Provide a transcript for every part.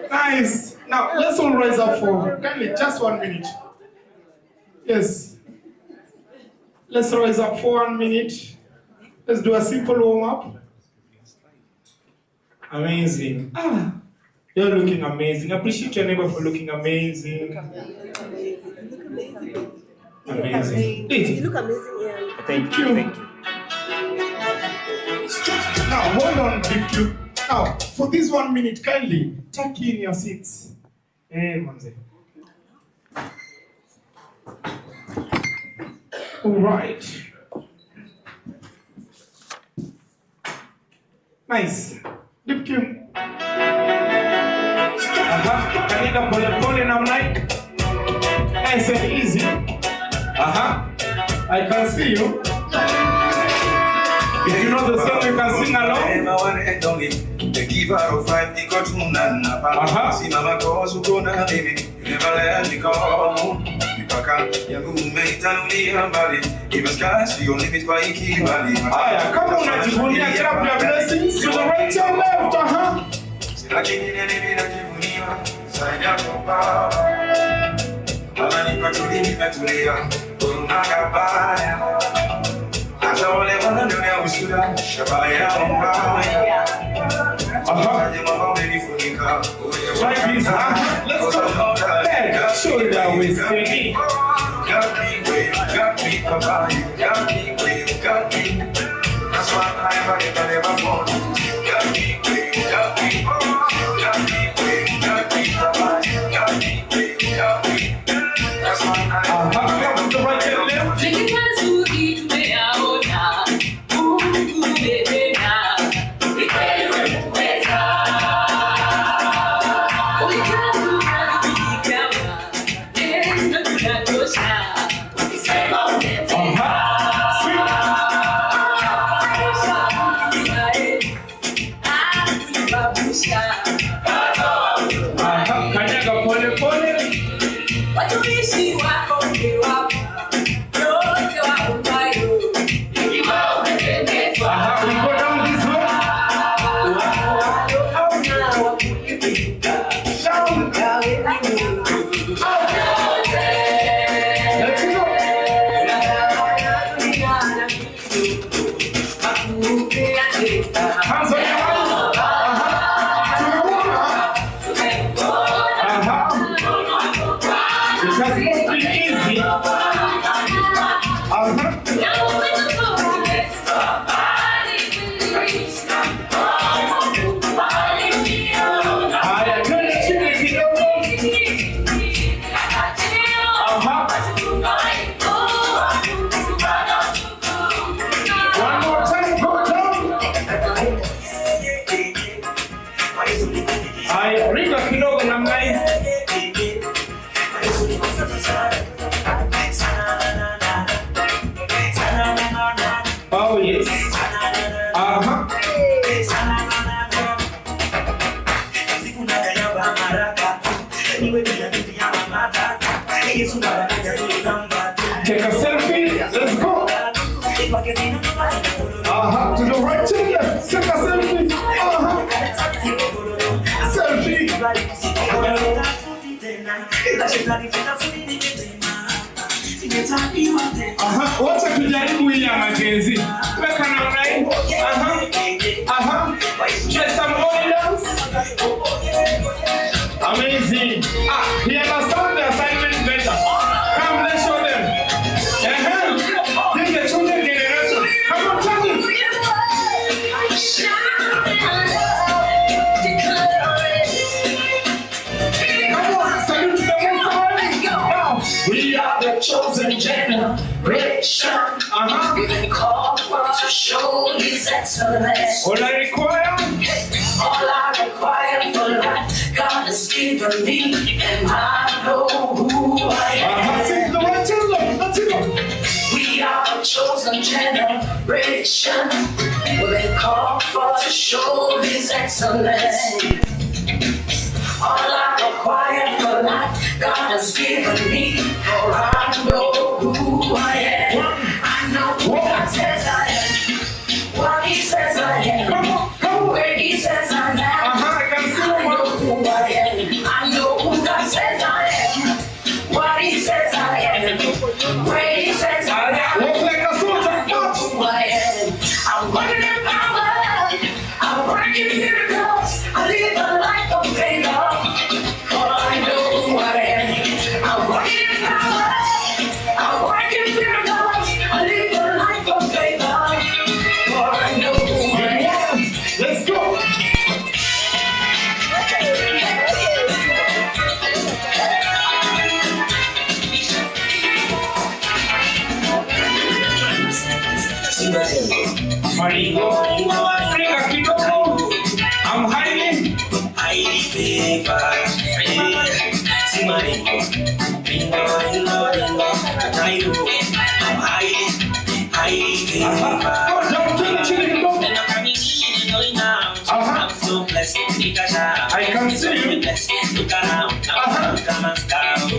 Nice. Now, let's all rise up for kindly just 1 minute. Yes. Let's rise up for 1 minute. Let's do a simple warm-up. Amazing. You're looking amazing. Appreciate your neighbor for looking amazing. Amazing. You look amazing, yeah. Thank you. Thank you. Now, hold on, thank you. Now, for this 1 minute, kindly tuck in your seats. Manze. All right. Nice. Thank you. Kanida pole pole namna. Nice and easy. I can see you. If you know the song, you can sing along. The giver of life, the God who nana. See mama cause who go na baby. You never let me go. Pipaka, yangu umeitanulia mbali. Even skies, you only meet by Ikibali. Come on, najivunia, clap your blessings to the right and left. Lakini nini najivunia, sanya kwa Mama nipatuli nimetulia, unakabaya. Hata wale wananiona usura, shabaya mbaya. Mambo umenifunika. Let's go. Head, shoulder, waist, baby. Got me, papa, you got me, got me. That's why I'm never fall. Got me, got me, papa, got me. That's why I'm the right and left. Oh yes. Take a selfie. Let's go. To the right, to the left. Take a selfie. Selfie. Wacha tujaribu hii ya mapenzi. Weka na right. Get some orders. Amazing. He understands the assignment better. Come, let's show them. This is the children generation. Come on, tell them. We are the chosen generation. We've called for to show His excellence. All I require for life, God has given me, and I know who I am. We are the chosen generation. We've called for to show His excellence. All I require for life, God has given me, for I know who I am. I know who God says I am, what He says I am, where He says I am. I know who I Maringo, Africa, Kidoko. I'm highly favored. See Maringo, Ringo, I'm highly favored. I'm so blessed. I can see you. Look around. Come and scout.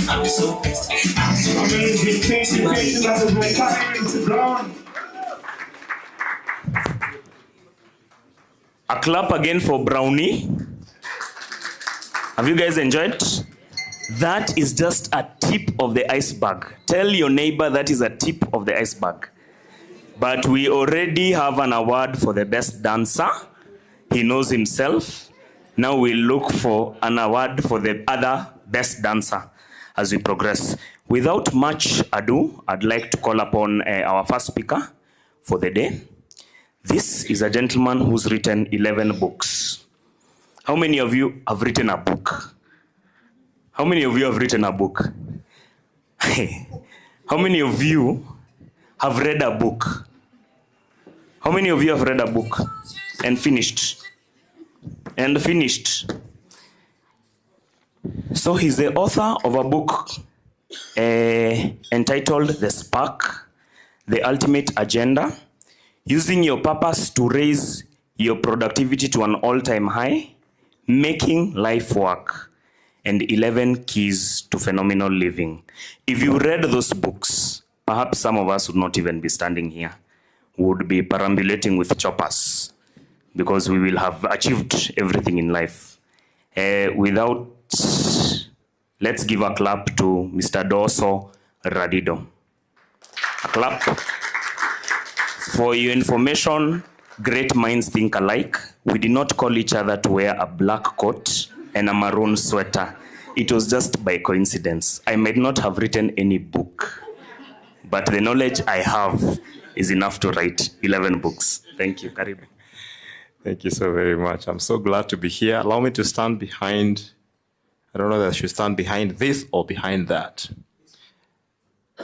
I'm so blessed. A clap again for Brownie. Have you guys enjoyed? That is just a tip of the iceberg. Tell your neighbor that is a tip of the iceberg. But we already have an award for the best dancer. He knows himself. Now we look for an award for the other best dancer as we progress. Without much ado, I'd like to call upon our first speaker for the day. This is a gentleman who's written 11 books. How many of you have written a book? How many of you have written a book? How many of you have read a book? How many of you have read a book and finished? And finished. So he's the author of a book entitled The Spark, The Ultimate Agenda, Using Your Purpose to Raise Your Productivity to an All-Time High, Making Life Work, and 11 Keys to Phenomenal Living. If you read those books, perhaps some of us would not even be standing here. We would be perambulating with choppers because we will have achieved everything in life. Let's give a clap to Mr. Doso Radido. A clap. For your information, great minds think alike. We did not call each other to wear a black coat and a maroon sweater. It was just by coincidence. I might not have written any book, but the knowledge I have is enough to write 11 books. Thank you, Karibu. Thank you so very much. I'm so glad to be here. Allow me to stand behind, I don't know whether I should stand behind this or behind that.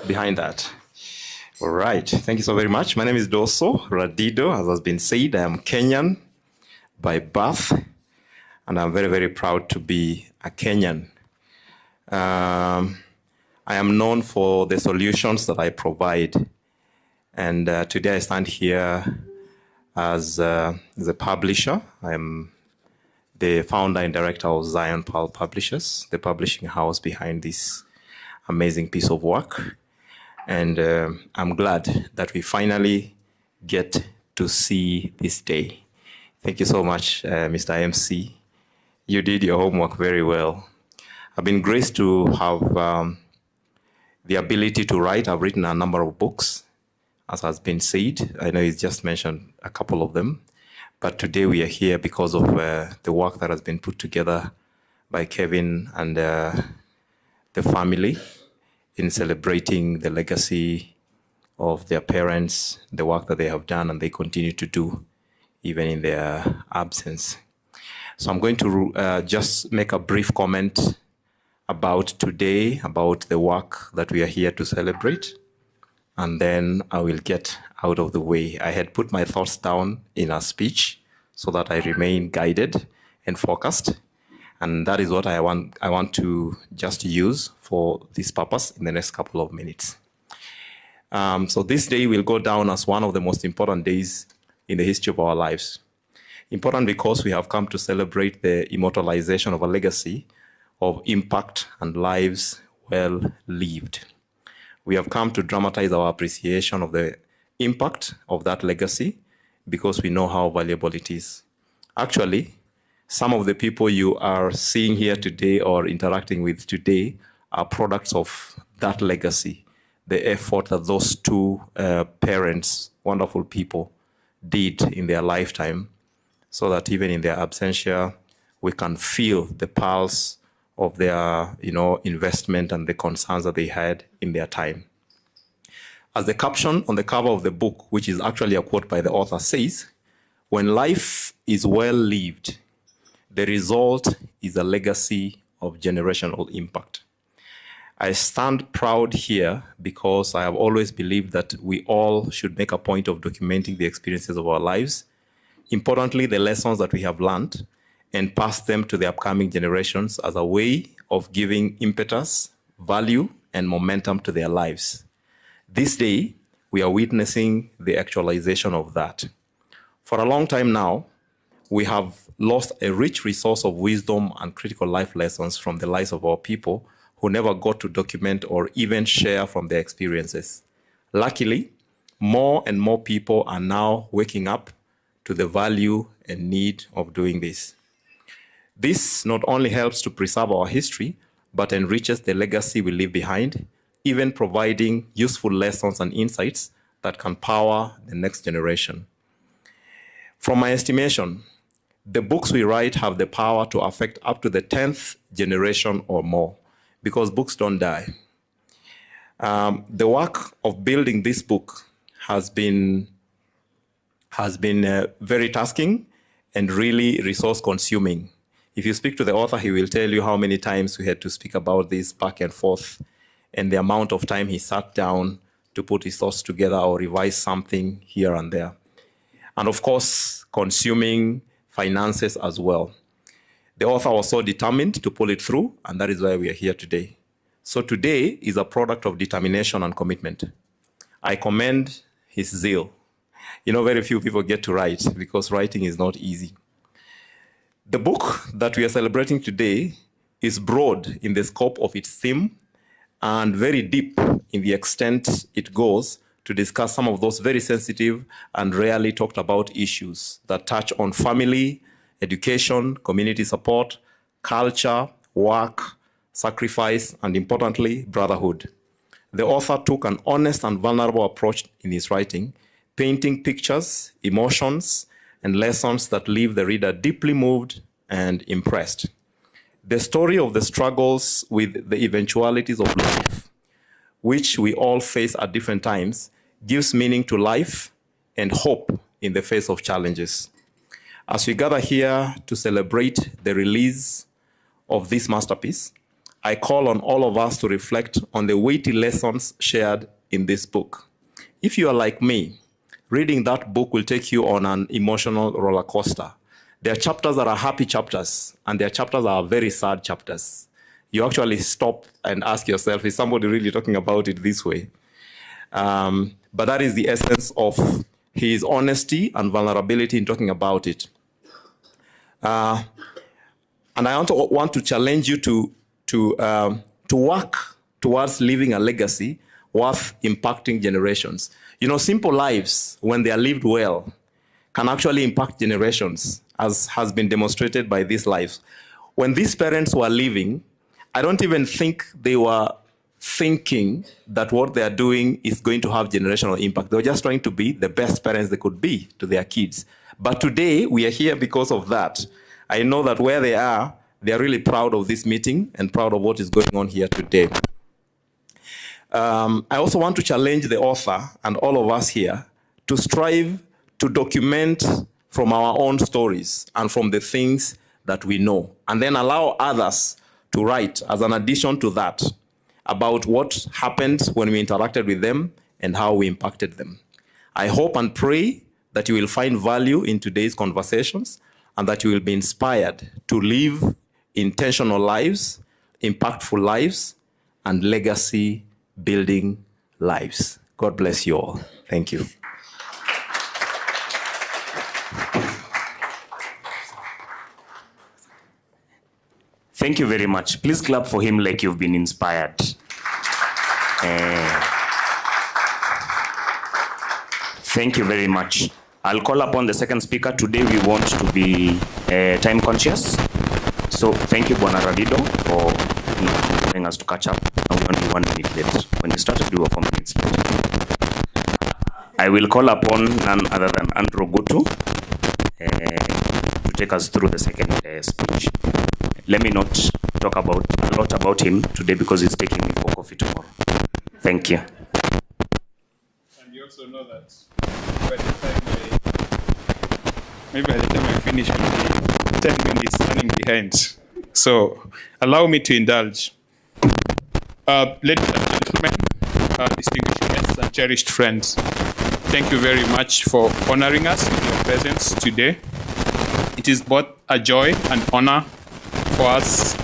Behind that. All right. Thank you so very much. My name is Doso Radido. As has been said, I am Kenyan by birth, and I'm very, very proud to be a Kenyan. I am known for the solutions that I provide. And today I stand here as a publisher. I'm the founder and director of Zion Pearl Publishers, the publishing house behind this amazing piece of work. And I'm glad that we finally get to see this day. Thank you so much, Mr. MC. You did your homework very well. I've been graced to have the ability to write. I've written a number of books, as has been said. I know he's just mentioned a couple of them. But today we are here because of the work that has been put together by Kevin and the family in celebrating the legacy of their parents, the work that they have done and they continue to do even in their absence. So I'm going to just make a brief comment about today, about the work that we are here to celebrate, and then I will get out of the way. I had put my thoughts down in a speech so that I remain guided and focused. And that is what I want to just use for this purpose in the next couple of minutes. So this day will go down as one of the most important days in the history of our lives. Important because we have come to celebrate the immortalization of a legacy of impact and lives well lived. We have come to dramatize our appreciation of the impact of that legacy because we know how valuable it is. Actually, some of the people you are seeing here today or interacting with today are products of that legacy, the effort that those two parents, wonderful people, did in their lifetime, so that even in their absentia, we can feel the pulse of their, investment and the concerns that they had in their time. As the caption on the cover of the book, which is actually a quote by the author, says, "When life is well lived, the result is a legacy of generational impact." I stand proud here because I have always believed that we all should make a point of documenting the experiences of our lives, importantly, the lessons that we have learned, and pass them to the upcoming generations as a way of giving impetus, value, and momentum to their lives. This day, we are witnessing the actualization of that. For a long time now, we have lost a rich resource of wisdom and critical life lessons from the lives of our people who never got to document or even share from their experiences. Luckily, more and more people are now waking up to the value and need of doing this. This not only helps to preserve our history, but enriches the legacy we leave behind, even providing useful lessons and insights that can power the next generation. From my estimation, the books we write have the power to affect up to the 10th generation or more, because books don't die. The work of building this book has been very tasking and really resource consuming. If you speak to the author, he will tell you how many times we had to speak about this back and forth, and the amount of time he sat down to put his thoughts together or revise something here and there. And of course, consuming finances as well. The author was so determined to pull it through, and that is why we are here today. So today is a product of determination and commitment. I commend his zeal. Very few people get to write because writing is not easy. The book that we are celebrating today is broad in the scope of its theme and very deep in the extent it goes to discuss some of those very sensitive and rarely talked about issues that touch on family, education, community support, culture, work, sacrifice, and importantly, brotherhood. The author took an honest and vulnerable approach in his writing, painting pictures, emotions, and lessons that leave the reader deeply moved and impressed. The story of the struggles with the eventualities of life, which we all face at different times, gives meaning to life and hope in the face of challenges. As we gather here to celebrate the release of this masterpiece, I call on all of us to reflect on the weighty lessons shared in this book. If you are like me, reading that book will take you on an emotional roller coaster. There are chapters that are happy chapters, and there are chapters that are very sad chapters. You actually stop and ask yourself, is somebody really talking about it this way? But that is the essence of his honesty and vulnerability in talking about it. And I want to challenge you to work towards leaving a legacy worth impacting generations. Simple lives, when they are lived well, can actually impact generations, as has been demonstrated by these lives. When these parents were living, I don't even think they were thinking that what they are doing is going to have generational impact. They were just trying to be the best parents they could be to their kids. But today, we are here because of that. I know that where they are really proud of this meeting and proud of what is going on here today. I also want to challenge the author and all of us here to strive to document from our own stories and from the things that we know, and then allow others to write as an addition to that about what happened when we interacted with them and how we impacted them. I hope and pray that you will find value in today's conversations and that you will be inspired to live intentional lives, impactful lives, and legacy-building lives. God bless you all. Thank you. Thank you very much. Please clap for him like you've been inspired. Thank you very much. I'll call upon the second speaker. Today we want to be time conscious. So thank you, Bwana Radido, for allowing us to catch up. And we're only 1 minute late. When we started, we were 4 minutes late. I will call upon none other than Andrew Gutu to take us through the second speech. Let me not talk a lot about him today because he's taking me for coffee tomorrow. Thank you. And you also know that by the time I finish, will be 10 minutes running behind. So allow me to indulge. Ladies and gentlemen, distinguished guests and cherished friends, thank you very much for honoring us with your presence today. It is both a joy and honor for us,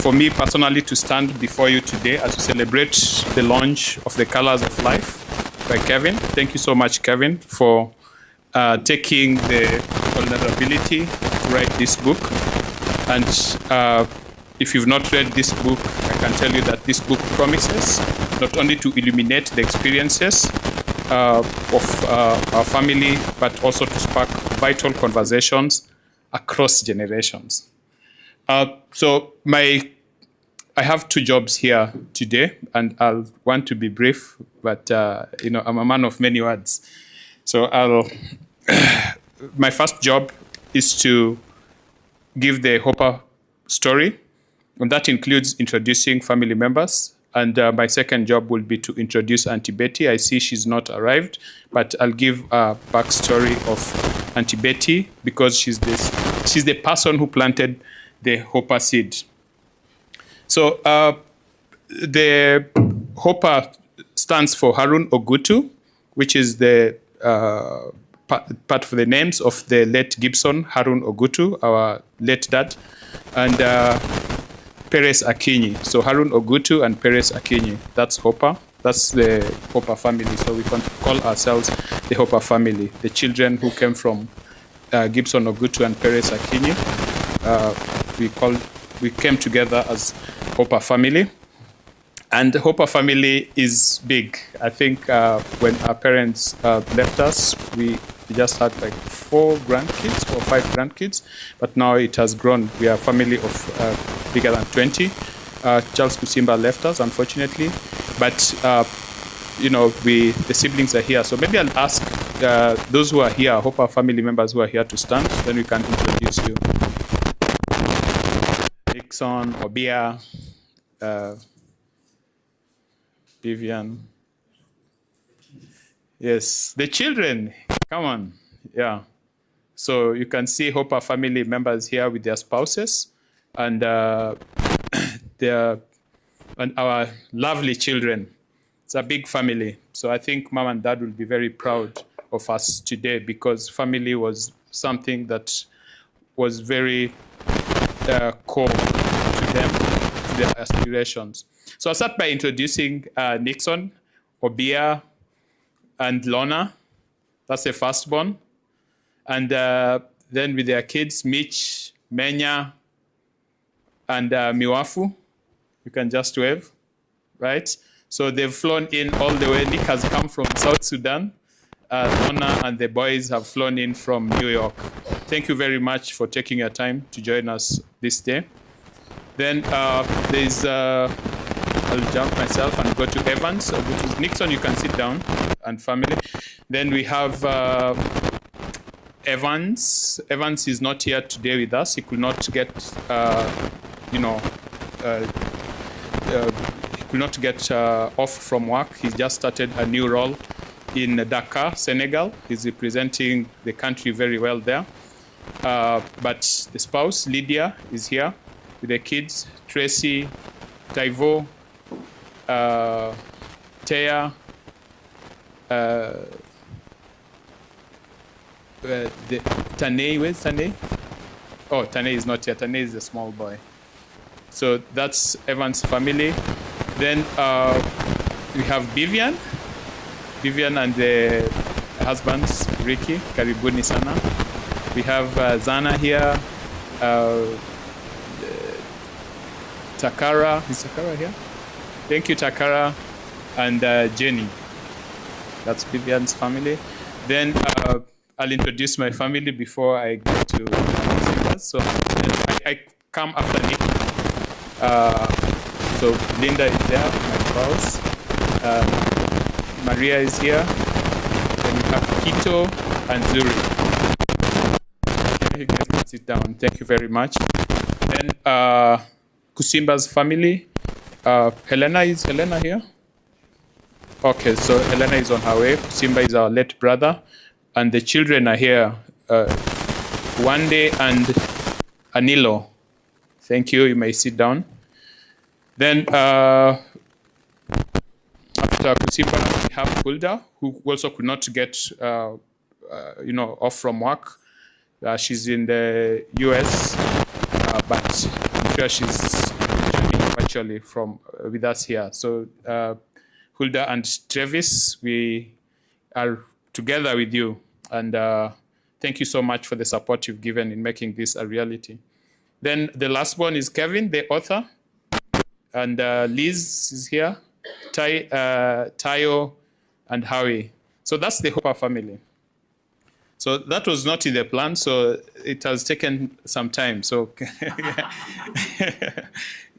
for me personally, to stand before you today as we celebrate the launch of The Colors of Life by Kevin. Thank you so much, Kevin, for taking the vulnerability to write this book. And if you've not read this book, I can tell you that this book promises not only to illuminate the experiences of our family, but also to spark vital conversations across generations. So I have two jobs here today, and I'll want to be brief, but I'm a man of many words. So my first job is to give the Hopper story, and that includes introducing family members. And my second job will be to introduce Auntie Betty. I see she's not arrived, but I'll give a backstory of Auntie Betty because she's the person who planted the Hopper seed. So the Hopper stands for Harun Ogutu, which is the part of the names of the late Gibson Harun Ogutu, our late dad, and Perez Akinyi. So Harun Ogutu and Perez Akinyi, that's Hopper. That's the Hopper family. So we can call ourselves the Hopper family, the children who came from Gibson Ogutu and Perez Akinyi. We came together as Hopper family. And the Hopper family is big. I think when our parents left us, we just had like 4 grandkids or 5 grandkids, but now it has grown. We are a family of bigger than 20. Charles Kusimba left us, unfortunately, but the siblings are here. So maybe I'll ask those who are here, Hopper family members who are here, to stand. Then we can introduce you. Nixon, Obia, Vivian. Yes, the children, come on, yeah. So you can see Hopper family members here with their spouses and and our lovely children. It's a big family. So I think Mom and Dad will be very proud of us today because family was something that was very core to them, to their aspirations. So I'll start by introducing Nixon, Obia, and Lorna. That's the firstborn. And then with their kids, Mitch, Menya, and Miwafu. You can just wave, right? So they've flown in all the way. Nick has come from South Sudan. Lorna and the boys have flown in from New York. Thank you very much for taking your time to join us this day. Then there's... I'll jump myself and go to Evans. So Nixon, you can sit down, and family. Then we have Evans. Evans is not here today with us. He could not get, he could not get off from work. He just started a new role in Dakar, Senegal. He's representing the country very well there. But the spouse, Lydia, is here with the kids, Tracy, Taivo, Taya, Tane, where's Tane? Oh, Tane is not here. Tane is the small boy. So that's Evan's family. Then we have Vivian. Vivian and the husbands, Ricky, karibuni sana. We have Zana here. Takara, is Takara here? Thank you, Takara, and Jenny. That's Vivian's family. Then I'll introduce my family before I get to singers. So I come after Nick. So Linda is there, my spouse. Maria is here. Then we have Kito and Zuri. You guys can sit down. Thank you very much. Then Kusimba's family. Is Helena here? Okay, so Helena is on her way. Kusimba is our late brother. And the children are here. Wande and Anilo. Thank you. You may sit down. Then after Kusimba, we have Hulda, who also could not get off from work. She's in the US, but I'm sure she's joining virtually from with us here. So Hulda and Travis, we are together with you, and thank you so much for the support you've given in making this a reality. Then the last one is Kevin, the author, and Liz is here, Tayo, and Howie. So that's the Hopper family. So that was not in the plan, so it has taken some time. So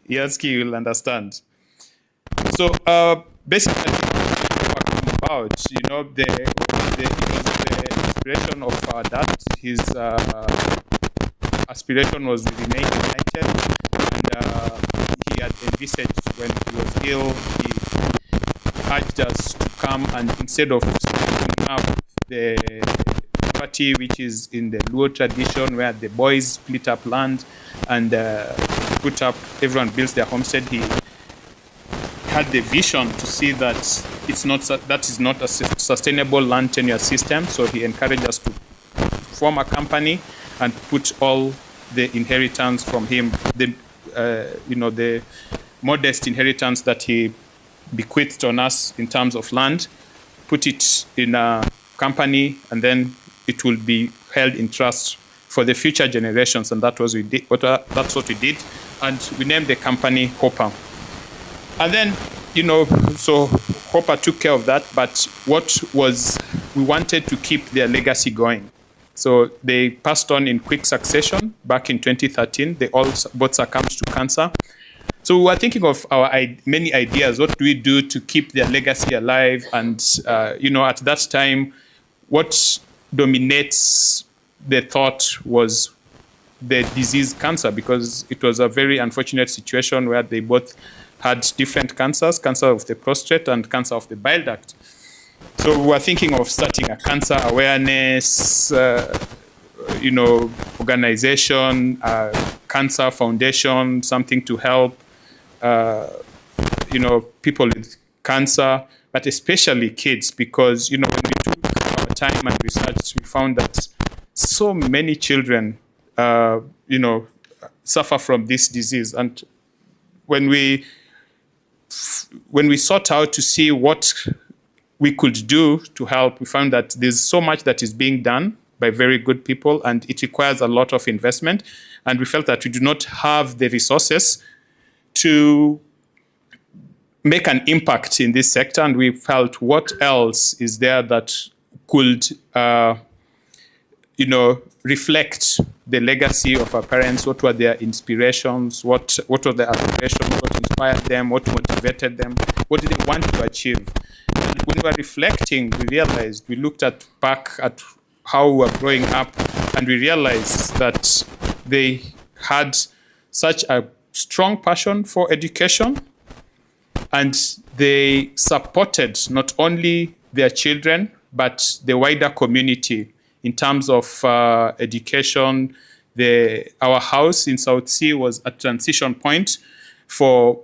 Yaski will understand. So basically, about it was the inspiration of our dad. His aspiration was to remain united, and he had envisaged when he was ill, he urged us to come, and instead of splitting up the party, which is in the Luo tradition, where the boys split up land and put up, everyone builds their homestead, he had the vision to see that that is not a sustainable land tenure system. So he encouraged us to form a company and put all the inheritance from him, the modest inheritance that he bequeathed on us in terms of land, put it in a company, and then it will be held in trust for the future generations. And that's what we did. And we named the company Hopper. And then, so Hopper took care of that, but we wanted to keep their legacy going. So they passed on in quick succession back in 2013. They both succumbed to cancer. So we were thinking of our many ideas. What do we do to keep their legacy alive? And, at that time, what dominates the thought was the disease cancer, because it was a very unfortunate situation where they both had different cancers, cancer of the prostate and cancer of the bile duct. So we were thinking of starting a cancer awareness, organization, cancer foundation, something to help, people with cancer, but especially kids, because, when we took our time and researched, we found that so many children, suffer from this disease. And when we sought out to see what we could do to help, we found that there's so much that is being done by very good people, and it requires a lot of investment. And we felt that we do not have the resources to make an impact in this sector. And we felt, what else is there that could, reflect the legacy of our parents? What were their inspirations? What were their aspirations? What inspired them? What motivated them? What did they want to achieve? And when we were reflecting, we looked back at how we were growing up, and we realized that they had such a strong passion for education, and they supported not only their children, but the wider community in terms of education. Our house in South Sea was a transition point for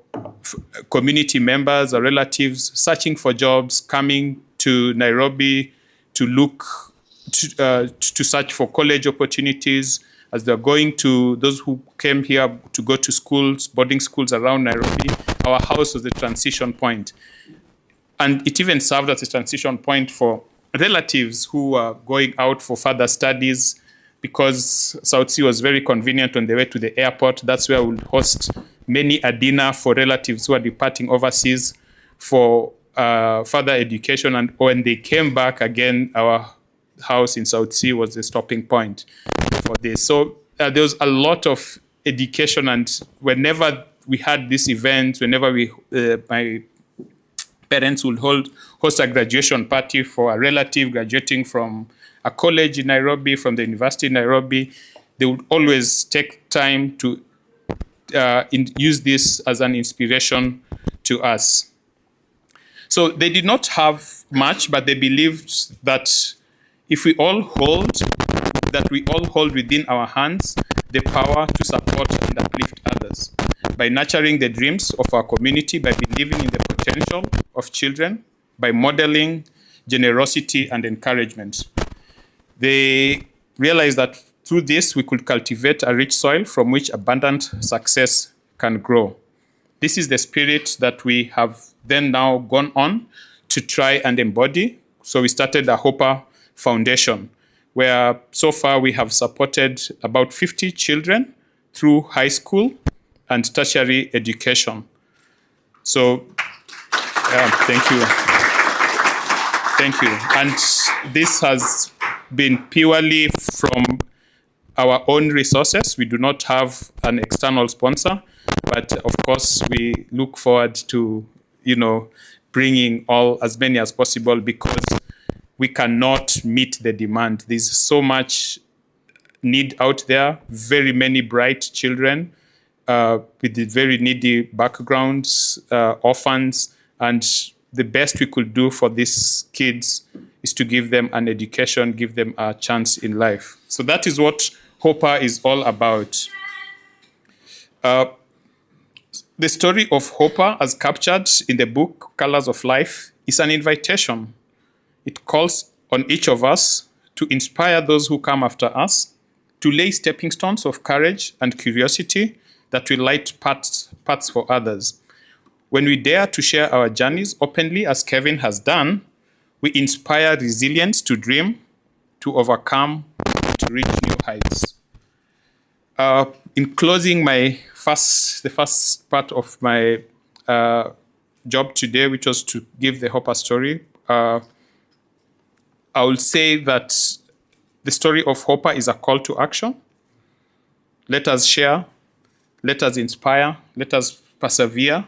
community members or relatives searching for jobs, coming to Nairobi to look to search for college opportunities. As they're going to, those who came here to go to schools, boarding schools around Nairobi, our house was the transition point. And it even served as a transition point for relatives who were going out for further studies, because South Sea was very convenient on the way to the airport. That's where we would host many a dinner for relatives who are departing overseas for further education. And when they came back again, our house in South Sea was the stopping point for this. So there was a lot of education, and whenever we had this event, whenever my parents would host a graduation party for a relative graduating from a college in Nairobi, from the university in Nairobi, they would always take time to use this as an inspiration to us. So they did not have much, but they believed that if we all hold within our hands the power to support and uplift others, by nurturing the dreams of our community, by believing in the potential of children, by modeling generosity and encouragement. They realized that through this, we could cultivate a rich soil from which abundant success can grow. This is the spirit that we have then now gone on to try and embody. So we started a Hopper Foundation, where so far we have supported about 50 children through high school and tertiary education. So, thank you. Thank you. And this has been purely from our own resources. We do not have an external sponsor, but of course we look forward to, bringing as many as possible, because we cannot meet the demand. There's so much need out there, very many bright children with very needy backgrounds, orphans, and the best we could do for these kids is to give them an education, give them a chance in life. So that is what Hopper is all about. The story of Hopper, as captured in the book Colors of Life, is an invitation. It calls on each of us to inspire those who come after us, to lay stepping stones of courage and curiosity that will light paths for others. When we dare to share our journeys openly, as Kevin has done, we inspire resilience to dream, to overcome, to reach new heights. In closing the first part of my job today, which was to give the Hopper story, I will say that the story of Hopper is a call to action. Let us share, let us inspire, let us persevere,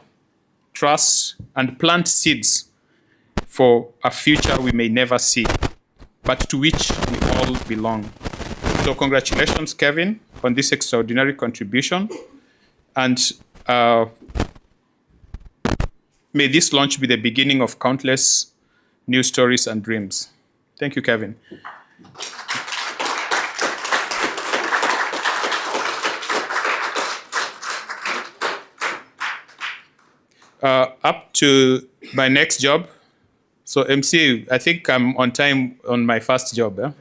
trust, and plant seeds for a future we may never see, but to which we all belong. So congratulations, Kevin, on this extraordinary contribution. And may this launch be the beginning of countless new stories and dreams. Thank you, Kevin. Up to my next job. So MC, I think I'm on time on my first job. Yeah?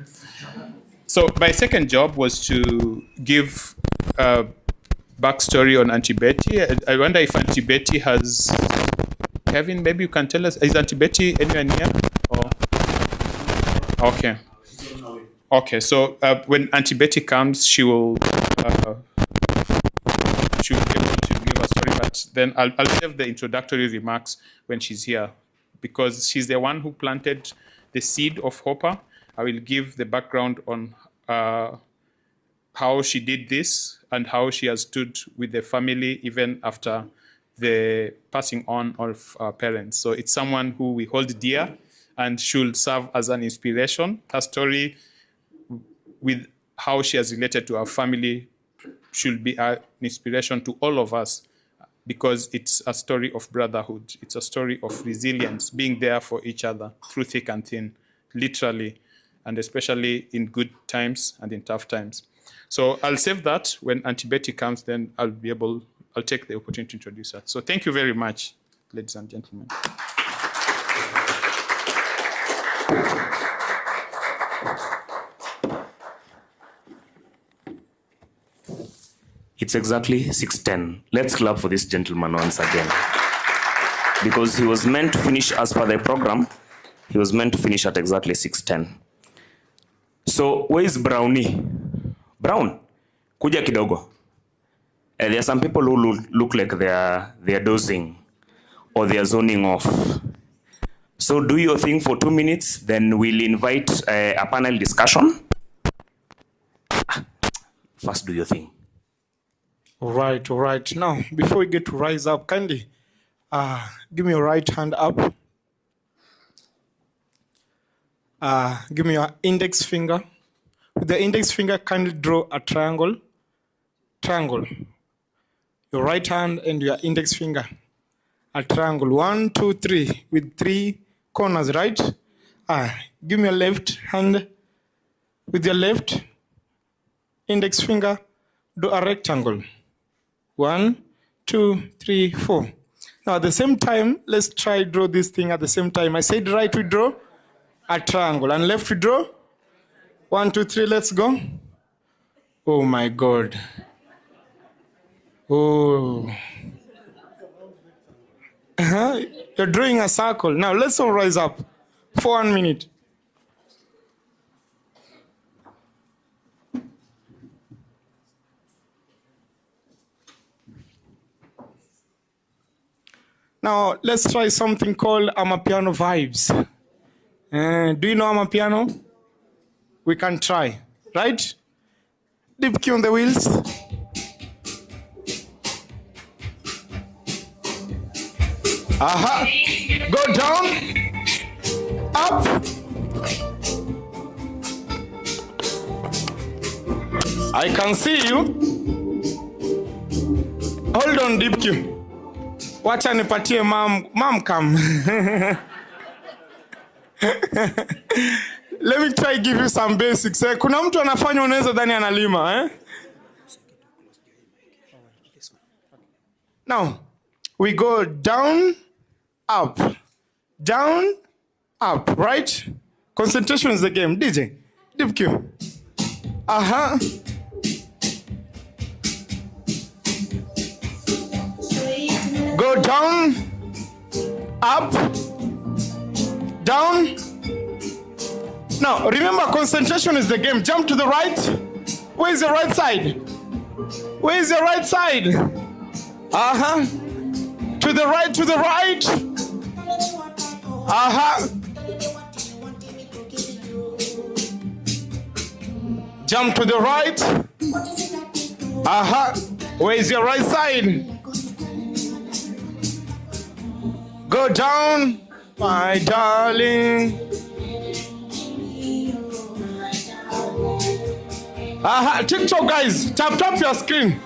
So my second job was to give a backstory on Auntie Betty. I wonder if Auntie Betty has... Kevin, maybe you can tell us, is Auntie Betty anywhere near? Or... Okay. Okay, so when Auntie Betty comes, she will be able to give a story, but then I'll save the introductory remarks when she's here, because she's the one who planted the seed of Hopper. I will give the background on how she did this and how she has stood with the family even after the passing on of our parents. So it's someone who we hold dear and should serve as an inspiration. Her story with how she has related to our family should be an inspiration to all of us, because it's a story of brotherhood. It's a story of resilience, being there for each other through thick and thin, literally, and especially in good times and in tough times. So I'll save that. When Auntie Betty comes, then I'll take the opportunity to introduce her. So thank you very much, ladies and gentlemen. It's exactly 6:10. Let's clap for this gentleman once again. Because he was meant to finish, as per the program, he was meant to finish at exactly 6:10. So where is Brownie? Brown, kuja kidogo. There are some people who look like they are dozing or they are zoning off. So do your thing for 2 minutes, then we'll invite a panel discussion. First, do your thing. All right. Now, before we get to rise up, kindly give me your right hand up. Give me your index finger. With the index finger, kindly draw a triangle. Triangle. Your right hand and your index finger. A triangle. 1, 2, 3. With 3 corners, right? Give me your left hand. With your left index finger, do a rectangle. 1, 2, 3, 4. Now at the same time, let's try draw this thing at the same time. I said right, we draw a triangle, and left we draw. 1, 2, 3, let's go. Oh my God. Oh. You're drawing a circle. Now let's all rise up for 1 minute. Now, let's try something called Amapiano vibes. Do you know Amapiano? We can try, right? Deep key on the wheels. Go down, up. I can see you. Hold on, deep key. Wacha nipatie mom come. Let me try give you some basics. Kuna mtu anafanya unaweza dhani analima, Now, we go down, up, right? Concentration is the game. DJ, deep cue. Go down, up, down. Now, remember, concentration is the game. Jump to the right. Where is the right side? Where is the right side? To the right, to the right. Jump to the right. Where is your right side? Go down, my darling. TikTok guys, tap your screen.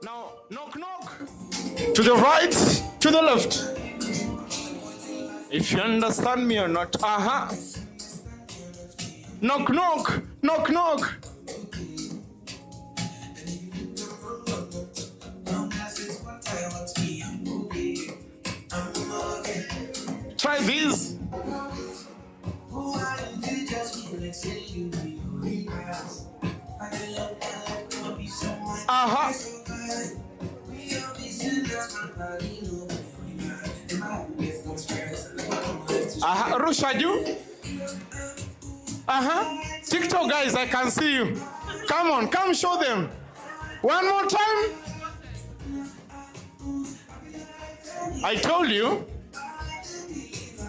Now, knock, knock. To the right, to the left. If you understand me or not. Knock, knock, knock, knock. Try this. Rusha you. TikTok guys, I can see you. Come on, come show them. One more time. I told you.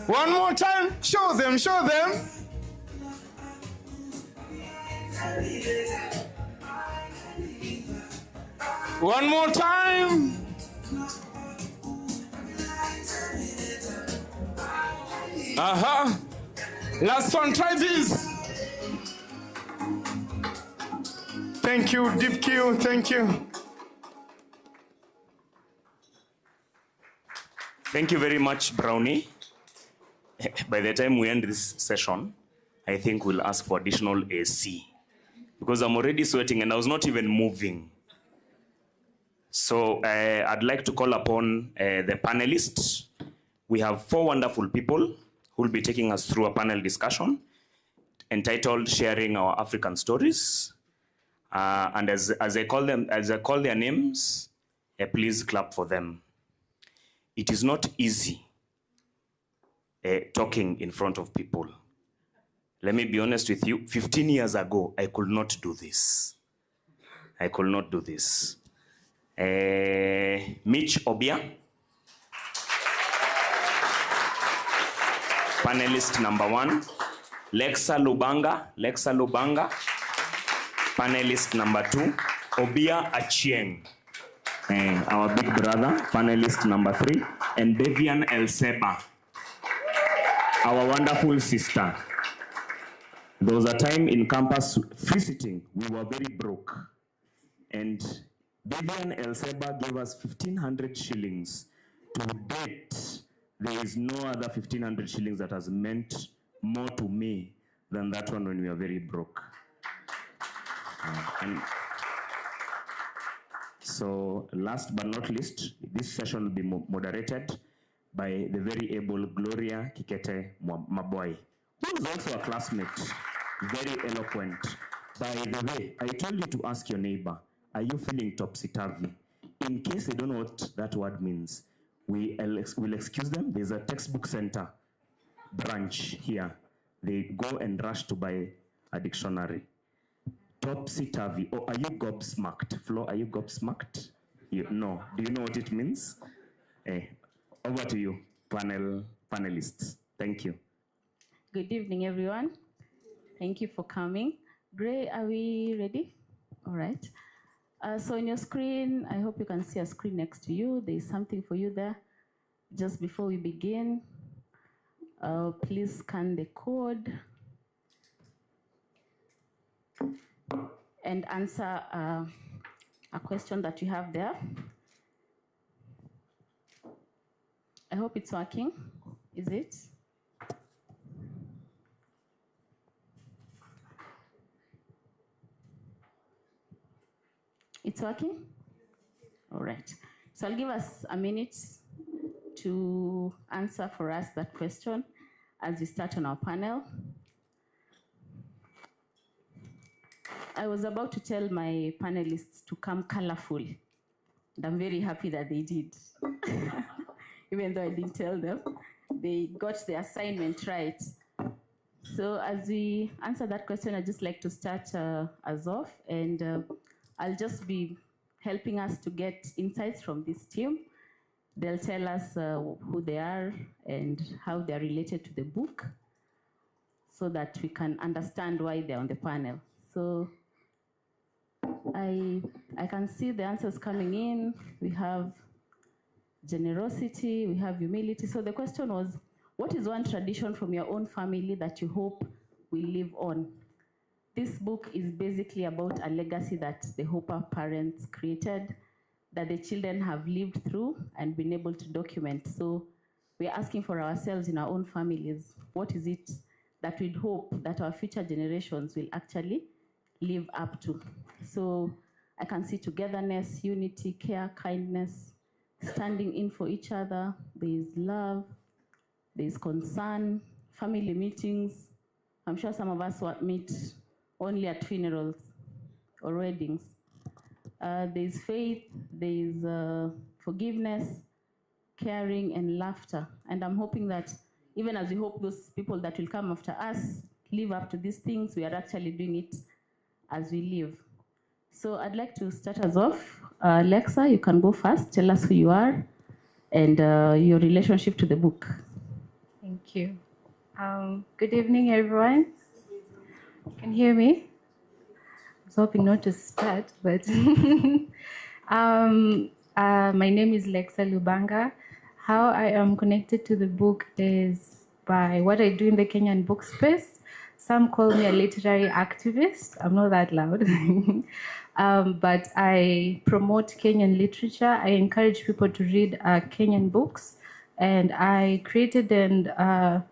One more time. Show them, show them. One more time. Last one, try this. Thank you, Deep Q, thank you. Thank you very much, Brownie. By the time we end this session, I think we'll ask for additional AC because I'm already sweating and I was not even moving. So I'd like to call upon the panelists. We have 4 wonderful people who will be taking us through a panel discussion entitled Sharing Our African Stories. And as I call their names, please clap for them. It is not easy talking in front of people. Let me be honest with you, 15 years ago, I could not do this. I could not do this. Mitch Obia, panelist number 1. Lexa Lubanga, panelist number 2. Obia Achieng, our big brother, panelist number 3. And Devian Elseba, our wonderful sister. There was a time in campus visiting, we were very broke. And Devian Elseba gave us 1,500 shillings. To date, there is no other 1,500 shillings that has meant more to me than that one when we were very broke. And so last but not least, this session will be moderated by the very able Gloria Kikete Maboy, who is also a classmate, very eloquent. By the way, I told you to ask your neighbor, are you feeling topsy-turvy? In case they don't know what that word means, we'll excuse them. There's a textbook center branch here. They go and rush to buy a dictionary. Topsy-turvy. Oh, are you gobsmacked? Flo, are you gobsmacked? No. Do you know what it means? Over to you, panelists. Thank you. Good evening, everyone. Thank you for coming. Gray, are we ready? All right. So on your screen, I hope you can see a screen next to you. There is something for you there. Just before we begin, please scan the code and answer a question that you have there. I hope it's working. Is it? It's working? All right. So I'll give us a minute to answer for us that question as we start on our panel. I was about to tell my panelists to come colorful, and I'm very happy that they did. Even though I didn't tell them, they got the assignment right. So as we answer that question, I'd just like to start us off, and I'll just be helping us to get insights from this team. They'll tell us who they are and how they're related to the book so that we can understand why they're on the panel. So I can see the answers coming in. We have generosity, we have humility. So the question was, what is one tradition from your own family that you hope will live on? This book is basically about a legacy that the Hopper parents created, that the children have lived through and been able to document. So we're asking for ourselves in our own families, what is it that we'd hope that our future generations will actually live up to? So I can see togetherness, unity, care, kindness, standing in for each other. There is love, there is concern, family meetings. I'm sure some of us meet only at funerals or weddings. There is faith, there is forgiveness, caring, and laughter. And I'm hoping that even as we hope those people that will come after us live up to these things, we are actually doing it as we live. So I'd like to start us off. Lexa, you can go first. Tell us who you are and your relationship to the book. Thank you. Good evening, everyone. Can you hear me? I was hoping not to start, but my name is Lexa Lubanga. How I am connected to the book is by what I do in the Kenyan book space. Some call me a literary activist. I'm not that loud. But I promote Kenyan literature. I encourage people to read Kenyan books. And I created a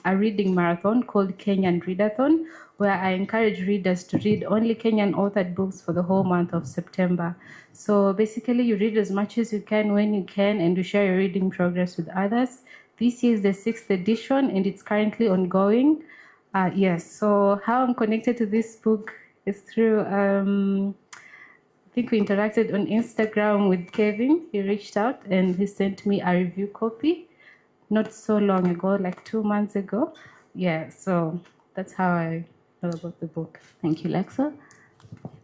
reading marathon called Kenyan Readathon, where I encourage readers to read only Kenyan authored books for the whole month of September. So basically, you read as much as you can when you can, and you share your reading progress with others. This year is the 6th edition, and it's currently ongoing. Yes, so how I'm connected to this book is through... I think we interacted on Instagram with Kevin. He reached out and he sent me a review copy not so long ago, like 2 months ago. Yeah, so that's how I know about the book. Thank you, Lexa.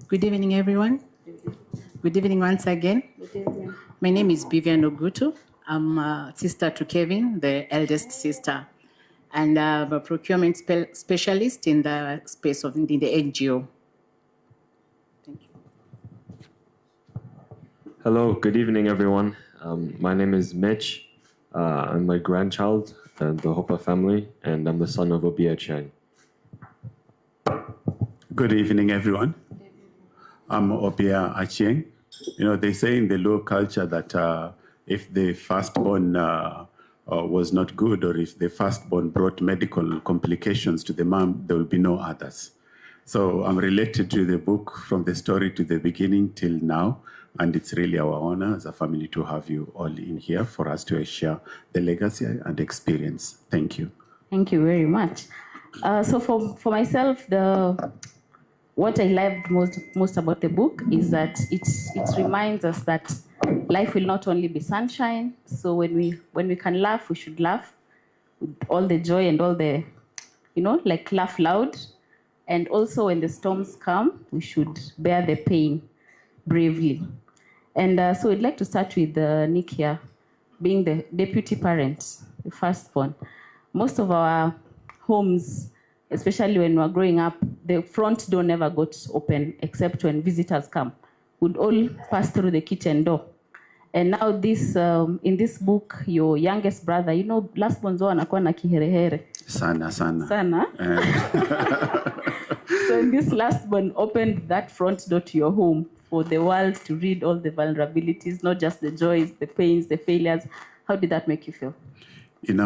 Good evening, everyone. Good evening once again. Good evening. My name is Vivian Ogutu. I'm a sister to Kevin, the eldest sister. and I'm a procurement specialist in the space of in the NGO. Thank you. Hello, good evening, everyone. My name is Mitch. I'm my grandchild and the Hopa family, and I'm the son of Obia Achieng. Good evening, everyone. I'm Obia Achieng. You know, they say in the Luo culture that if the firstborn was not good, or if the firstborn brought medical complications to the mom, there will be no others. So I'm related to the book from the story to the beginning till now, and it's really our honor as a family to have you all in here for us to share the legacy and experience. Thank you. Thank you very much. So for myself, what I loved most about the book is that it reminds us that life will not only be sunshine. So when we can laugh, we should laugh with all the joy and all the, like laugh loud. And also when the storms come, we should bear the pain bravely. And so I'd like to start with Nick here, being the deputy parent, the firstborn. Most of our homes, especially when we were growing up, the front door never got open except when visitors come. We'd all pass through the kitchen door. And now in this book, your youngest brother, last bonzo anakuwa na kiherehere. Sana. Sana. So in this last one opened that front door to your home for the world to read all the vulnerabilities, not just the joys, the pains, the failures. How did that make you feel? It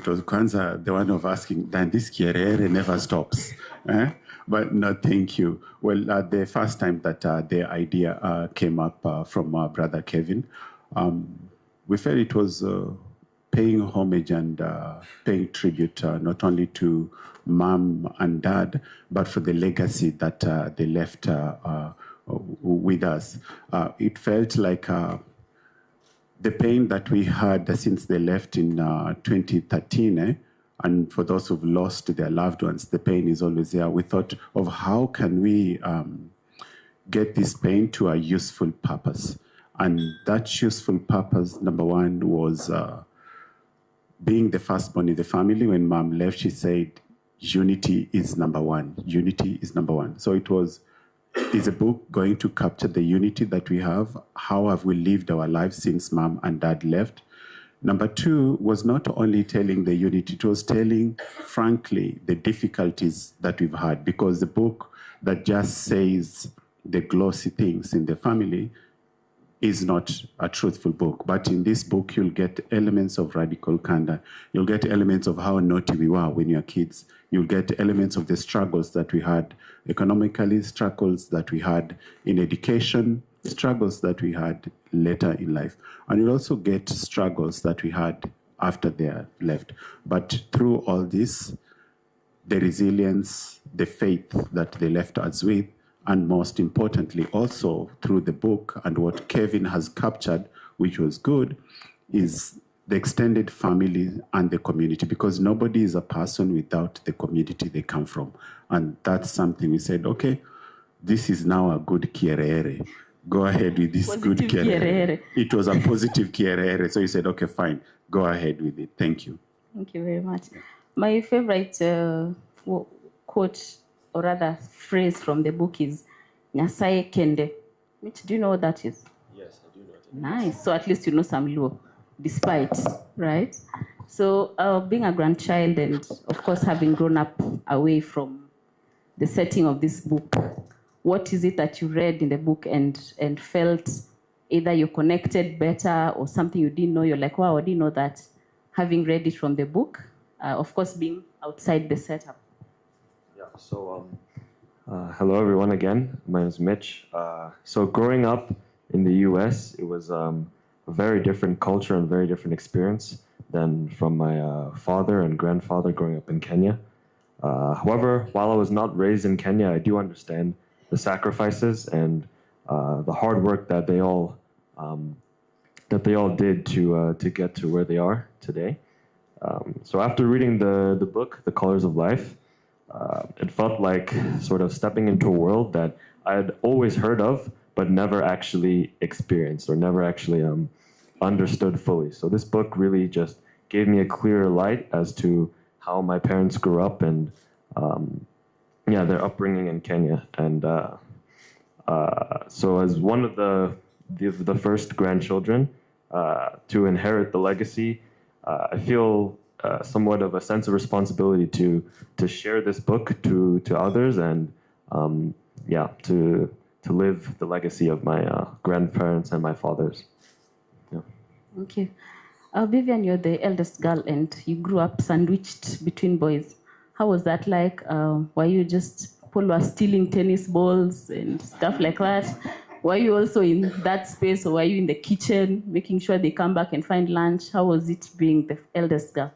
was Kwanzaa, the one of asking, then this kierere never stops. But no, thank you. Well, the first time that the idea came up from our brother Kevin, we felt it was paying homage and paying tribute not only to mom and dad, but for the legacy that they left with us. It felt like the pain that we had since they left in 2013, and for those who've lost their loved ones, the pain is always there. We thought of how can we get this pain to a useful purpose. And that useful purpose, number one, was being the firstborn in the family. When mom left, she said, unity is number one. Unity is number one. So is a book going to capture the unity that we have? How have we lived our lives since mom and dad left? Number two was not only telling the unity, it was telling, frankly, the difficulties that we've had, because the book that just says the glossy things in the family is not a truthful book. But in this book, you'll get elements of radical candor. You'll get elements of how naughty we were when we were kids. You'll get elements of the struggles that we had economically, struggles that we had in education, struggles that we had later in life. And you'll also get struggles that we had after they left. But through all this, the resilience, the faith that they left us with, and most importantly, also through the book and what Kevin has captured, which was good, is the extended family and the community, because nobody is a person without the community they come from. And that's something we said, okay, this is now a good kierere. Go ahead with this positive good kierere. It was a positive kierere. So he said, okay, fine, go ahead with it. Thank you. Thank you very much. My favorite quote, or rather phrase from the book is Nyasaye Kende. Which, do you know what that is? Yes, I do know it. Nice. So at least you know some Luo, despite, right? So being a grandchild and, of course, having grown up away from the setting of this book, what is it that you read in the book and felt either you connected better or something you didn't know? You're like, wow, I didn't know that, having read it from the book, of course, being outside the setup. Yeah, so hello everyone again. My name is Mitch. So growing up in the US, it was a very different culture and very different experience than from my father and grandfather growing up in Kenya. However, while I was not raised in Kenya, I do understand the sacrifices and the hard work that they all did to get to where they are today. So after reading the book, The Colors of Life, it felt like sort of stepping into a world that I had always heard of, but never actually experienced or never actually understood fully. So this book really just gave me a clearer light as to how my parents grew up and yeah, their upbringing in Kenya. And so as one of the first grandchildren to inherit the legacy, I feel somewhat of a sense of responsibility to share this book to others and yeah, to live the legacy of my grandparents and my fathers. Yeah. Thank you. Vivian, you're the eldest girl and you grew up sandwiched between boys. How was that like? Were you just people were stealing tennis balls and stuff like that? Were you also in that space, or were you in the kitchen making sure they come back and find lunch? How was it being the eldest girl?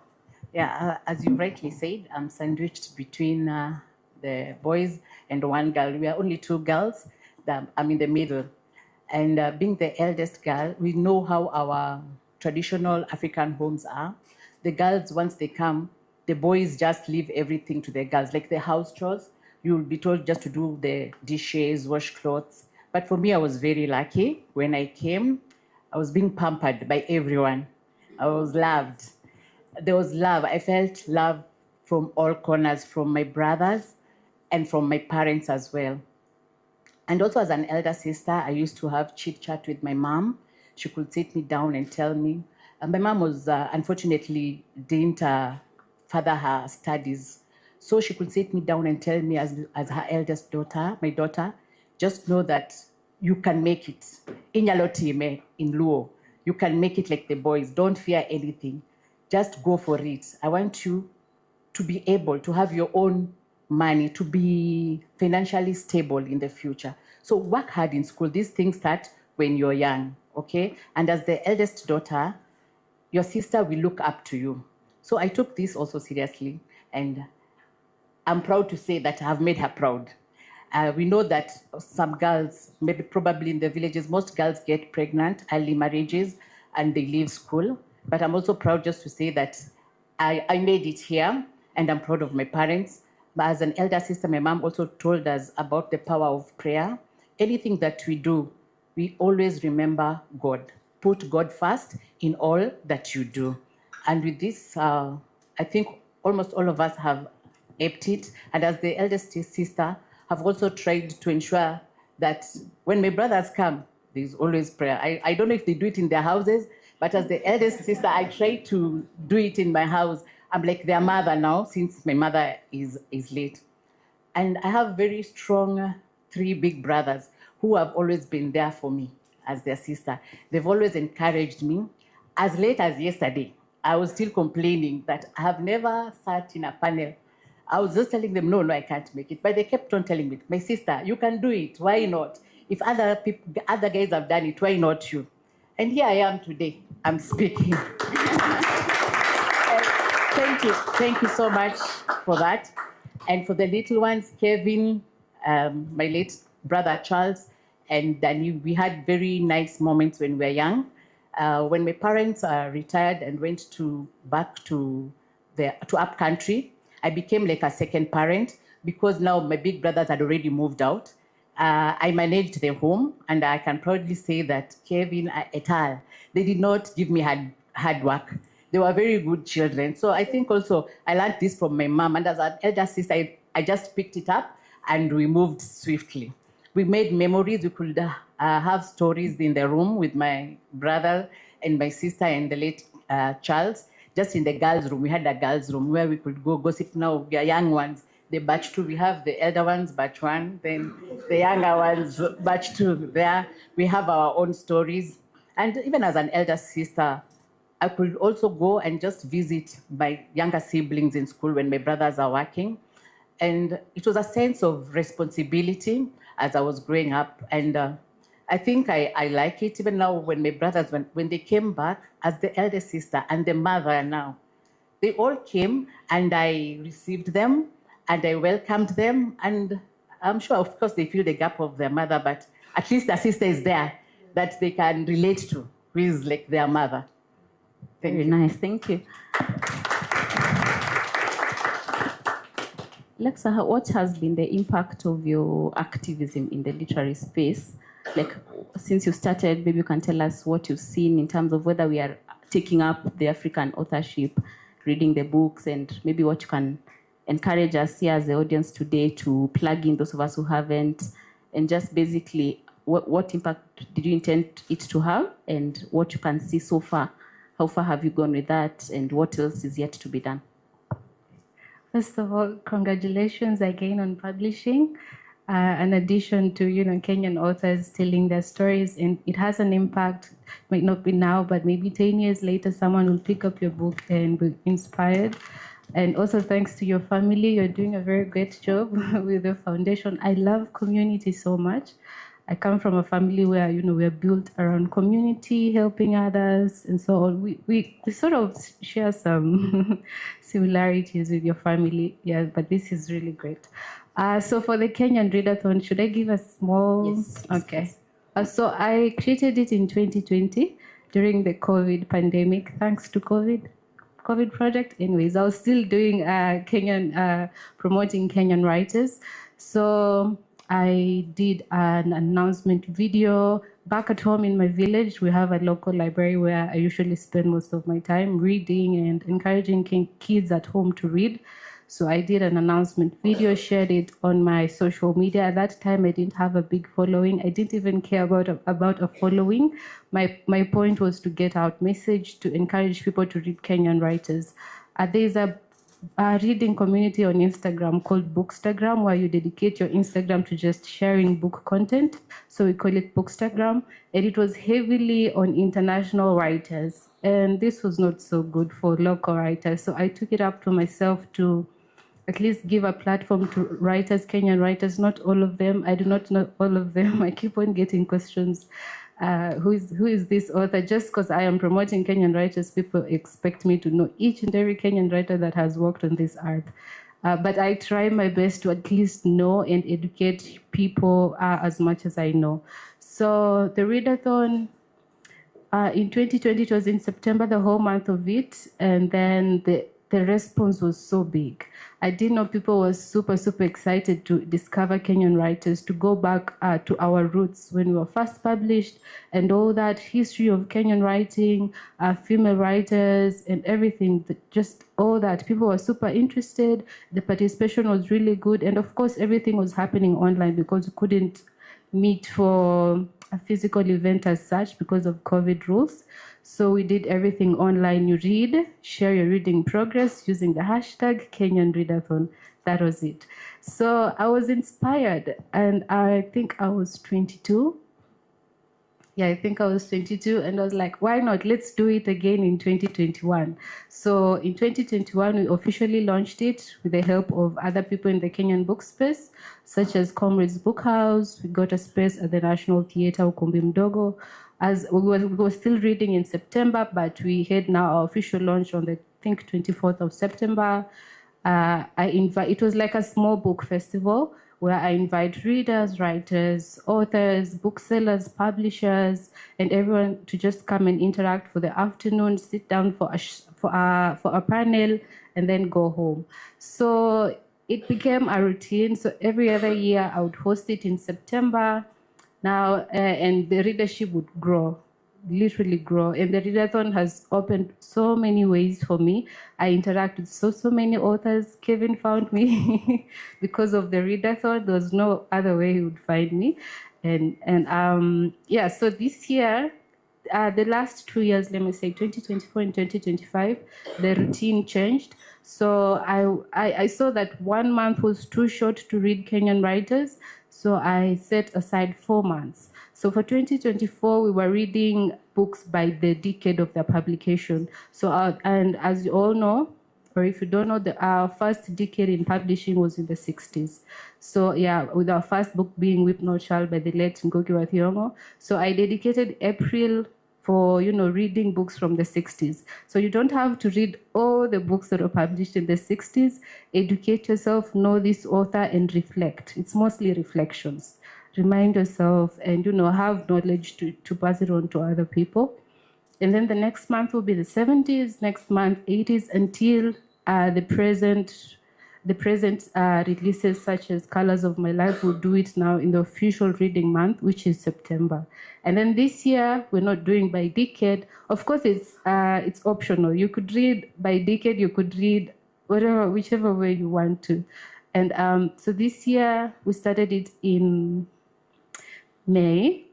Yeah, as you rightly said, I'm sandwiched between the boys and one girl. We are only two girls. I'm in the middle. And being the eldest girl, we know how our traditional African homes are. The girls, once they come, the boys just leave everything to the girls, like the house chores. You'll be told just to do the dishes, wash clothes. But for me, I was very lucky. When I came, I was being pampered by everyone. I was loved. There was love. I felt love from all corners, from my brothers and from my parents as well. And also as an elder sister, I used to have chit chat with my mom. She could sit me down and tell me. And my mom was unfortunately didn't further her studies. So she could sit me down and tell me as her eldest daughter, my daughter, just know that you can make it. Inyalotime in Luo. You can make it like the boys. Don't fear anything. Just go for it. I want you to be able to have your own money, to be financially stable in the future. So work hard in school. These things start when you're young, okay? And as the eldest daughter, your sister will look up to you. So I took this also seriously, and I'm proud to say that I have made her proud. We know that some girls, maybe probably in the villages, most girls get pregnant, early marriages, and they leave school. But I'm also proud just to say that I made it here, and I'm proud of my parents. But as an elder sister, my mom also told us about the power of prayer. Anything that we do, we always remember God. Put God first in all that you do. And with this, I think almost all of us have aped it. And as the eldest sister, have also tried to ensure that when my brothers come, there's always prayer. I don't know if they do it in their houses, but as the eldest sister, I try to do it in my house. I'm like their mother now, since my mother is late. And I have very strong 3 big brothers who have always been there for me as their sister. They've always encouraged me. As late as yesterday, I was still complaining that I have never sat in a panel. I was just telling them, no, I can't make it. But they kept on telling me, my sister, you can do it. Why not? If other guys have done it, why not you? And here I am today. I'm speaking. Thank you so much for that. And for the little ones, Kevin, my late brother Charles, and Danny, we had very nice moments when we were young. When my parents retired and went back to up country, I became like a second parent because now my big brothers had already moved out. I managed their home, and I can proudly say that Kevin et al., they did not give me hard work. They were very good children. So I think also I learned this from my mom, and as an elder sister, I just picked it up and we moved swiftly. We made memories. We could have stories in the room with my brother and my sister and the late Charles. Just in the girls' room, we had a girls' room where we could go gossip. Now we are young ones. The batch 2, we have the elder ones, batch 1, then the younger ones, batch 2. There we have our own stories. And even as an elder sister, I could also go and just visit my younger siblings in school when my brothers are working. And it was a sense of responsibility as I was growing up. And I think I like it. Even now when my brothers, when they came back as the elder sister and the mother now, they all came and I received them and I welcomed them. And I'm sure, of course, they feel the gap of their mother, but at least the sister is there that they can relate to, who is like their mother. Very nice, thank you. Lexa, what has been the impact of your activism in the literary space? Like, since you started, maybe you can tell us what you've seen in terms of whether we are taking up the African authorship reading the books, and maybe what you can encourage us here as the audience today to plug in those of us who haven't, and just basically what impact did you intend it to have, and what you can see so far. How far have you gone with that, and what else is yet to be done? First of all, congratulations again on publishing. In addition to Kenyan authors telling their stories, and it has an impact. Might not be now, but maybe 10 years later, someone will pick up your book and be inspired. And also, thanks to your family, you're doing a very great job with the foundation. I love community so much. I come from a family where we're built around community, helping others, and so on. We sort of share some similarities with your family, yeah. But this is really great. So for the Kenyan Readathon, should I give a small? Yes. Okay. So I created it in 2020 during the COVID pandemic. Thanks to COVID project. Anyways, I was still doing promoting Kenyan writers. So I did an announcement video back at home in my village. We have a local library where I usually spend most of my time reading and encouraging kids at home to read. So I did an announcement video, shared it on my social media. At that time, I didn't have a big following. I didn't even care about a following. My point was to get out message, to encourage people to read Kenyan writers. There's a reading community on Instagram called Bookstagram, where you dedicate your Instagram to just sharing book content. So we call it Bookstagram. And it was heavily on international writers. And this was not so good for local writers. So I took it up to myself to at least give a platform to writers, Kenyan writers, not all of them. I do not know all of them. I keep on getting questions. Who is this author? Just because I am promoting Kenyan writers, people expect me to know each and every Kenyan writer that has worked on this earth. But I try my best to at least know and educate people as much as I know. So the Readathon, in 2020, it was in September, the whole month of it, and then the response was so big. I didn't know people were super, super excited to discover Kenyan writers, to go back to our roots when we were first published, and all that history of Kenyan writing, female writers, and everything, just all that. People were super interested. The participation was really good. And of course, everything was happening online because we couldn't meet for a physical event as such because of COVID rules. So we did everything online. You read, share your reading progress using the hashtag Kenyan Readathon. That was it. So I was inspired, and I think I was 22. Yeah, I think I was 22, and I was like, why not? Let's do it again in 2021. So in 2021, we officially launched it with the help of other people in the Kenyan book space, such as Comrades Book House. We got a space at the National Theatre, Ukumbi Mdogo. As we were still reading in September, but we had now our official launch on the, I think, 24th of September. It was like a small book festival where I invite readers, writers, authors, booksellers, publishers, and everyone to just come and interact for the afternoon, sit down for a panel, and then go home. So it became a routine. So every other year I would host it in September. Now, and the readership would grow, literally grow. And the Readathon has opened so many ways for me. I interact with so many authors. Kevin found me because of the Readathon. There was no other way he would find me. Yeah, so this year, the last 2 years, let me say 2024 and 2025, the routine changed. So I saw that 1 month was too short to read Kenyan writers. So I set aside 4 months. So for 2024, we were reading books by the decade of their publication. So, and as you all know, or if you don't know, our first decade in publishing was in the 60s. So yeah, with our first book being Weep No Child by the late Ngugi wa Thiong'o. So I dedicated April for, reading books from the 60s. So you don't have to read all the books that were published in the 60s. Educate yourself, know this author, and reflect. It's mostly reflections. Remind yourself and, have knowledge to pass it on to other people. And then the next month will be the 70s, next month 80s, until the present the present releases such as Colors of My Life will do it now in the official reading month, which is September. And then this year, we're not doing by decade. Of course, it's optional. You could read by decade, you could read whichever way you want to. And so this year, we started it in May,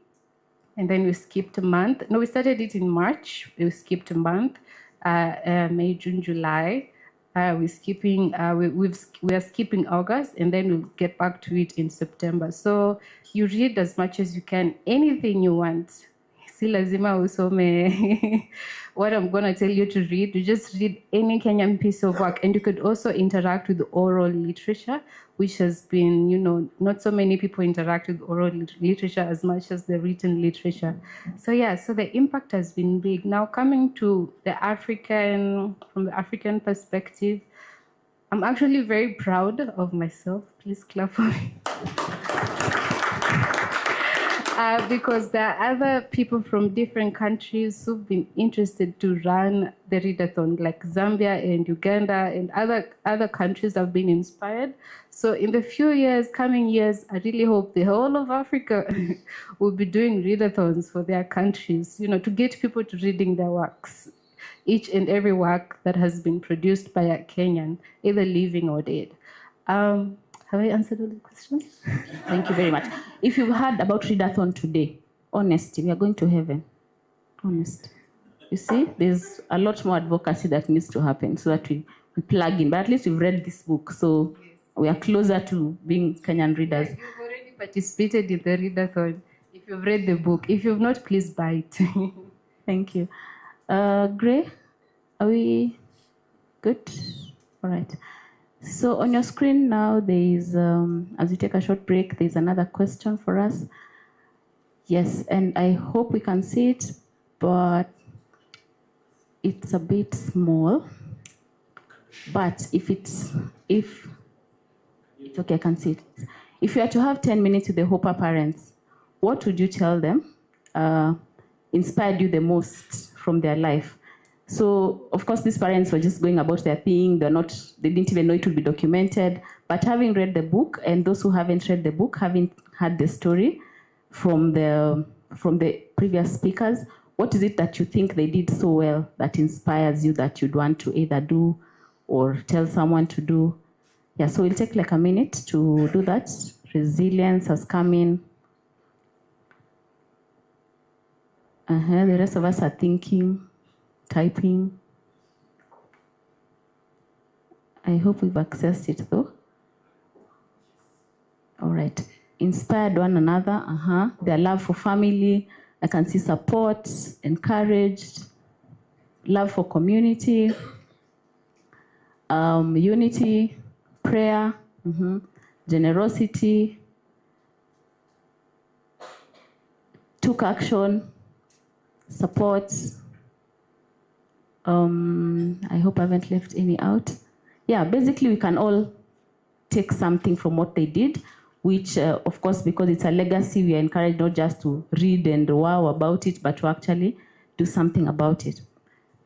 and then we skipped a month. No, we started it in March. We skipped a month, May, June, July. We are skipping August, and then we'll get back to it in September. So you read as much as you can, anything you want. Si lazima usome what I'm going to tell you to read. You just read any Kenyan piece of work, and you could also interact with oral literature, which has been, not so many people interact with oral literature as much as the written literature. So yeah, so the impact has been big. Now coming to from the African perspective, I'm actually very proud of myself. Please clap for me. Because there are other people from different countries who've been interested to run the readathon, like Zambia and Uganda and other countries have been inspired. So in the coming years, I really hope the whole of Africa will be doing readathons for their countries, to get people to reading their works, each and every work that has been produced by a Kenyan, either living or dead. Have I answered all the questions? Thank you very much. If you've heard about readathon today, honesty, we are going to heaven. Honest. You see, there's a lot more advocacy that needs to happen so that we plug in. But at least we've read this book, so we are closer to being Kenyan readers. You've already participated in the readathon. If you've read the book, if you've not, please buy it. Thank you. Gray, are we good? All right. So on your screen now, there is, as we take a short break, there's another question for us. Yes, and I hope we can see it, but it's a bit small. But if it's okay, I can see it. If you are to have 10 minutes with the Hopper parents, what would you tell them inspired you the most from their life? So, of course, these parents were just going about their thing. They didn't even know it would be documented. But having read the book, and those who haven't read the book, having heard the story from the previous speakers, what is it that you think they did so well that inspires you that you'd want to either do or tell someone to do? Yeah, so we'll take like a minute to do that. Resilience has come in. The rest of us are thinking. Typing. I hope we've accessed it though. All right. Inspired one another. Their love for family. I can see support, encouraged, love for community, unity, prayer, generosity, took action, support. I hope I haven't left any out. Yeah, basically we can all take something from what they did, which of course, because it's a legacy, we are encouraged not just to read and wow about it, but to actually do something about it.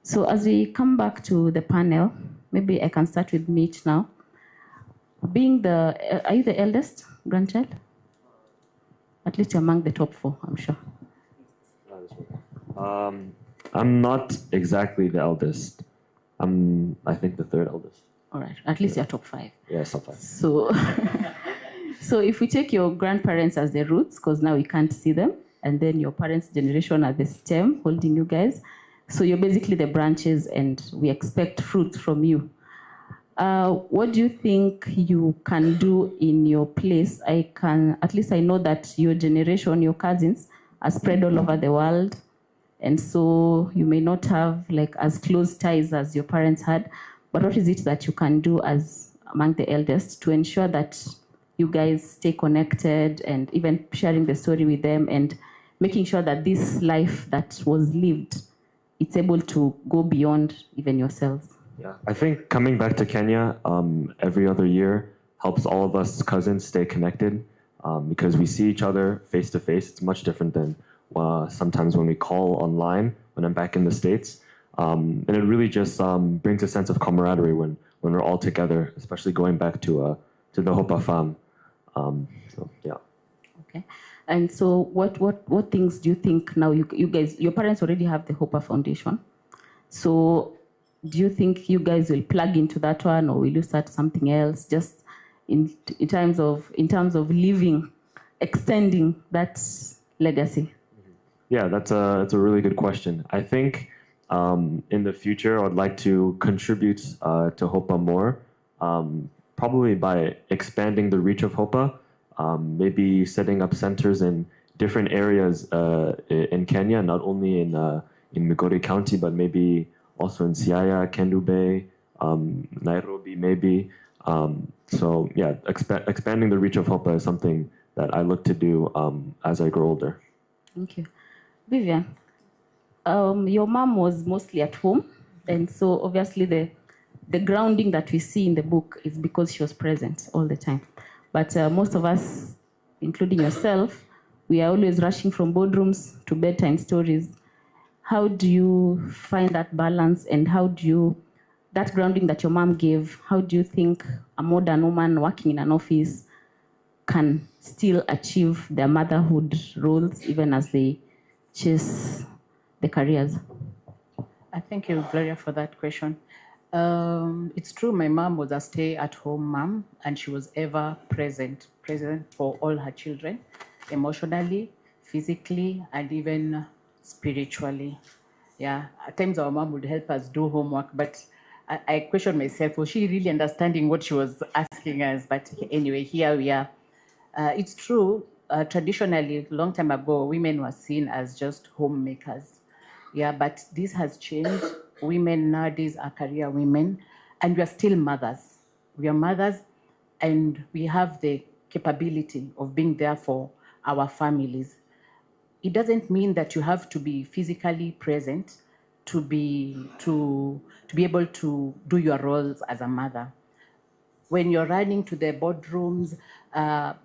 So as we come back to the panel, maybe I can start with Mitch now. Are you the eldest grandchild? At least you're among the top 4, I'm sure. I'm not exactly the eldest. I'm, I think, the 3rd eldest. All right. At least you're top 5. Yeah, top 5. So, so if we take your grandparents as the roots, because now we can't see them, and then your parents' generation are the stem holding you guys. So you're basically the branches, and we expect fruit from you. What do you think you can do in your place? At least I know that your generation, your cousins, are spread all over the world. And so you may not have like as close ties as your parents had, but what is it that you can do as among the eldest to ensure that you guys stay connected and even sharing the story with them and making sure that this life that was lived, it's able to go beyond even yourselves? Yeah, I think coming back to Kenya every other year helps all of us cousins stay connected because we see each other face to face. It's much different than sometimes when we call online when I'm back in the States. And it really just brings a sense of camaraderie when when we're all together, especially going back to the Hopa farm. So yeah. Okay. And so what things do you think now, you guys, your parents already have the Hopa Foundation. So do you think you guys will plug into that one, or will you start something else, just in terms of living, extending that legacy? Yeah, that's a really good question. I think in the future, I'd like to contribute to Hopa more, probably by expanding the reach of Hopa, maybe setting up centers in different areas in Kenya, not only in Migori County, but maybe also in Siaya, Kendu Bay, Nairobi, maybe. So yeah, expanding the reach of Hopa is something that I look to do as I grow older. Thank you. Vivian, your mom was mostly at home, and so obviously the grounding that we see in the book is because she was present all the time. But most of us, including yourself, we are always rushing from boardrooms to bedtime stories. How do you find that balance, and how do you, that grounding that your mom gave, how do you think a modern woman working in an office can still achieve their motherhood roles even as they chase the careers? I thank you, Gloria, for that question. It's true, my mom was a stay-at-home mom, and she was ever present for all her children, emotionally, physically, and even spiritually. Yeah, at times our mom would help us do homework, but I question myself, was she really understanding what she was asking us? But anyway, here we are. It's true, traditionally, long time ago, women were seen as just homemakers. Yeah, but this has changed. Women nowadays are career women, and we are still mothers. We are mothers, and we have the capability of being there for our families. It doesn't mean that you have to be physically present to be able to do your roles as a mother. When you're running to the boardrooms,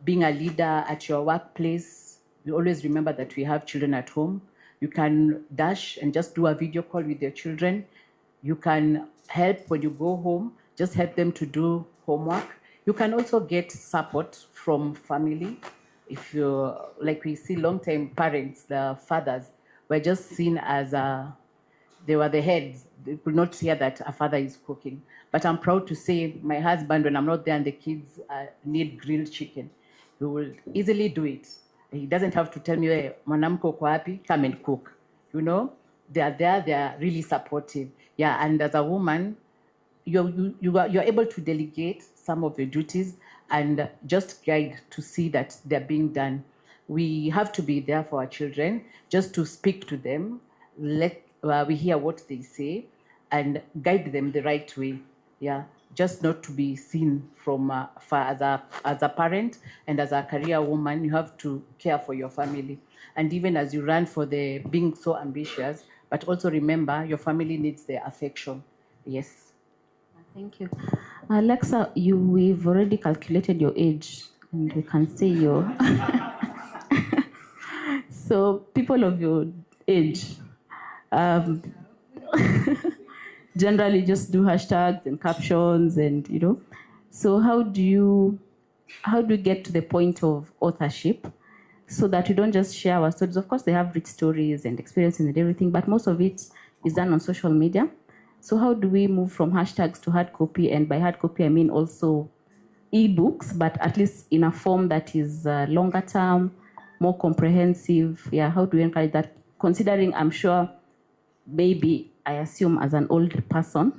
being a leader at your workplace, you always remember that we have children at home. You can dash and just do a video call with your children. You can help when you go home, just help them to do homework. You can also get support from family. If you, like we see long-time parents, the fathers, were just seen as they were the heads. They could not hear that a father is cooking. But I'm proud to say my husband, when I'm not there and the kids need grilled chicken, he will easily do it. He doesn't have to tell me, hey, mwanamke uko wapi, come and cook. You know, they are there, they are really supportive. Yeah, and as a woman, you're able to delegate some of the duties and just guide to see that they're being done. We have to be there for our children, just to speak to them, we hear what they say, and guide them the right way. Yeah, just not to be seen from far. As a parent and as a career woman, you have to care for your family. And even as you run for the being so ambitious, but also remember your family needs their affection. Yes. Thank you. Alexa, we've already calculated your age, and we can see your. So people of your age generally just do hashtags and captions, and So how do you get to the point of authorship, so that we don't just share our stories? Of course, they have rich stories and experiences and everything, but most of it is done on social media. So how do we move from hashtags to hard copy? And by hard copy, I mean also ebooks, but at least in a form that is longer term, more comprehensive. Yeah, how do we encourage that? Considering, I'm sure, maybe I assume as an older person,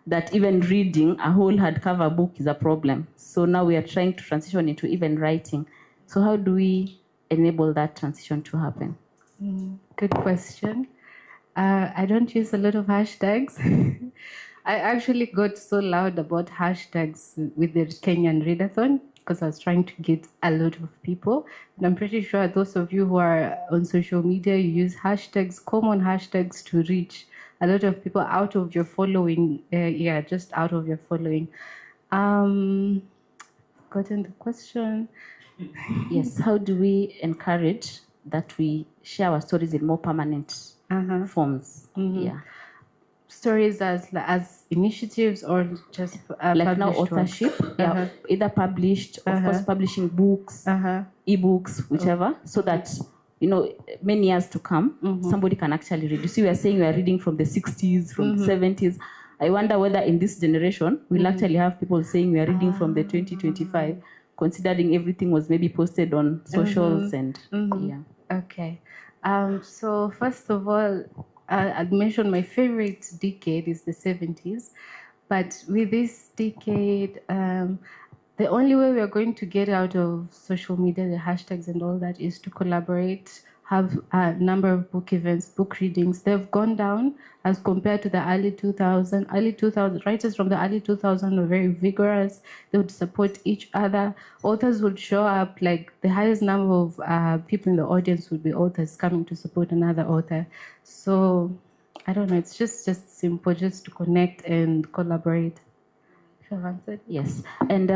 that even reading a whole hardcover book is a problem. So now we are trying to transition into even writing. So how do we enable that transition to happen? Good question. I don't use a lot of hashtags. I actually got so loud about hashtags with the Kenyan Readathon because I was trying to get a lot of people. And I'm pretty sure those of you who are on social media, you use hashtags, common hashtags, to reach a lot of people out of your following. Just out of your following. Gotten the question. Yes, how do we encourage that we share our stories in more permanent forms? Mm-hmm. Yeah. stories as initiatives or just Like now published works? authorship, yeah, either published, of course, publishing books, ebooks, whichever, so that many years to come, somebody can actually read. You see, we are saying we are reading from the 60s, from the 70s. I wonder whether in this generation we'll actually have people saying we are reading from the 2025, considering everything was maybe posted on socials and yeah. Okay. So first of all, I'd mention my favorite decade is the 70s. But with this decade, the only way we are going to get out of social media, the hashtags and all that, is to collaborate, have a number of book events, book readings. They've gone down as compared to the early 2000s. Early 2000s, writers from the early 2000s were very vigorous. They would support each other. Authors would show up, like the highest number of people in the audience would be authors coming to support another author. So I don't know, it's just simple, just to connect and collaborate. Have answered? Yes, and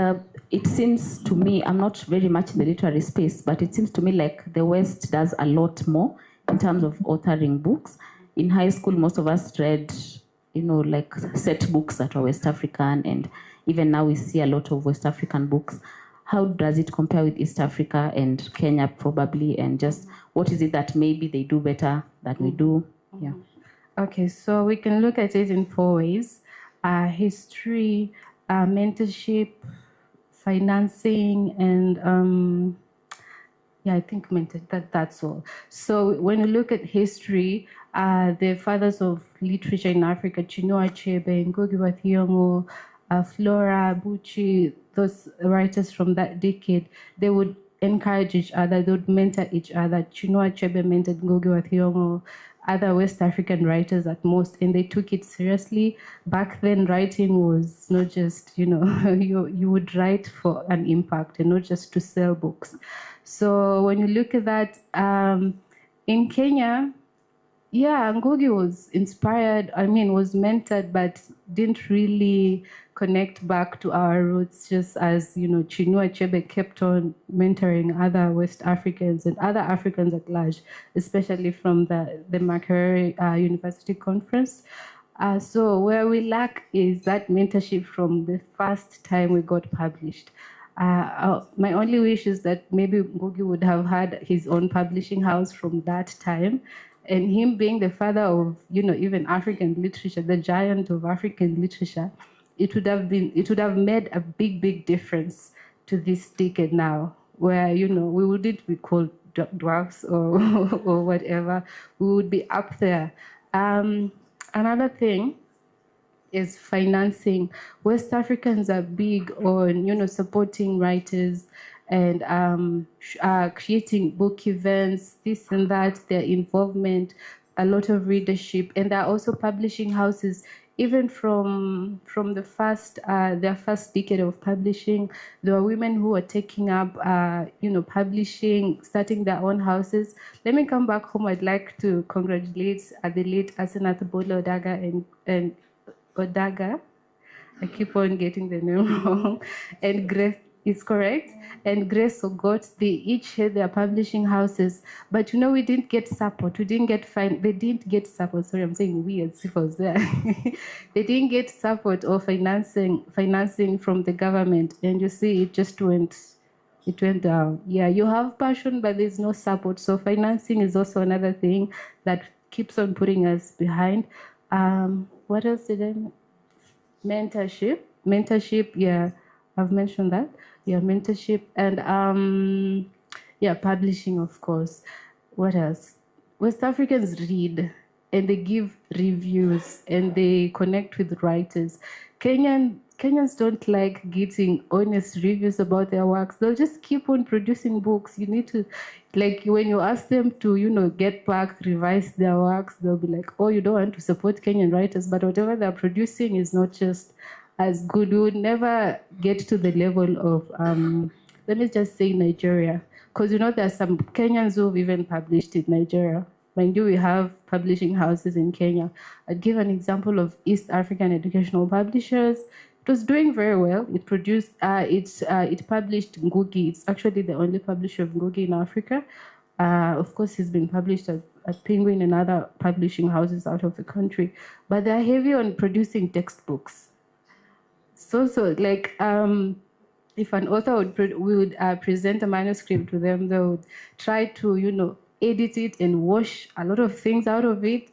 it seems to me, I'm not very much in the literary space, but it seems to me like the West does a lot more in terms of authoring books. In high school, most of us read, like set books that are West African, and even now we see a lot of West African books. How does it compare with East Africa and Kenya probably, and just what is it that maybe they do better than we do? Yeah. Okay, so we can look at it in 4 ways. History, mentorship, financing, and I think that's all. So when you look at history, the fathers of literature in Africa, Chinua Achebe, Ngugi wa Thiong'o, Flora, Buchi, those writers from that decade, they would encourage each other, they would mentor each other. Chinua Achebe mentored Ngugi wa Thiong'o, other West African writers at most, and they took it seriously. Back then, writing was not just, you would write for an impact and not just to sell books. So when you look at that, in Kenya, Ngugi was inspired, was mentored, but didn't really connect back to our roots, just as, Chinua Achebe kept on mentoring other West Africans and other Africans at large, especially from the Makerere University Conference. So where we lack is that mentorship from the first time we got published. My only wish is that maybe Ngugi would have had his own publishing house from that time. And him being the father of, even African literature, the giant of African literature, it would have made a big, big difference to this decade now, where, we wouldn't be called dwarfs or or whatever. We would be up there. Another thing is financing. West Africans are big on, supporting writers and creating book events, this and that, their involvement, a lot of readership. And there are also publishing houses. Even from the their first decade of publishing, there were women who were taking up, publishing, starting their own houses. Let me come back home. I'd like to congratulate the late Asenath Bola Odaga and Odaga. I keep on getting the name wrong. And Grace is correct. And Grace Okoth, they each had their publishing houses. But we didn't get support. We didn't get they didn't get support. Sorry, I'm saying we as if I was there. They didn't get support or financing from the government. And you see, it went down. Yeah, you have passion, but there's no support. So financing is also another thing that keeps on putting us behind. What else did I? Mentorship, yeah, I've mentioned that. Yeah, mentorship and publishing, of course. What else? West Africans read and they give reviews and they connect with writers. Kenyans don't like getting honest reviews about their works. They'll just keep on producing books. You need to, like, when you ask them to, get back, revise their works, they'll be like, oh, you don't want to support Kenyan writers, but whatever they're producing is not just as good. We would never get to the level of, let me just say Nigeria. Because, there are some Kenyans who've even published in Nigeria. Mind you, we have publishing houses in Kenya. I'd give an example of East African Educational Publishers. It was doing very well. It produced, it published Ngugi. It's actually the only publisher of Ngugi in Africa. Of course, he's been published at Penguin and other publishing houses out of the country, but they're heavy on producing textbooks. So like if an author would present a manuscript to them, they would try to edit it and wash a lot of things out of it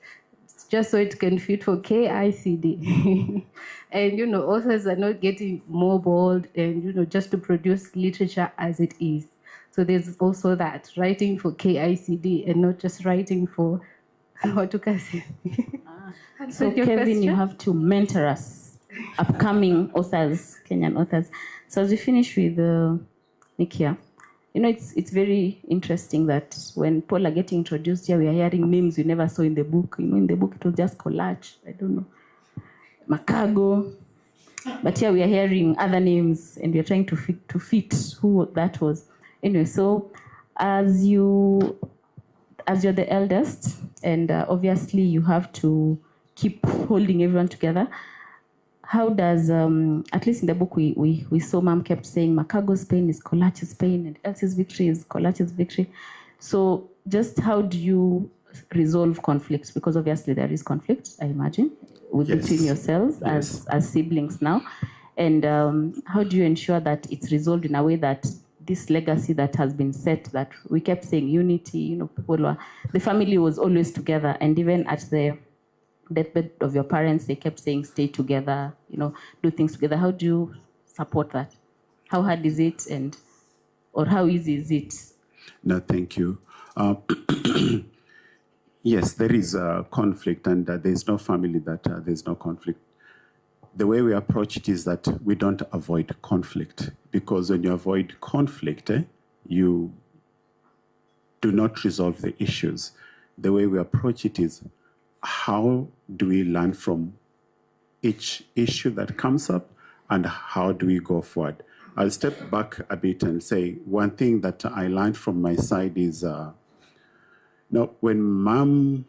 just so it can fit for KICD. And authors are not getting more bold and just to produce literature as it is. So there's also that, writing for KICD and not just writing for Watukazi. So Kevin, you have to mentor us, upcoming authors, Kenyan authors. So as we finish with Nikia, it's very interesting that when people are getting introduced here, we are hearing names we never saw in the book. In the book it was just Kolach, I don't know, Makago. But here we are hearing other names and we are trying to fit who that was. Anyway, so as you're the eldest, and obviously you have to keep holding everyone together. How does, at least in the book, we saw Mom kept saying Makago's pain is Kolach's pain and Elsie's victory is Kolach's victory. So just how do you resolve conflicts? Because obviously there is conflict, I imagine, between yourselves as siblings now. And how do you ensure that it's resolved in a way that this legacy that has been set, that we kept saying unity, the family was always together, and even at the deathbed of your parents, they kept saying stay together, do things together. How do you support that? How hard is it, or how easy is it? No, thank you. Yes, there is conflict, and there's no family that there's no conflict. The way we approach it is that we don't avoid conflict, because when you avoid conflict, you do not resolve the issues. The way we approach it is, how do we learn from each issue that comes up, and how do we go forward? I'll step back a bit and say one thing that I learned from my side is, when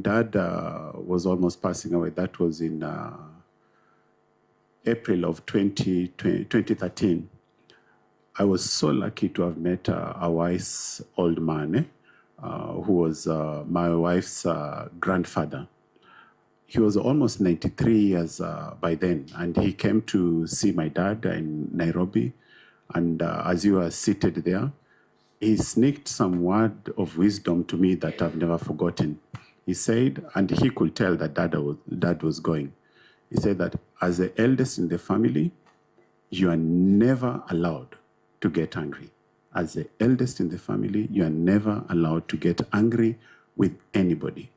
Dad was almost passing away, that was in April of 2013, I was so lucky to have met a wise old man, who was my wife's grandfather. He was almost 93 years by then, and he came to see my dad in Nairobi. And as you are seated there, he sneaked some word of wisdom to me that I've never forgotten. He said, and he could tell that dad was going. He said that as the eldest in the family, you are never allowed to get angry. As the eldest in the family, you are never allowed to get angry with anybody,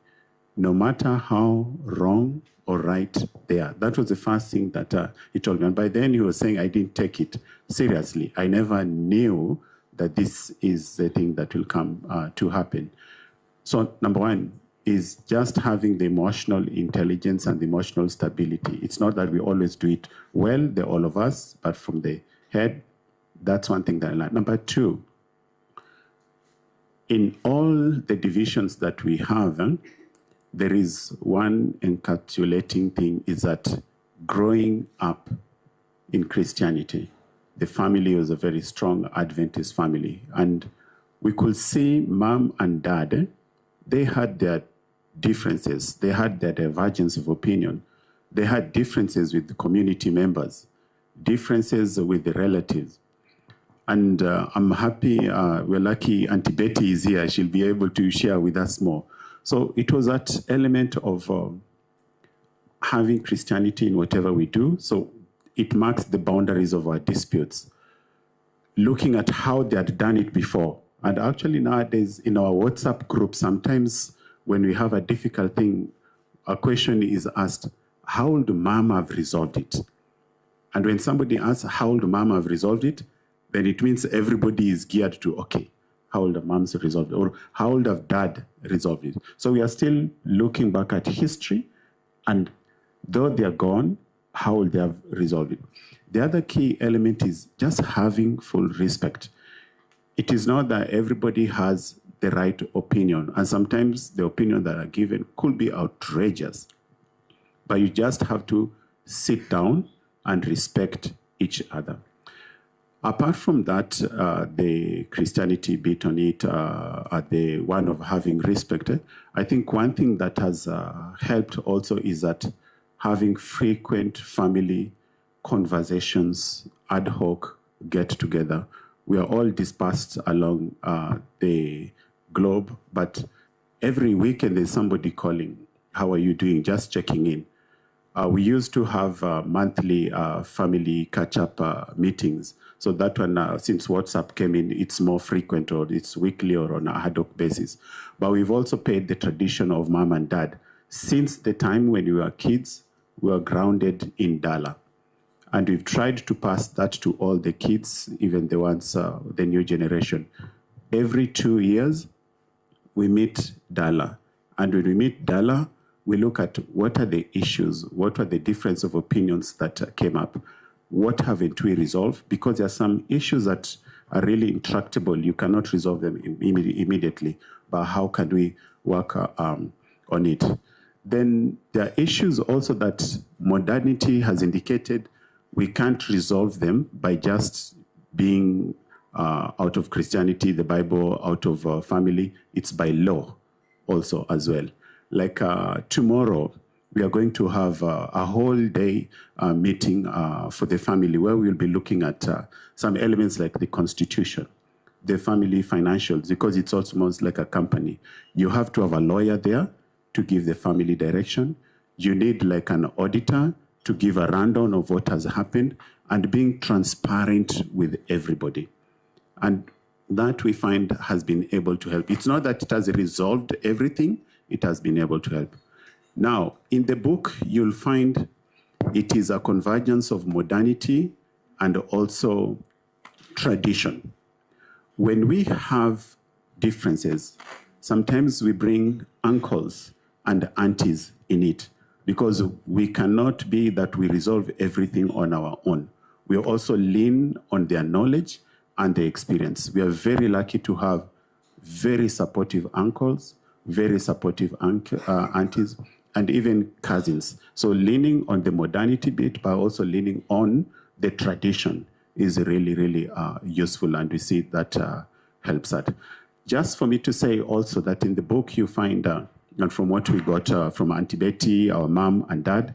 no matter how wrong or right they are. That was the first thing that he told me. And by then he was saying, I didn't take it seriously. I never knew that this is the thing that will come to happen. So number one is just having the emotional intelligence and the emotional stability. It's not that we always do it well, all of us, but from the head, that's one thing that I learned. Number two, in all the divisions that we have, there is one encapsulating thing, is that growing up in Christianity, the family was a very strong Adventist family. And we could see Mom and Dad, they had their differences. They had their divergence of opinion. They had differences with the community members, differences with the relatives. And I'm happy, we're lucky Auntie Betty is here. She'll be able to share with us more. So it was that element of having Christianity in whatever we do. So it marks the boundaries of our disputes. Looking at how they had done it before. And actually nowadays in our WhatsApp group, sometimes when we have a difficult thing, a question is asked, how would Mom have resolved it? And when somebody asks, how would Mom have resolved it? Then it means everybody is geared to, okay, how would have Mom's resolved it? Or how would have Dad resolved it? So we are still looking back at history, and though they are gone, how would they have resolved it? The other key element is just having full respect. It is not that everybody has the right opinion, and sometimes the opinion that are given could be outrageous, but you just have to sit down and respect each other. Apart from that, the Christianity bit on it, the one of having respect, I think one thing that has helped also is that having frequent family conversations, ad hoc get together. We are all dispersed along the globe, but every weekend there's somebody calling. How are you doing? Just checking in. We used to have monthly family catch-up meetings. So that one, since WhatsApp came in, it's more frequent, or it's weekly or on a ad hoc basis. But we've also paid the tradition of mom and dad. Since the time when we were kids, we were grounded in Dala. And we've tried to pass that to all the kids, even the ones, the new generation. Every 2 years, we meet Dala. And when we meet Dala, we look at what are the issues, what are the difference of opinions that came up, what haven't we resolved? Because there are some issues that are really intractable. You cannot resolve them immediately, but how can we work on it? Then there are issues also that modernity has indicated we can't resolve them by just being out of Christianity, the Bible, out of family. It's by law also as well. Like tomorrow, we are going to have a whole day meeting for the family where we'll be looking at some elements like the constitution, the family financials, because it's almost like a company. You have to have a lawyer there to give the family direction. You need like an auditor to give a rundown of what has happened and being transparent with everybody. And that we find has been able to help. It's not that it has resolved everything, it has been able to help. Now, in the book, you'll find it is a convergence of modernity and also tradition. When we have differences, sometimes we bring uncles and aunties in it because we cannot be that we resolve everything on our own. We also lean on their knowledge and their experience. We are very lucky to have very supportive uncles, very supportive aunties, and even cousins. So leaning on the modernity bit, but also leaning on the tradition is really, really useful, and we see that helps that. Just for me to say also that in the book you find, and from what we got from Auntie Betty, our mom and dad,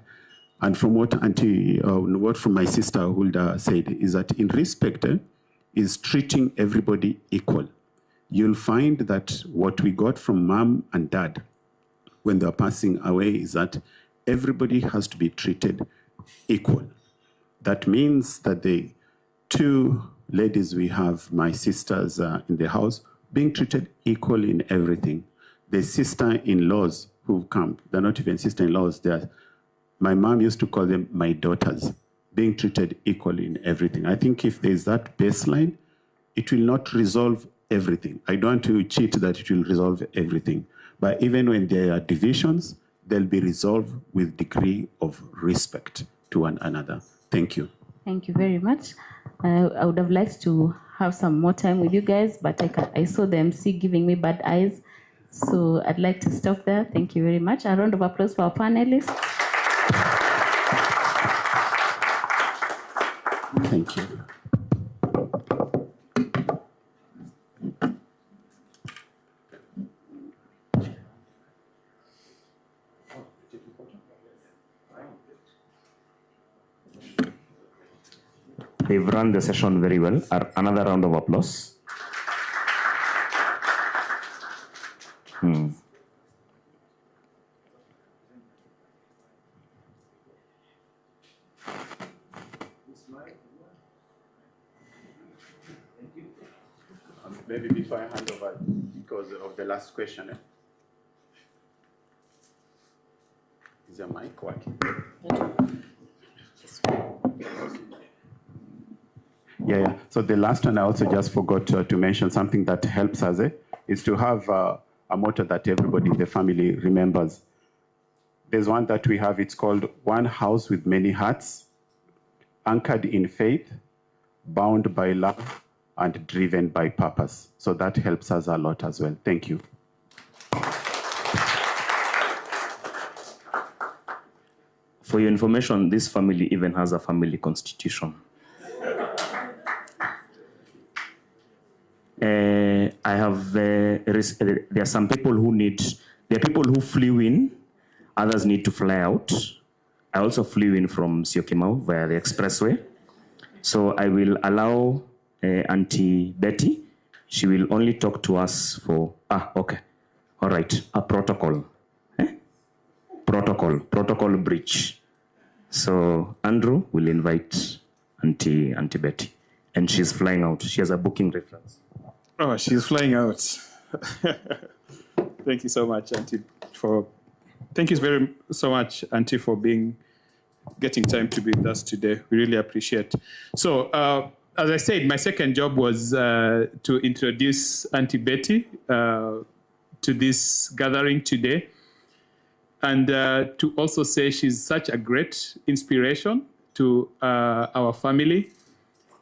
and from what from my sister Hulda said, is that in respect is treating everybody equal. You'll find that what we got from mom and dad when they're passing away is that everybody has to be treated equal. That means that the two ladies we have, my sisters in the house, being treated equally in everything. The sister-in-laws who've come, they're not even sister-in-laws, my mom used to call them my daughters, being treated equally in everything. I think if there's that baseline, it will not resolve everything. I don't want to cheat that it will resolve everything. But even when there are divisions, they'll be resolved with degree of respect to one another. Thank you. Thank you very much. I would have liked to have some more time with you guys, but I saw the MC giving me bad eyes. So I'd like to stop there. Thank you very much. A round of applause for our panelists. Thank you. They've run the session very well. Another round of applause. Maybe before I hand over, because of the last question. Is your mic working? Yeah. So the last one I also just forgot to mention something that helps us is to have a motto that everybody in the family remembers. There's one that we have, it's called One House with Many Hearts, anchored in faith, bound by love, and driven by purpose. So that helps us a lot as well. Thank you. For your information, this family even has a family constitution. I have, there are some people who need, there are people who flew in, others need to fly out. I also flew in from Syokimau via the expressway. So I will allow Auntie Betty. She will only talk to us for, okay. All right, a protocol. Protocol breach. So Andrew will invite Auntie Betty. And she's flying out. She has a booking reference. Oh, she's flying out. Thank you so much, Auntie, thank you so much, Auntie, for getting time to be with us today. We really appreciate. So, as I said, my second job was to introduce Auntie Betty to this gathering today, and to also say she's such a great inspiration to our family.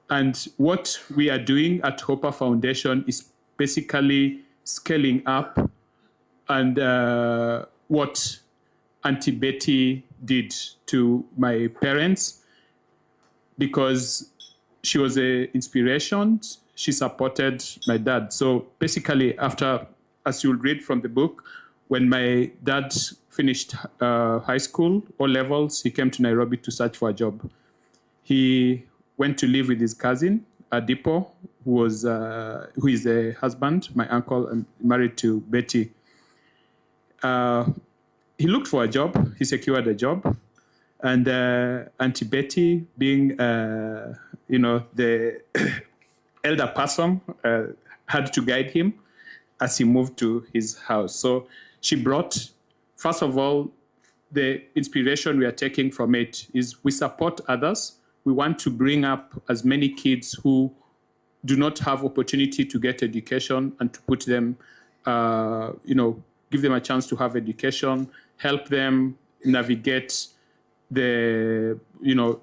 And what we are doing at Hopper Foundation is basically scaling up and what Auntie Betty did to my parents, because she was an inspiration. She supported my dad. So basically, after, as you'll read from the book, when my dad finished high school, O-levels, he came to Nairobi to search for a job. He went to live with his cousin, Adipo, who is a husband, my uncle, and married to Betty. He looked for a job. He secured a job. And Auntie Betty, being, the elder person, had to guide him as he moved to his house. So she brought, first of all, the inspiration we are taking from it is we support others. We want to bring up as many kids who do not have opportunity to get education and to put them, give them a chance to have education, help them navigate the,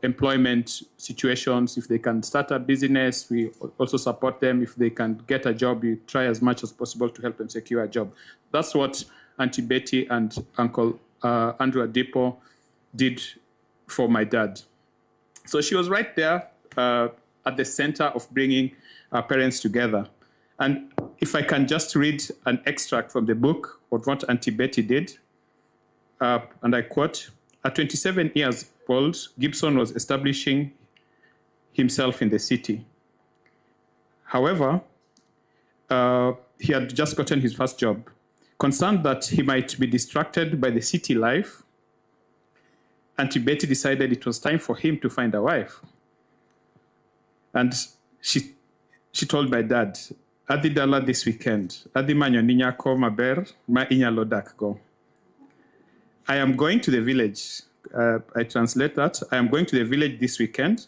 employment situations. If they can start a business, we also support them. If they can get a job, we try as much as possible to help them secure a job. That's what Auntie Betty and Uncle Andrew Adipo did for my dad. So she was right there at the center of bringing our parents together. And if I can just read an extract from the book of what Auntie Betty did, and I quote, at 27 years old, Gibson was establishing himself in the city. However, he had just gotten his first job. Concerned that he might be distracted by the city life, Auntie Betty decided it was time for him to find a wife. And she told my dad, Adi dala this weekend, Adi manyo ninyako maber, ma inyalo dak go. I am going to the village. I translate that. I am going to the village this weekend.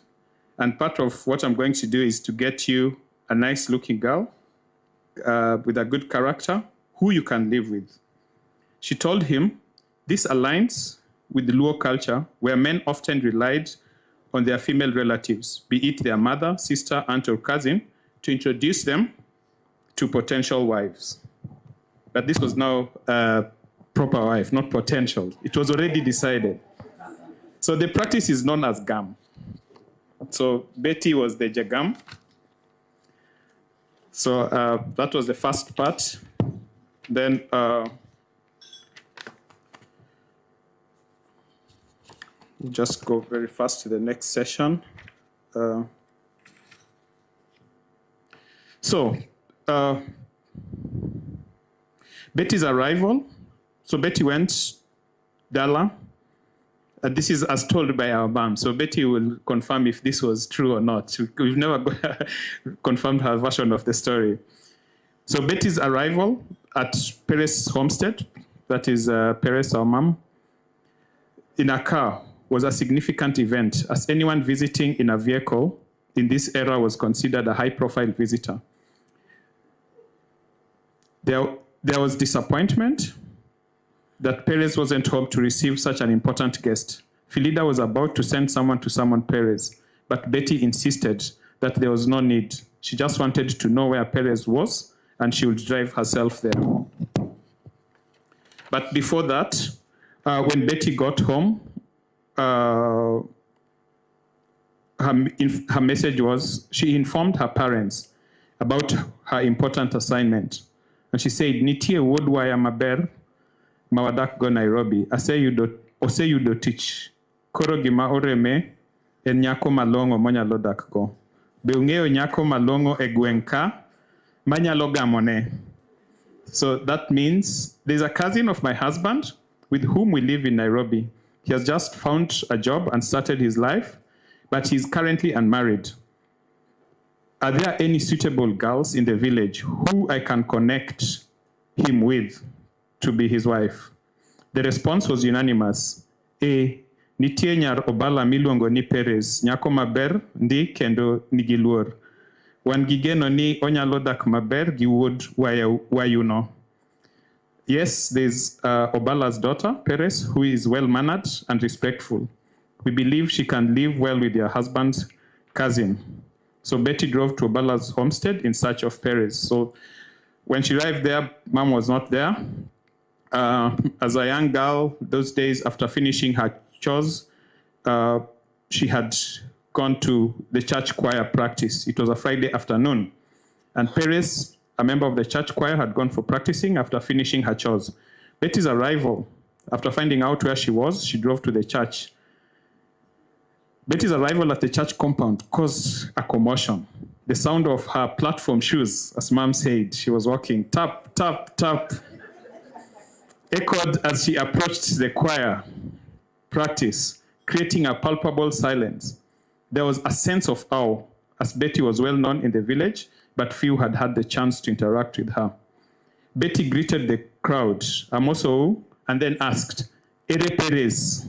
And part of what I'm going to do is to get you a nice looking girl with a good character who you can live with. She told him, this aligns with the Luo culture, where men often relied on their female relatives, be it their mother, sister, aunt, or cousin, to introduce them to potential wives. But this was now a proper wife, not potential. It was already decided. So the practice is known as gam. So Betty was the jagam. So that was the first part. Then just go very fast to the next session. Betty's arrival. So Betty went Dala. This is as told by our mom. So Betty will confirm if this was true or not. We've never confirmed her version of the story. So Betty's arrival at Perez' homestead, that is Perez, our mom, in a car was a significant event, as anyone visiting in a vehicle in this era was considered a high-profile visitor. There was disappointment that Perez wasn't home to receive such an important guest. Philida was about to send someone to summon Perez, but Betty insisted that there was no need. She just wanted to know where Perez was, and she would drive herself there. But before that, when Betty got home, her message was, she informed her parents, about her important assignment. And she said, Nitie wodwaya maber mawadak go Nairobi. Oseyudo tich. Koro gima oreme en nyako malongo monyalo dak go. Be ung'eyo nyako malongo e gweng' ka manyalo gamone. So that means there's a cousin of my husband with whom we live in Nairobi. He has just found a job and started his life, but he's currently unmarried. Are there any suitable girls in the village who I can connect him with to be his wife? The response was unanimous. Nitie nyar obala miluongo ni Perez, nyako maber ndi kendo nigi luor. Wan gi geno ni onyalo dak maber gi wuod wayuno. Yes, there's Obala's daughter, Perez, who is well-mannered and respectful. We believe she can live well with her husband's cousin. So Betty drove to Obala's homestead in search of Perez. So when she arrived there, Mom was not there. As a young girl, those days after finishing her chores, she had gone to the church choir practice. It was a Friday afternoon. And Perez, a member of the church choir, had gone for practicing after finishing her chores. Betty's arrival, after finding out where she was, she drove to the church. Betty's arrival at the church compound caused a commotion. The sound of her platform shoes, as Mom said, she was walking, tap, tap, tap, echoed as she approached the choir practice, creating a palpable silence. There was a sense of awe, as Betty was well known in the village, but few had had the chance to interact with her. Betty greeted the crowd, Amoso, and then asked, Ere Perez.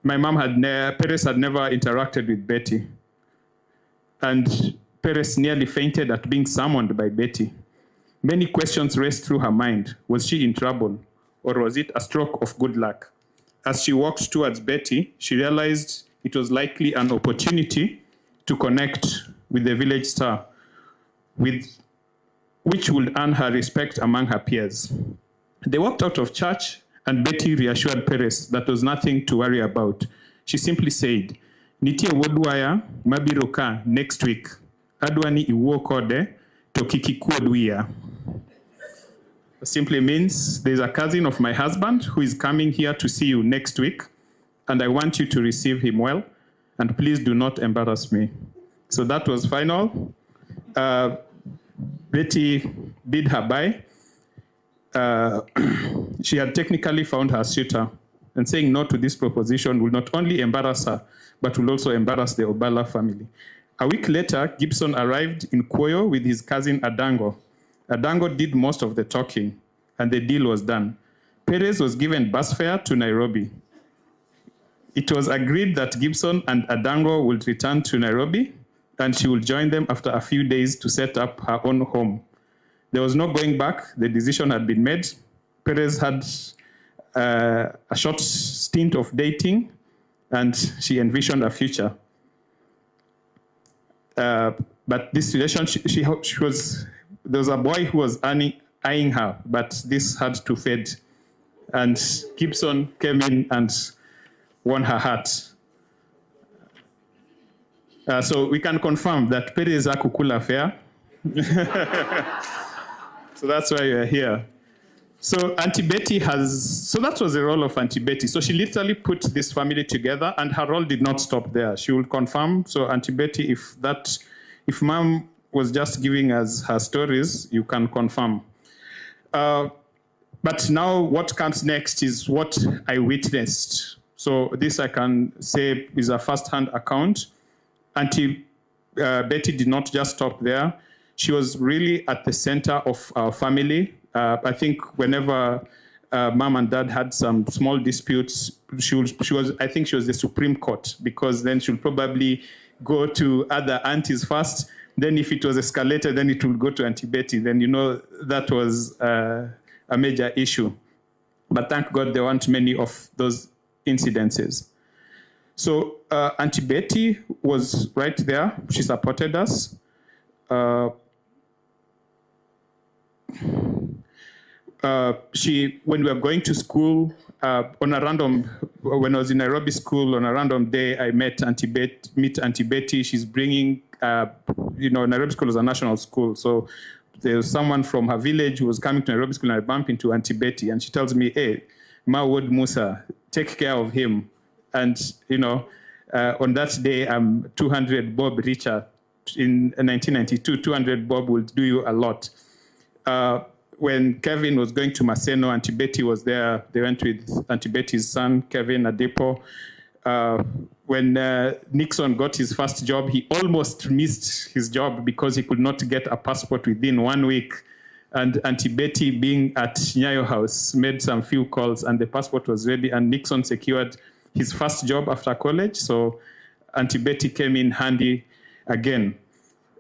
My mom Perez had never interacted with Betty. And Perez nearly fainted at being summoned by Betty. Many questions raced through her mind. Was she in trouble, or was it a stroke of good luck? As she walked towards Betty, she realized it was likely an opportunity to connect with the village star, which would earn her respect among her peers. They walked out of church, and Betty reassured Perez that there was nothing to worry about. She simply said, Nitie wodwaya mabiro ka next week. Adwani iwuo kode to kikikuod wiya. Simply means there's a cousin of my husband who is coming here to see you next week, and I want you to receive him well, and please do not embarrass me. So that was final. Betty bid her bye. She had technically found her suitor, and saying no to this proposition will not only embarrass her, but will also embarrass the Obala family. A week later, Gibson arrived in Kwoyo with his cousin Adango. Adango did most of the talking, and the deal was done. Perez was given bus fare to Nairobi. It was agreed that Gibson and Adango would return to Nairobi, and she would join them after a few days to set up her own home. There was no going back. The decision had been made. Perez had a short stint of dating, and she envisioned a future. But this relationship, there was a boy who was eyeing her, but this had to fade. And Gibson came in and won her heart. So we can confirm that Perez akukula affair. So that's why you're here. So Auntie Betty so that was the role of Auntie Betty. So she literally put this family together, and her role did not stop there. She will confirm. So Auntie Betty, if Mom was just giving us her stories, you can confirm. But now what comes next is what I witnessed. So this I can say is a first-hand account. Auntie Betty did not just stop there. She was really at the center of our family. I think whenever Mom and Dad had some small disputes, she was the Supreme Court, because then she'll probably go to other aunties first. Then if it was escalated, then it will go to Auntie Betty. Then that was a major issue. But thank God there weren't many of those incidences. So Auntie Betty was right there. She supported us. When we were going to school, when I was in Nairobi school, on a random day, I met Auntie Betty. She's bringing Nairobi School was a national school. So there was someone from her village who was coming to Nairobi School, and I bumped into Auntie Betty, and she tells me, hey, Mawud Musa, take care of him. And, on that day, I'm 200 bob richer. In 1992, 200 bob will do you a lot. When Kevin was going to Maseno, Auntie Betty was there. They went with Auntie Betty's son, Kevin Adepo. When Nixon got his first job, he almost missed his job because he could not get a passport within 1 week. And Auntie Betty, being at Nyayo House, made some few calls and the passport was ready, and Nixon secured his first job after college. So Auntie Betty came in handy again.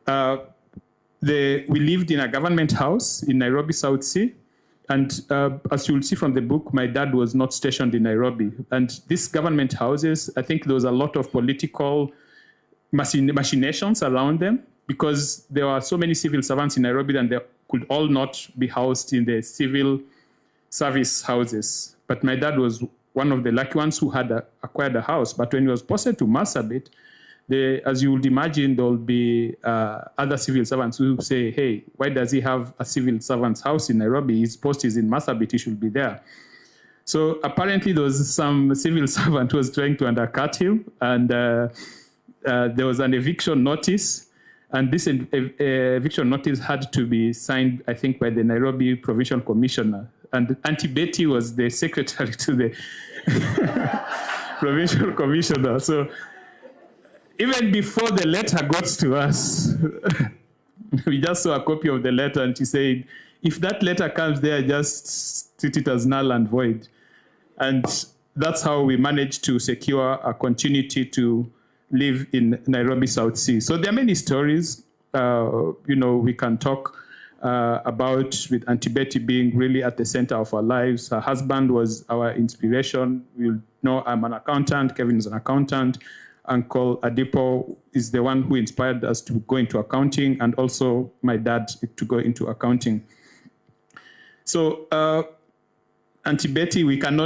We lived in a government house in Nairobi, South Sea. And as you'll see from the book, my dad was not stationed in Nairobi. And these government houses, I think there was a lot of political machinations around them because there were so many civil servants in Nairobi and they could all not be housed in the civil service houses. But my dad was one of the lucky ones who had acquired a house. But when he was posted to Marsabit, as you would imagine, there will be other civil servants who say, hey, why does he have a civil servant's house in Nairobi? His post is in Marsabit, he should be there. So apparently there was some civil servant who was trying to undercut him, and there was an eviction notice, and this eviction notice had to be signed, I think, by the Nairobi Provincial Commissioner. And Auntie Betty was the secretary to the Provincial Commissioner. So even before the letter got to us, we just saw a copy of the letter, and she said, if that letter comes there, just treat it as null and void. And that's how we managed to secure a continuity to live in Nairobi, South Sea. So there are many stories, we can talk about, with Auntie Betty being really at the center of our lives. Her husband was our inspiration. You know, I'm an accountant, Kevin is an accountant. Uncle Adipo is the one who inspired us to go into accounting, and also my dad to go into accounting. So Auntie Betty, we can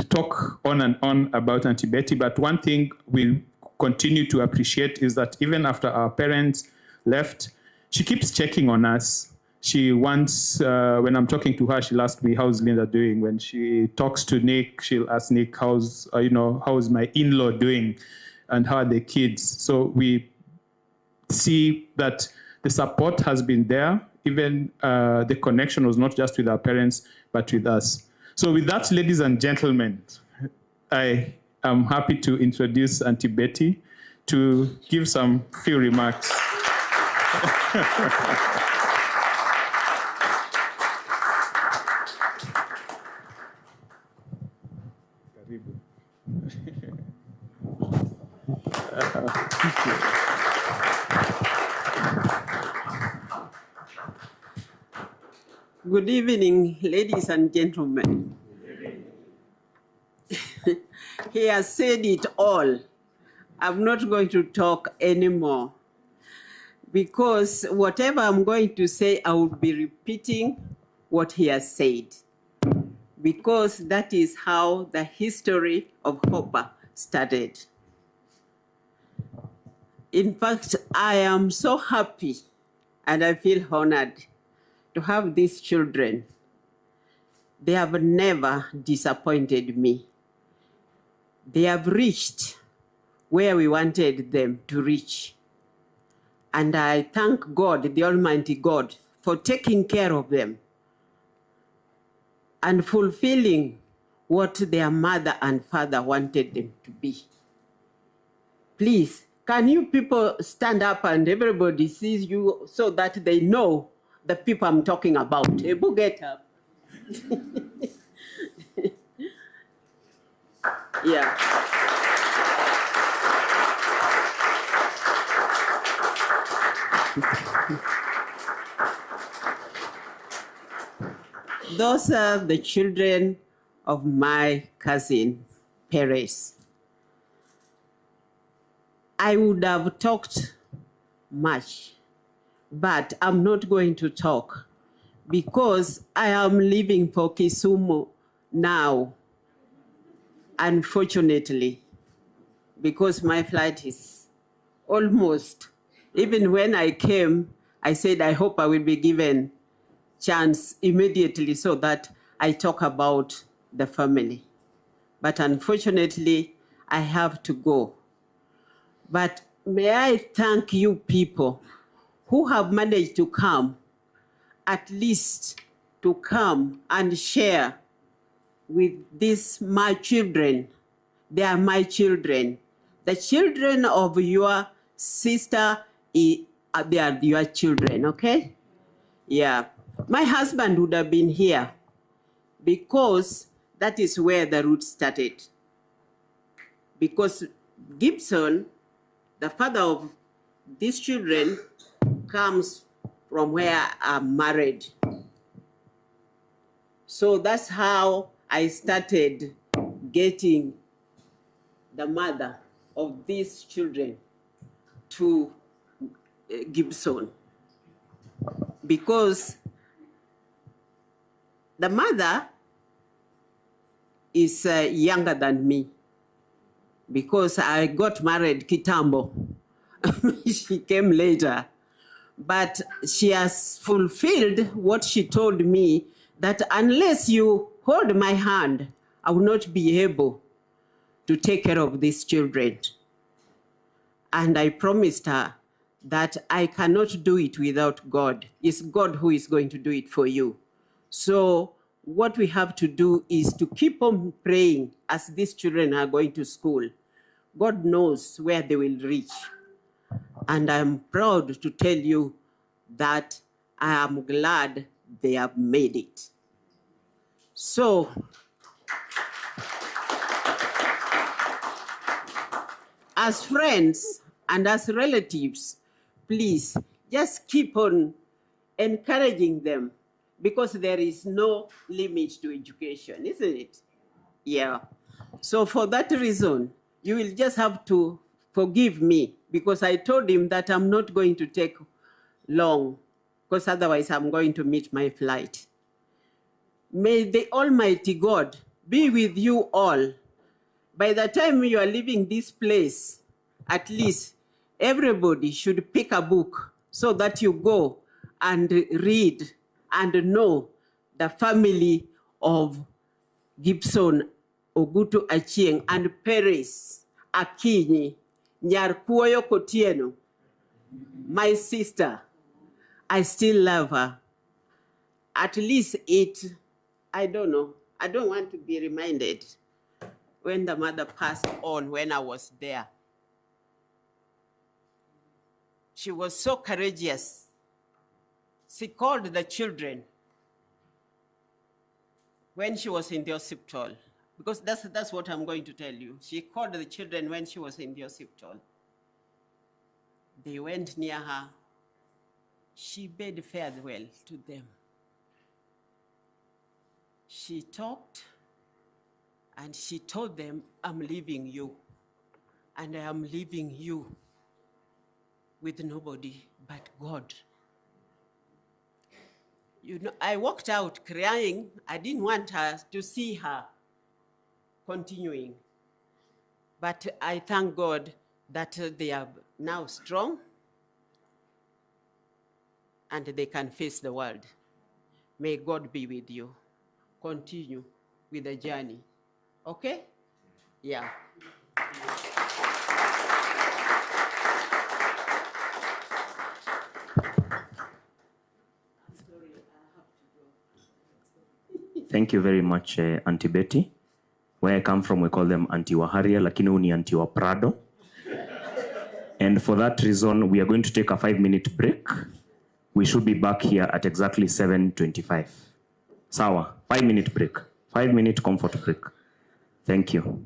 talk on and on about Auntie Betty, but one thing we continue to appreciate is that even after our parents left, she keeps checking on us. She wants, when I'm talking to her, she'll ask me, how's Linda doing? When she talks to Nick, she'll ask Nick, how's my in-law doing? And how are the kids? So we see that the support has been there. Even the connection was not just with our parents, but with us. So with that, ladies and gentlemen, I am happy to introduce Auntie Betty to give some few remarks. Good evening, ladies and gentlemen. He has said it all. I'm not going to talk anymore because whatever I'm going to say, I will be repeating what he has said, because that is how the history of Hopper started. In fact, I am so happy and I feel honored to have these children. They have never disappointed me. They have reached where we wanted them to reach. And I thank God, the Almighty God, for taking care of them and fulfilling what their mother and father wanted them to be. Please, can you people stand up and everybody sees you so that they know the people I'm talking about? Ebu, get up. Yeah. Those are the children of my cousin, Perez. I would have talked much, but I'm not going to talk because I am leaving for Kisumu now, unfortunately, because my flight is almost Even when I came, I said, I hope I will be given chance immediately so that I talk about the family. But unfortunately, I have to go. But may I thank you people who have managed to come, at least to come and share with these my children. They are my children. The children of your sister, they are your children, okay? Yeah. My husband would have been here because that is where the root started. Because Gibson, the father of these children, comes from where I'm married. So that's how I started getting the mother of these children to Gibson. Because the mother is younger than me. Because I got married kitambo. She came later. But she has fulfilled what she told me, that unless you hold my hand, I will not be able to take care of these children. And I promised her that I cannot do it without God. It's God who is going to do it for you. So what we have to do is to keep on praying as these children are going to school. God knows where they will reach. And I'm proud to tell you that I am glad they have made it. So, as friends and as relatives, please just keep on encouraging them, because there is no limit to education, isn't it? Yeah. So for that reason, you will just have to forgive me, because I told him that I'm not going to take long, because otherwise I'm going to miss my flight. May the Almighty God be with you all. By the time you are leaving this place, at least everybody should pick a book so that you go and read and know the family of Gibson Ogutu Achieng and Paris Akinyi Nyarpuoyo Kotieno, my sister. I still love her. At least I don't know. I don't want to be reminded when the mother passed on when I was there. She was so courageous. She called the children when she was in the hospital, because that's what I'm going to tell you. She called the children when she was in the hospital. They went near her. She bade farewell to them. She talked and she told them, I'm leaving you, and I am leaving you with nobody but God. You know, I walked out crying. I didn't want her to see her continuing. But I thank God that they are now strong and they can face the world. May God be with you. Continue with the journey. Okay? Yeah. Thank you very much, Auntie Betty. Where I come from, we call them Auntie Waharia, lakini uni Auntie wa Prado. And for that reason, we are going to take a 5-minute break. We should be back here at exactly 7:25. Sawa, 5-minute break. 5-minute comfort break. Thank you.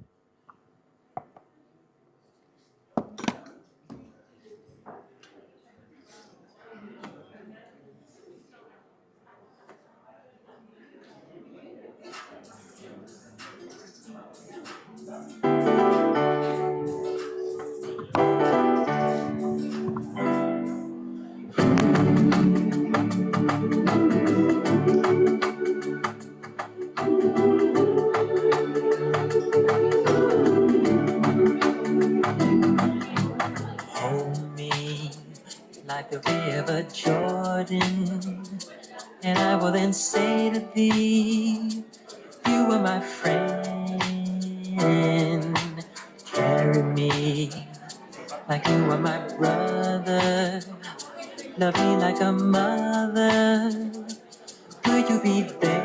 the river Jordan, and I will then say to thee, you are my friend. Carry me like you are my brother. Love me like a mother. Will you be there?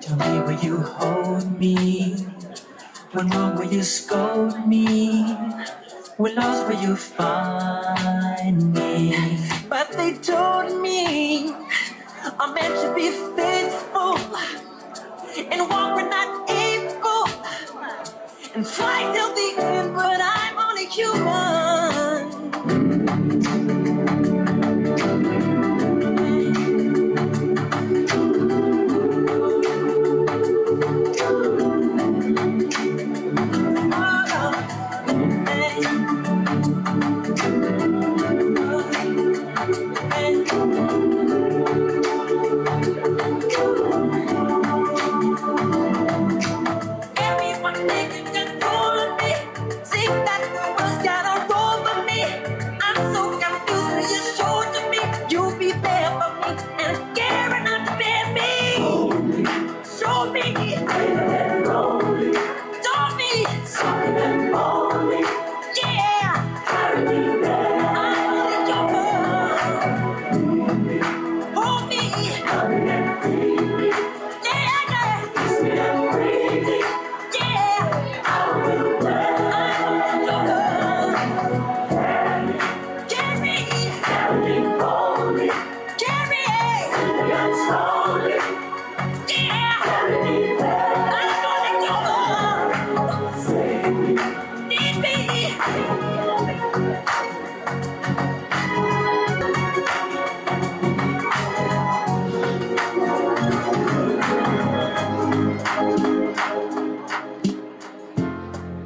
Tell me, will you hold me? When wrong, will you scold me? When lost, will you find me? But they told me I'm meant to be faithful and walk when not able and fight till the end, but I'm only human.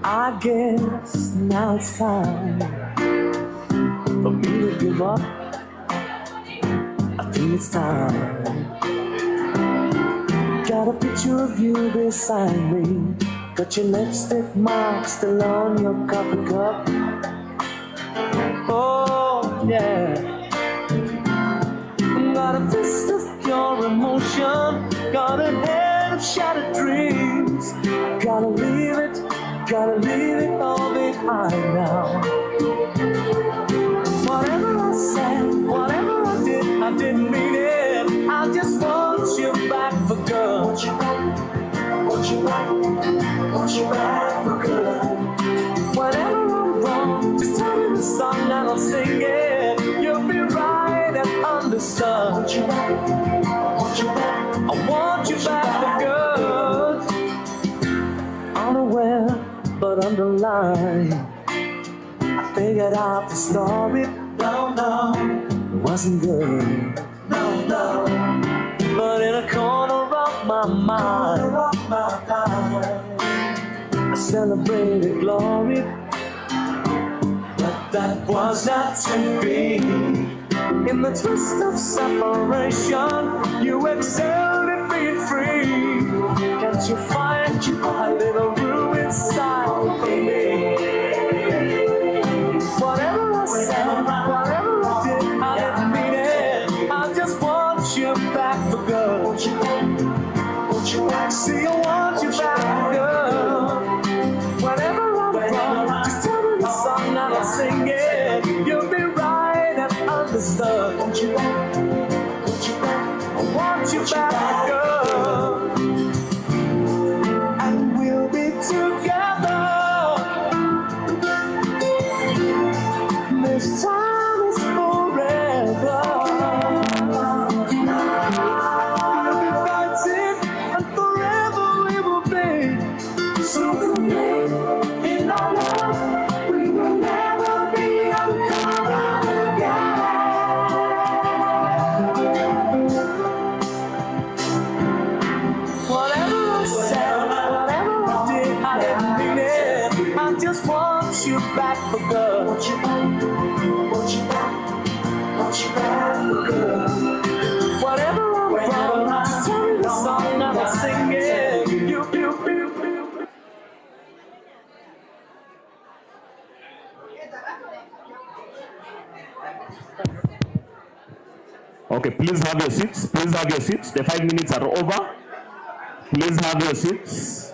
I guess now it's time for me to give up. I think it's time. Got a picture of you beside me. Got your lipstick mark still on your coffee cup. Oh yeah. Got a fist of pure emotion. Got a head of shattered dreams. Gotta leave it all behind now. Whatever I said, whatever I didn't mean it. I just want you back for good. Want you back for good. Whatever I'm wrong, just tell me the song and I'll sing it. You'll be right and understood. Want you back, I want you back for good. Unaware, but underlined, I figured out the story. No, it wasn't good. No, but in a corner of my mind, I celebrated glory, but that was not to be. In the twist of separation, you excelled at being free. Can't you find a little room inside for me? Whatever I said, whatever I did, I didn't mean it. I just want you back for good. Want you back, see, I want you back for good. Whatever I'm wrong, just tell me the song and I'll sing it. You'll be right and understood. Want you back, I want you back for good. And we'll be together. This time is forever. We'll be fighting and forever we back for good. Want you back, want you back, want you back for good. Whatever I'm wrong, just tell me the song and I'll sing it. Okay, please have your seats. Please have your seats. The 5 minutes are over. Please have your seats.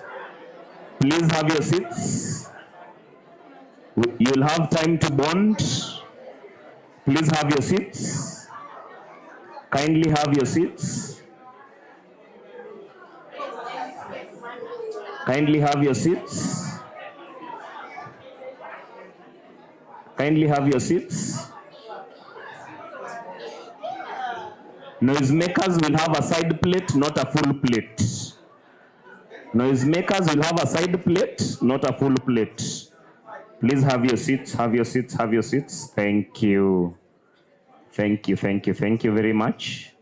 Please have your seats. You'll have time to bond. Please have your seats. Kindly have your seats. Kindly have your seats. Kindly have your seats. Noisemakers will have a side plate, not a full plate. Noisemakers will have a side plate, not a full plate. Please have your seats, have your seats, have your seats. Thank you. Thank you, thank you, thank you very much.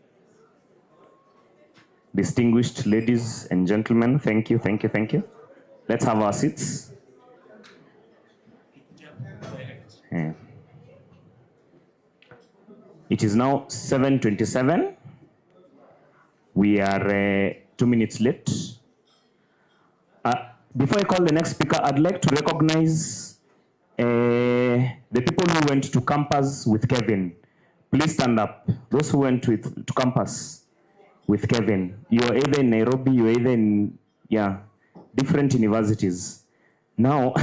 Distinguished ladies and gentlemen, thank you, thank you, thank you. Let's have our seats. Yeah. It is now 7:27. We are 2 minutes late. Before I call the next speaker, I'd like to recognize the people who went to campus with Kevin. Please stand up. Those who went to campus with Kevin. You're either in Nairobi, you're either in, different universities. Now,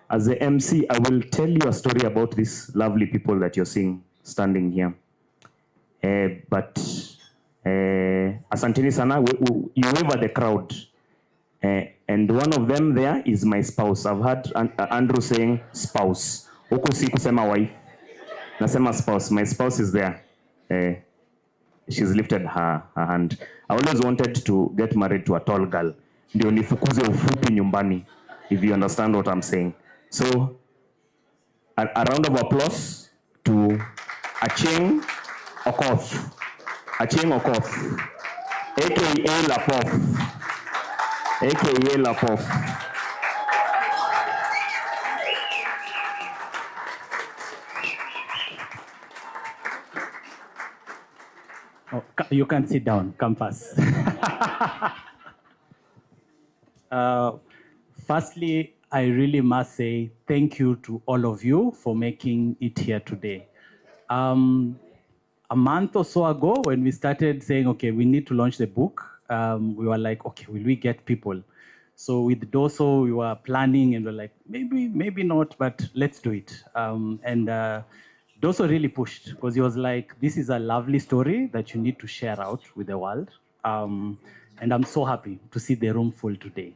as the MC, I will tell you a story about these lovely people that you're seeing standing here. Asanteni sana, you wave at the crowd. And one of them there is my spouse. I've heard Andrew saying spouse. Huku si kusema wife. Nasema spouse. My spouse is there. She's lifted her hand. I always wanted to get married to a tall girl. Ndio nifukuze ufupi nyumbani, if you understand what I'm saying. So, a round of applause to Achieng Okoth. Achieng Okoth, aka Lapof. AKA Lapof. Oh, you can sit down, campus. Firstly, I really must say thank you to all of you for making it here today. A month or so ago, when we started saying, okay, we need to launch the book, we were like, okay, will we get people? So with Doso, we were planning and we're like, maybe not, but let's do it. Doso really pushed because he was like, this is a lovely story that you need to share out with the world. And I'm so happy to see the room full today.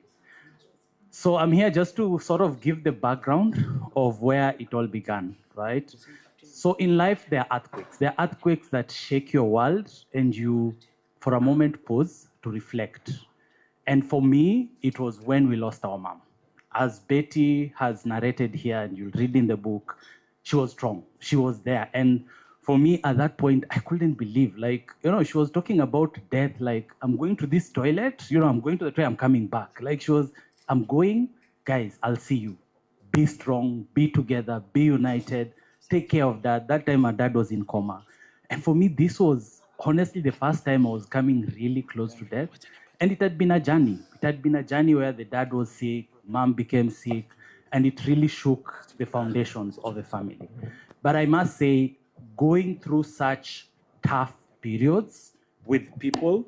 So I'm here just to sort of give the background of where it all began, right? So in life, there are earthquakes. There are earthquakes that shake your world and you, for a moment, pause to reflect. And for me, it was when we lost our mom. As Betty has narrated here, and you'll read in the book, she was strong. She was there. And for me, at that point, I couldn't believe, like, she was talking about death, like, I'm going to this toilet, I'm going to the toilet, I'm coming back. Like, I'm going, guys, I'll see you. Be strong, be together, be united, take care of that. That time, my dad was in coma. And for me, this was honestly the first time I was coming really close to death. And it had been a journey. It had been a journey where the dad was sick, mom became sick, and it really shook the foundations of the family. But I must say, going through such tough periods with people,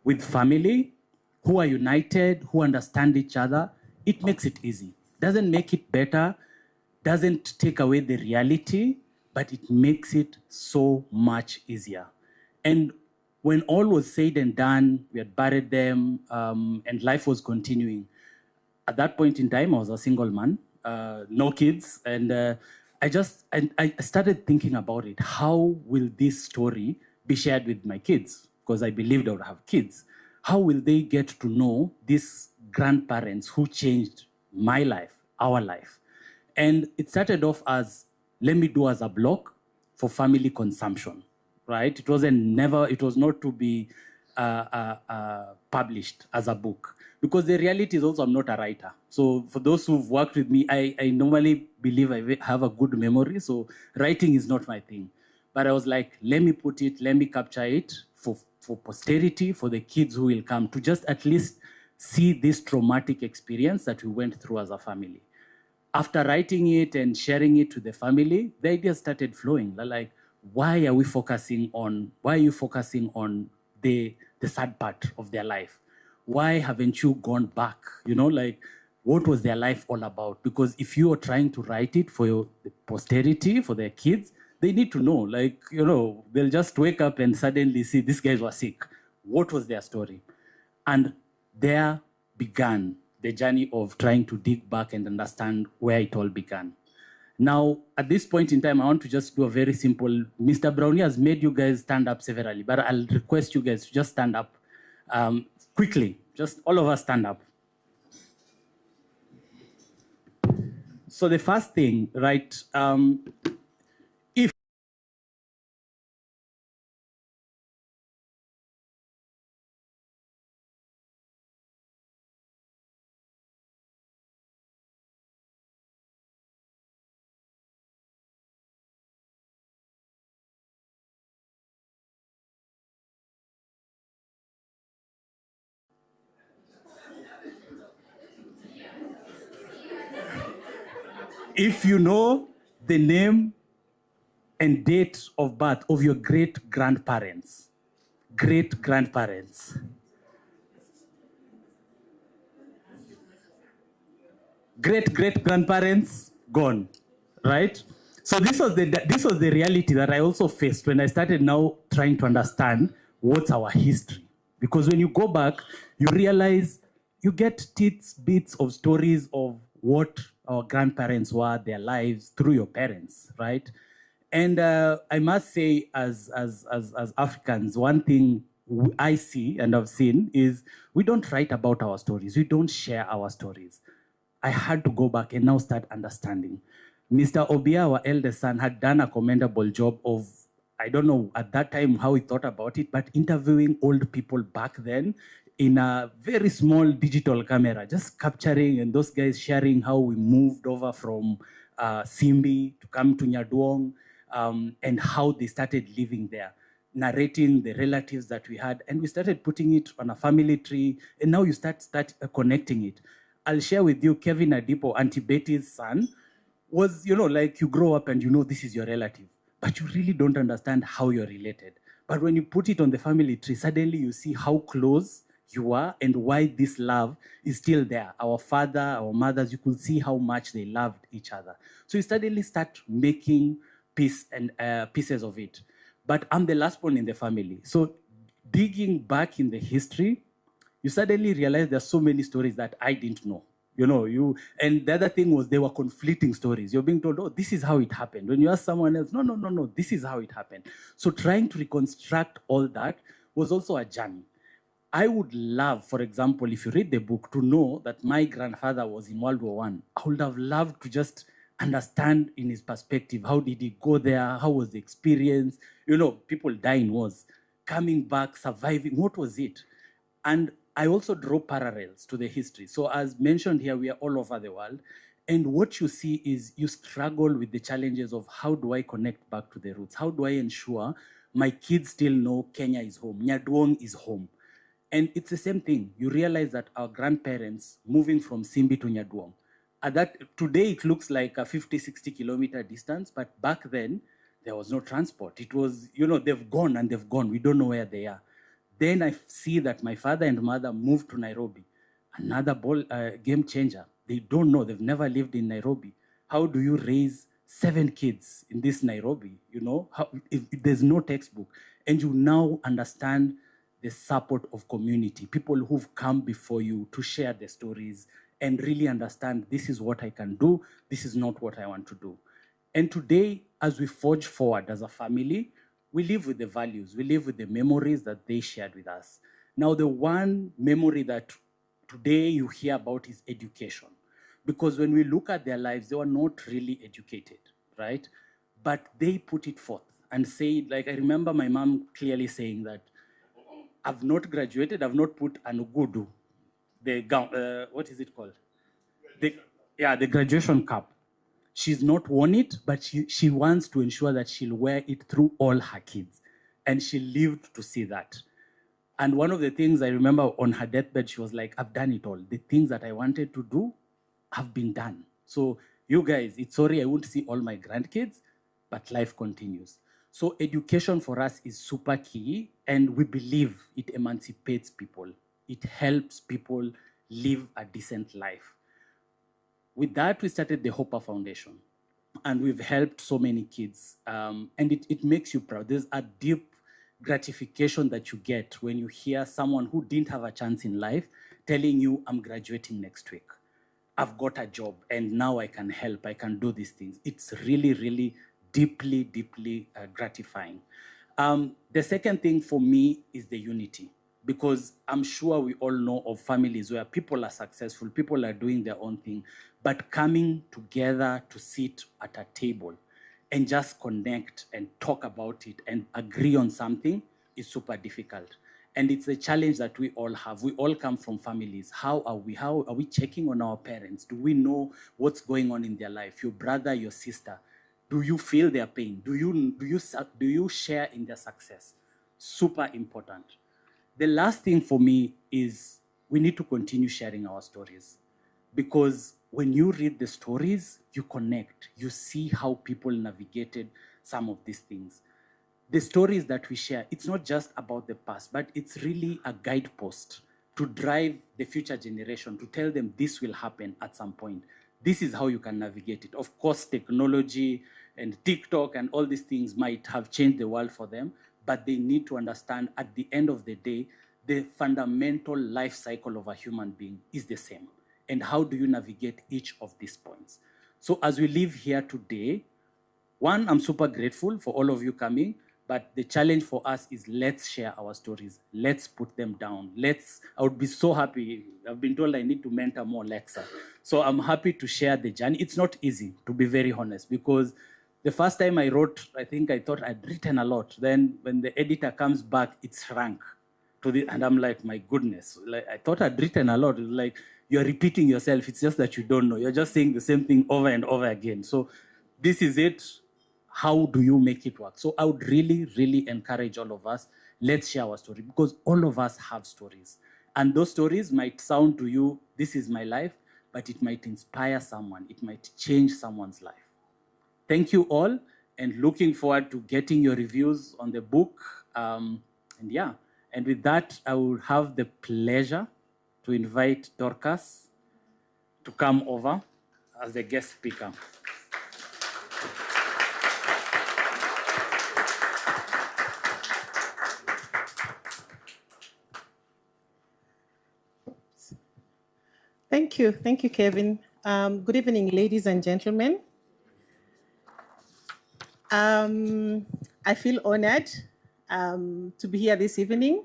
with family, who are united, who understand each other, it makes it easy. Doesn't make it better, doesn't take away the reality, but it makes it so much easier. And when all was said and done, we had buried them, and life was continuing. At that point in time, I was a single man, no kids, and I started thinking about it. How will this story be shared with my kids? Because I believed I would have kids. How will they get to know these grandparents who changed my life, our life? And it started off as, let me do as a blog for family consumption, right? It was not to be published as a book. Because the reality is also I'm not a writer. So for those who've worked with me, I normally believe I have a good memory. So writing is not my thing. But I was like, let me put it, let me capture it for posterity, for the kids who will come, to just at least see this traumatic experience that we went through as a family. After writing it and sharing it to the family, the idea started flowing. They're like, why are you focusing on the sad part of their life? Why haven't you gone back? You know, like, what was their life all about? Because if you are trying to write it for your posterity, for their kids, they need to know. Like, you know, they'll just wake up and suddenly see these guys were sick. What was their story? And there began the journey of trying to dig back and understand where it all began. Now, at this point in time, I want to just do a very simple. Mr. Brownie has made you guys stand up severally, but I'll request you guys to just stand up quickly. Just all of us stand up. So the first thing, right, if you know the name and date of birth of your great-grandparents, great-great-grandparents, gone, right? So this was the reality that I also faced when I started now trying to understand what's our history. Because when you go back, you realize you get bits of stories of what our grandparents were, their lives through your parents, right? And I must say, as Africans, one thing I see and I've seen is we don't write about our stories. We don't share our stories. I had to go back and now start understanding. Mr. Obia, our eldest son, had done a commendable job of, I don't know at that time how he thought about it, but interviewing old people back then in a very small digital camera, just capturing, and those guys sharing how we moved over from Simbi to come to Nyaduong, and how they started living there, narrating the relatives that we had, and we started putting it on a family tree, and now you start connecting it. I'll share with you, Kevin Adipo, Auntie Betty's son, was, you know, like you grow up and you know this is your relative, but you really don't understand how you're related. But when you put it on the family tree, suddenly you see how close you are and why this love is still there. Our father, our mothers, you could see how much they loved each other. So you suddenly start making pieces of it. But I'm the last one in the family. So digging back in the history, you suddenly realize there's so many stories that I didn't know. You know, and the other thing was they were conflicting stories. You're being told, oh, this is how it happened. When you ask someone else, no, this is how it happened. So trying to reconstruct all that was also a journey. I would love, for example, if you read the book, to know that my grandfather was in World War I. I would have loved to just understand in his perspective, how did he go there? How was the experience? You know, people die in wars, coming back, surviving, what was it? And I also draw parallels to the history. So as mentioned here, we are all over the world. And what you see is you struggle with the challenges of how do I connect back to the roots? How do I ensure my kids still know Kenya is home, Nyaduong is home? And it's the same thing. You realize that our grandparents moving from Simbi to Nyaduong, today it looks like a 50, 60 kilometer distance, but back then there was no transport. It was, you know, they've gone and they've gone. We don't know where they are. Then I see that my father and mother moved to Nairobi, another game changer. They don't know, they've never lived in Nairobi. How do you raise 7 kids in this Nairobi? You know, if there's no textbook, and you now understand the support of community, people who've come before you to share their stories and really understand this is what I can do, this is not what I want to do. And today, as we forge forward as a family, we live with the values, we live with the memories that they shared with us. Now, the one memory that today you hear about is education. Because when we look at their lives, they were not really educated, right? But they put it forth and say, like, I remember my mom clearly saying that I've not graduated. I've not put an ugudu, the gown, what is it called? The graduation cap. She's not worn it, but she wants to ensure that she'll wear it through all her kids. And she lived to see that. And one of the things I remember on her deathbed, she was like, I've done it all. The things that I wanted to do have been done. So you guys, it's sorry I won't see all my grandkids, but life continues. So education for us is super key, and we believe it emancipates people. It helps people live a decent life. With that, we started the Hopper Foundation, and we've helped so many kids. And it makes you proud. There's a deep gratification that you get when you hear someone who didn't have a chance in life telling you, I'm graduating next week. I've got a job, and now I can help. I can do these things. It's really, really deeply, deeply gratifying. The second thing for me is the unity, because I'm sure we all know of families where people are successful, people are doing their own thing, but coming together to sit at a table and just connect and talk about it and agree on something is super difficult. And it's a challenge that we all have. We all come from families. How are we checking on our parents? Do we know what's going on in their life? Your brother, your sister, do you feel their pain? Do you share in their success? Super important. The last thing for me is we need to continue sharing our stories, because when you read the stories, you connect. You see how people navigated some of these things. The stories that we share, it's not just about the past, but it's really a guidepost to drive the future generation, to tell them this will happen at some point. This is how you can navigate it. Of course, technology and TikTok and all these things might have changed the world for them, but they need to understand at the end of the day, the fundamental life cycle of a human being is the same. And how do you navigate each of these points? So as we live here today, one, I'm super grateful for all of you coming, but the challenge for us is let's share our stories. Let's put them down. I would be so happy. I've been told I need to mentor more Lexa. So I'm happy to share the journey. It's not easy, to be very honest, because the first time I wrote, I thought I'd written a lot. Then when the editor comes back, it's shrunk and I'm like, my goodness, I thought I'd written a lot. It's like, you're repeating yourself. It's just that you don't know. You're just saying the same thing over and over again. So this is it. How do you make it work? So I would really, really encourage all of us, let's share our story, because all of us have stories. And those stories might sound to you, this is my life, but it might inspire someone. It might change someone's life. Thank you all, and looking forward to getting your reviews on the book. And with that, I will have the pleasure to invite Dorcas to come over as the guest speaker. Thank you, Kevin. Good evening, ladies and gentlemen. I feel honored to be here this evening.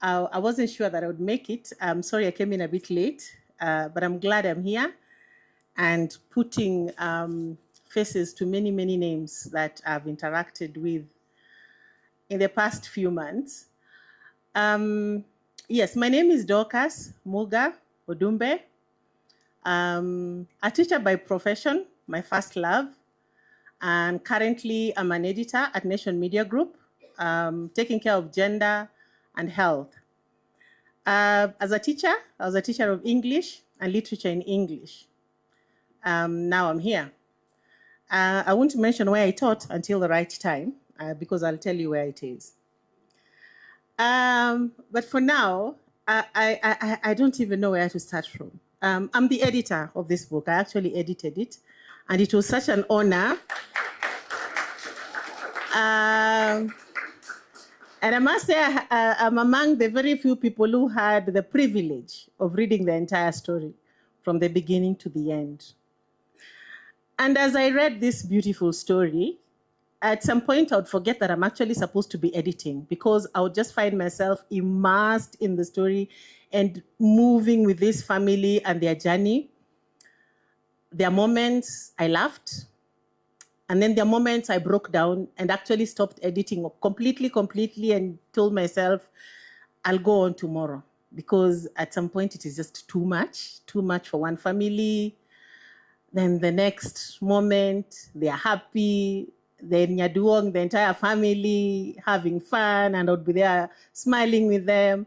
I wasn't sure that I would make it. I'm sorry I came in a bit late, but I'm glad I'm here and putting faces to many, many names that I've interacted with in the past few months. Yes, my name is Dorcas Muga Odumbe. A teacher by profession, my first love. And currently I'm an editor at Nation Media Group, taking care of gender and health. As a teacher, I was a teacher of English and literature in English. Now I'm here. I won't mention where I taught until the right time, because I'll tell you where it is. But for now, I don't even know where to start from. I'm the editor of this book. I actually edited it, and it was such an honor. And I must say, I'm among the very few people who had the privilege of reading the entire story from the beginning to the end. And as I read this beautiful story, at some point I would forget that I'm actually supposed to be editing, because I would just find myself immersed in the story and moving with this family and their journey. There are moments I laughed, and then there are moments I broke down and actually stopped editing completely, and told myself, I'll go on tomorrow, because at some point it is just too much for one family. Then the next moment they are happy, then you're doing the entire family having fun, and I'll be there smiling with them.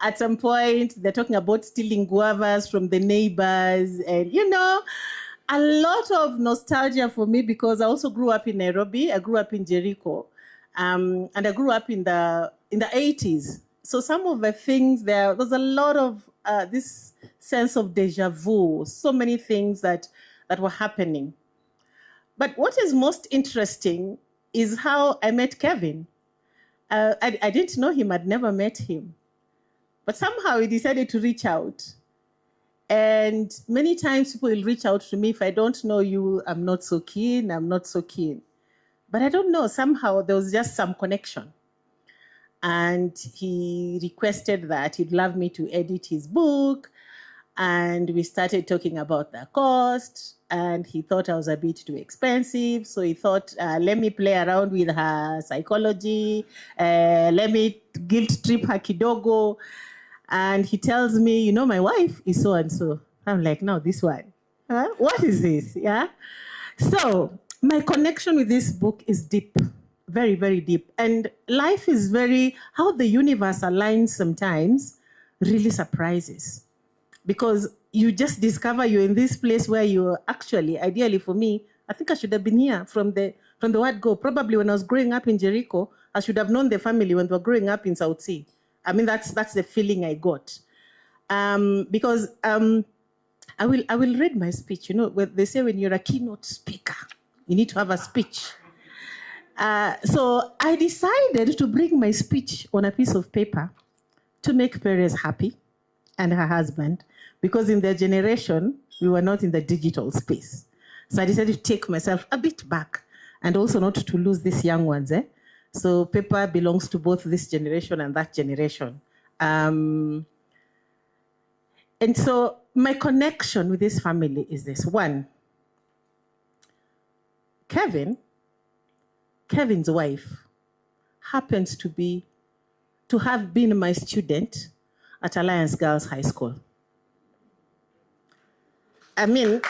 At some point, they're talking about stealing guavas from the neighbors, and a lot of nostalgia for me, because I also grew up in Nairobi. I grew up in Jericho, and I grew up in the 80s. So some of the things there's a lot of this sense of deja vu. So many things that were happening. But what is most interesting is how I met Kevin. I didn't know him. I'd never met him. But somehow he decided to reach out. And many times people will reach out to me. If I don't know you, I'm not so keen. But I don't know. Somehow there was just some connection. And he requested that he'd love me to edit his book. And we started talking about the cost. And he thought I was a bit too expensive. So he thought, let me play around with her psychology. Let me guilt trip her kidogo. And he tells me, my wife is so and so. I'm like, no, this one. What is this? Yeah. So my connection with this book is deep, very, very deep. And life is how the universe aligns sometimes really surprises. Because you just discover you're in this place where you're actually, ideally for me, I think I should have been here from the word go. Probably when I was growing up in Jericho, I should have known the family when we were growing up in South Sea. I mean, that's the feeling I got. Because I will read my speech. They say when you're a keynote speaker, you need to have a speech. So I decided to bring my speech on a piece of paper to make Perez happy and her husband, because in their generation, we were not in the digital space. So I decided to take myself a bit back, and also not to lose these young ones. So paper belongs to both this generation and that generation. And so my connection with this family is this. One, Kevin's wife happens to have been my student at Alliance Girls High School. I mean,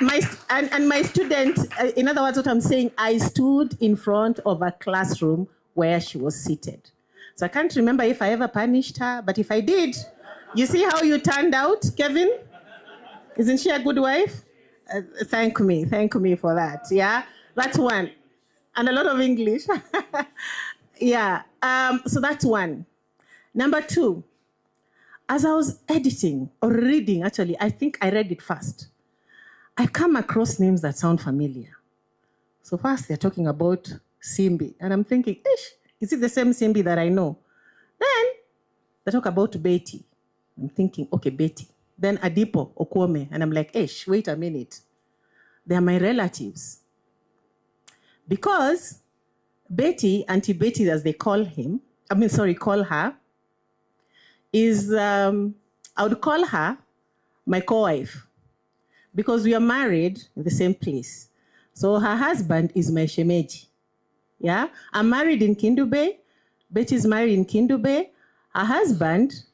my student, in other words, what I'm saying, I stood in front of a classroom where she was seated. So I can't remember if I ever punished her, but if I did, you see how you turned out, Kevin? Isn't she a good wife? Thank me for that, yeah? That's one. And a lot of English. Yeah, so that's one. Number two, as I was editing or reading, actually, I think I read it first. I come across names that sound familiar. So first they're talking about Simbi. And I'm thinking, is it the same Simbi that I know? Then they talk about Betty. I'm thinking, okay, Betty. Then Adipo, Okwome. And I'm like, wait a minute. They are my relatives. Because Betty, Auntie Betty as they call her, is, I would call her my co-wife. Because we are married in the same place. So her husband is my shemeji. Yeah? I'm married in Kindu Bay. Betty's married in Kindu Bay. Her husband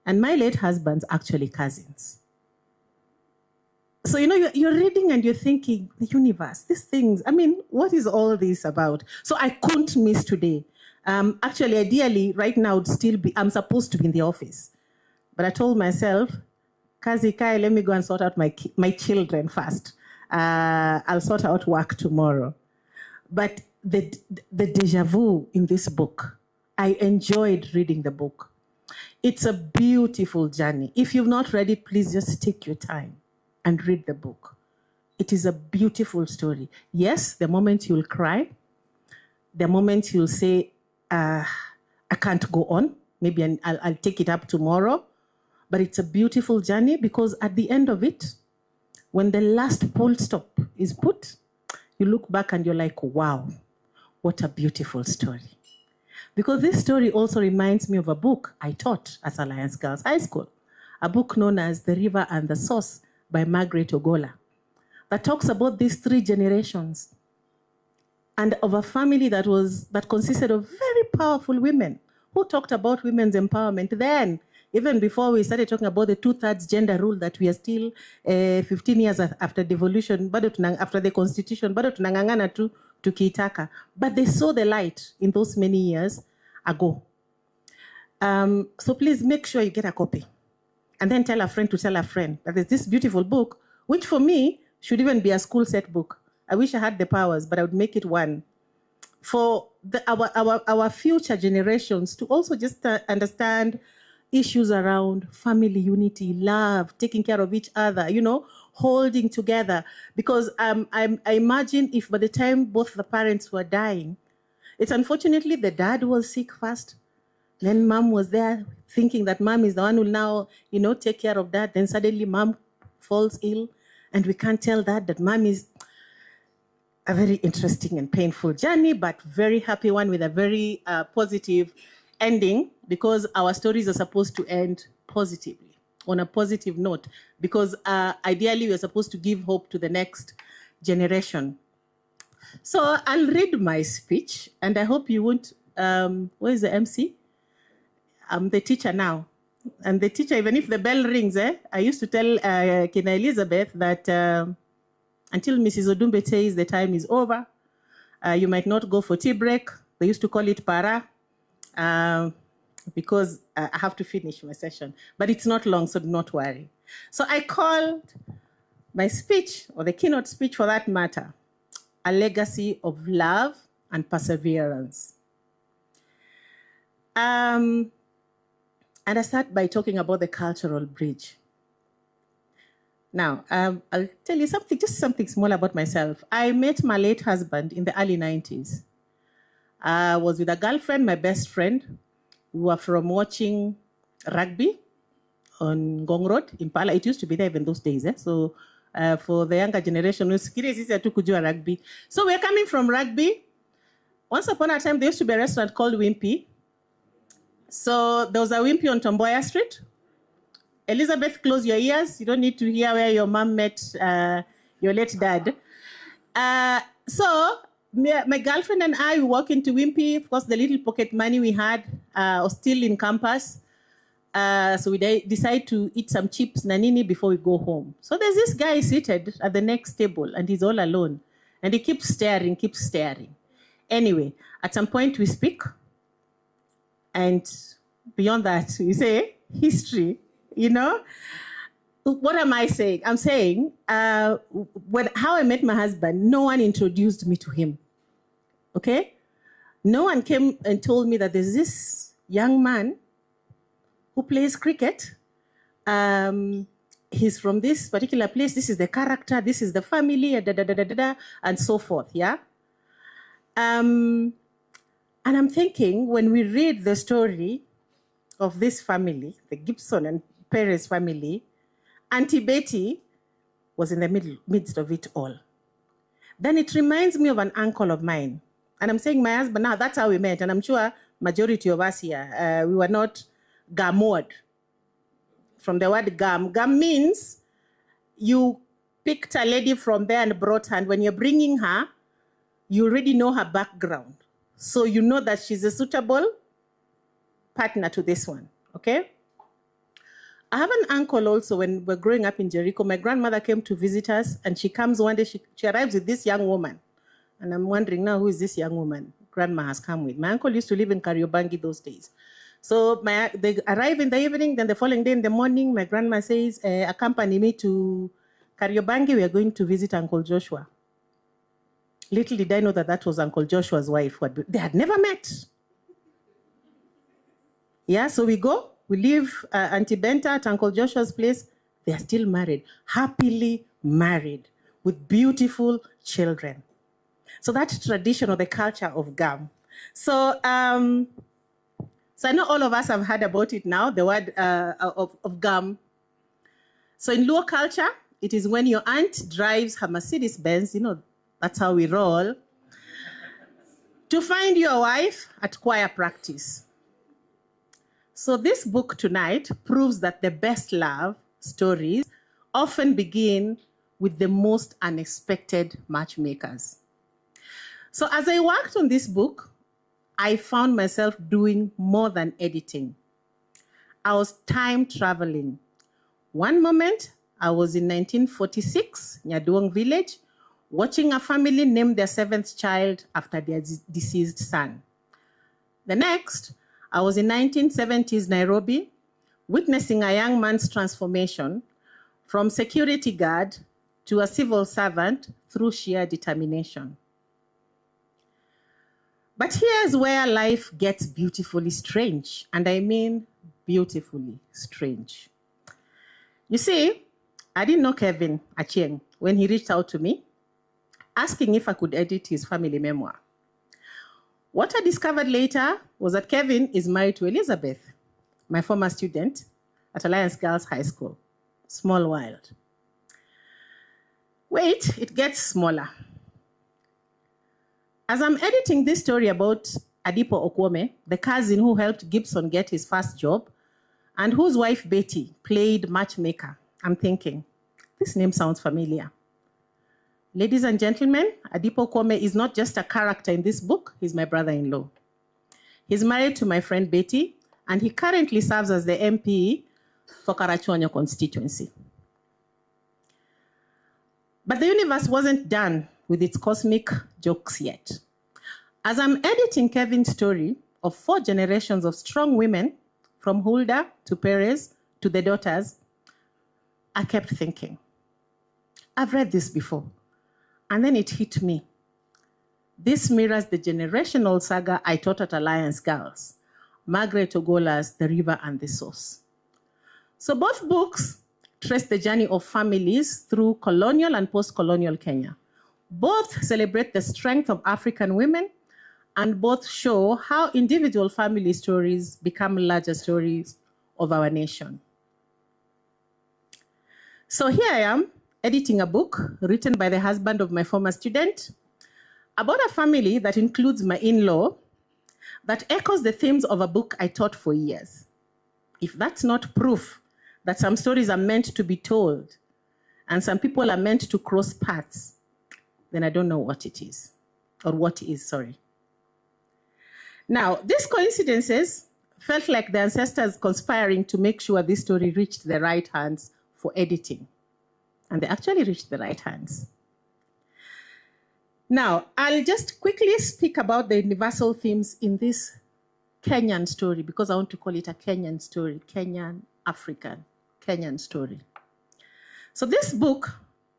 and my late husband's actually cousins. So, you're reading and you're thinking, the universe, these things, I mean, what is all this about? So I couldn't miss today. Actually, ideally, right now, I'm supposed to be in the office. But I told myself, Kazi Kai, let me go and sort out my children first. I'll sort out work tomorrow. But the deja vu in this book, I enjoyed reading the book. It's a beautiful journey. If you've not read it, please just take your time and read the book. It is a beautiful story. Yes, the moment you'll cry, the moment you'll say, I can't go on, maybe I'll take it up tomorrow. But it's a beautiful journey, because at the end of it, when the last full stop is put, you look back and you're like, wow, what a beautiful story. Because this story also reminds me of a book I taught at Alliance Girls High School, a book known as The River and the Source by Margaret Ogola, that talks about these 3 generations and of a family that consisted of very powerful women who talked about women's empowerment then, even before we started talking about the 2/3 gender rule that we are still 15 years after devolution, after the constitution, bado tunang'ang'ana tu tukiitaka. But they saw the light in those many years ago. So please make sure you get a copy. And then tell a friend to tell a friend that there's this beautiful book, which for me should even be a school set book. I wish I had the powers, but I would make it one. For our future generations to also just understand issues around family unity, love, taking care of each other, holding together. Because I imagine if by the time both the parents were dying, it's unfortunately the dad was sick first. Then mom was there thinking that mom is the one who will now, take care of dad. Then suddenly mom falls ill and we can't tell that mom is a very interesting and painful journey, but very happy one with a very positive ending, because our stories are supposed to end positively, on a positive note, because ideally we're supposed to give hope to the next generation. So I'll read my speech, and I hope you won't, where is the MC? I'm the teacher now. And the teacher, even if the bell rings, I used to tell Kina Elizabeth that until Mrs. Odumbe says the time is over, you might not go for tea break. They used to call it para, because I have to finish my session. But it's not long, so do not worry. So I called my speech, or the keynote speech for that matter, A Legacy of Love and Perseverance. And I start by talking about the cultural bridge. Now, I'll tell you just something small about myself. I met my late husband in the early 90s. I was with a girlfriend, my best friend. We were from watching rugby on Ngong Road, Impala. It used to be there even those days. So for the younger generation, rugby. So we're coming from rugby. Once upon a time, there used to be a restaurant called Wimpy. So there was a Wimpy on Tomboya Street. Elizabeth, close your ears. You don't need to hear where your mom met your late dad. So my girlfriend and I, we walk into Wimpy. Of course, the little pocket money we had was still in campus. So we decide to eat some chips nanini before we go home. So there's this guy seated at the next table, and he's all alone. And he keeps staring. Anyway, at some point we speak. And beyond that, we say history. What am I saying? I'm saying how I met my husband, no one introduced me to him. Okay? No one came and told me that there's this young man who plays cricket. He's from this particular place. This is the character. This is the family, and so forth. Yeah? And I'm thinking, when we read the story of this family, the Gibson and Perez family, Auntie Betty was in the midst of it all. Then it reminds me of an uncle of mine. And I'm saying my husband, now that's how we met. And I'm sure majority of us here, we were not gamoed. From the word gam. Gam means you picked a lady from there and brought her. And when you're bringing her, you already know her background. So you know that she's a suitable partner to this one, okay? I have an uncle also. When we're growing up in Jericho, my grandmother came to visit us, and she comes one day, she arrives with this young woman. And I'm wondering now, who is this young woman grandma has come with? My uncle used to live in Kariobangi those days. So they arrive in the evening, then the following day in the morning, my grandma says, accompany me to Kariobangi, we are going to visit Uncle Joshua. Little did I know that was Uncle Joshua's wife. They had never met. Yeah, so we go. We leave Auntie Benta at Uncle Joshua's place. They are still married, happily married, with beautiful children. So that tradition or the culture of Gam. So I know all of us have heard about it now, the word of Gam. So in Luo culture, it is when your aunt drives her Mercedes Benz, that's how we roll, to find your wife at choir practice. So this book tonight proves that the best love stories often begin with the most unexpected matchmakers. So as I worked on this book, I found myself doing more than editing. I was time traveling. One moment, I was in 1946, Nyaduong village, watching a family name their 7th child after their deceased son. The next, I was in 1970s Nairobi, witnessing a young man's transformation from security guard to a civil servant through sheer determination. But here's where life gets beautifully strange, and I mean beautifully strange. You see, I didn't know Kevin Achieng when he reached out to me, asking if I could edit his family memoir. What I discovered later was that Kevin is married to Elizabeth, my former student at Alliance Girls High School. Small world. Wait, it gets smaller. As I'm editing this story about Adipo Okwome, the cousin who helped Gibson get his first job, and whose wife Betty played matchmaker, I'm thinking, this name sounds familiar. Ladies and gentlemen, Adipo Okwome is not just a character in this book, he's my brother-in-law. He's married to my friend Betty, and he currently serves as the MP for Karachuonyo constituency. But the universe wasn't done with its cosmic jokes yet. As I'm editing Kevin's story of 4 generations of strong women, from Hulda to Perez to the daughters, I kept thinking, I've read this before. And then it hit me. This mirrors the generational saga I taught at Alliance Girls, Margaret Ogola's The River and the Source. So both books trace the journey of families through colonial and post-colonial Kenya. Both celebrate the strength of African women, and both show how individual family stories become larger stories of our nation. So here I am, editing a book written by the husband of my former student about a family that includes my in-law, that echoes the themes of a book I taught for years. If that's not proof that some stories are meant to be told and some people are meant to cross paths, then I don't know what it is, or what is, sorry. Now, these coincidences felt like the ancestors conspiring to make sure this story reached the right hands for editing. And they actually reached the right hands. Now, I'll just quickly speak about the universal themes in this Kenyan story, because I want to call it a Kenyan story, Kenyan, African, Kenyan story. So this book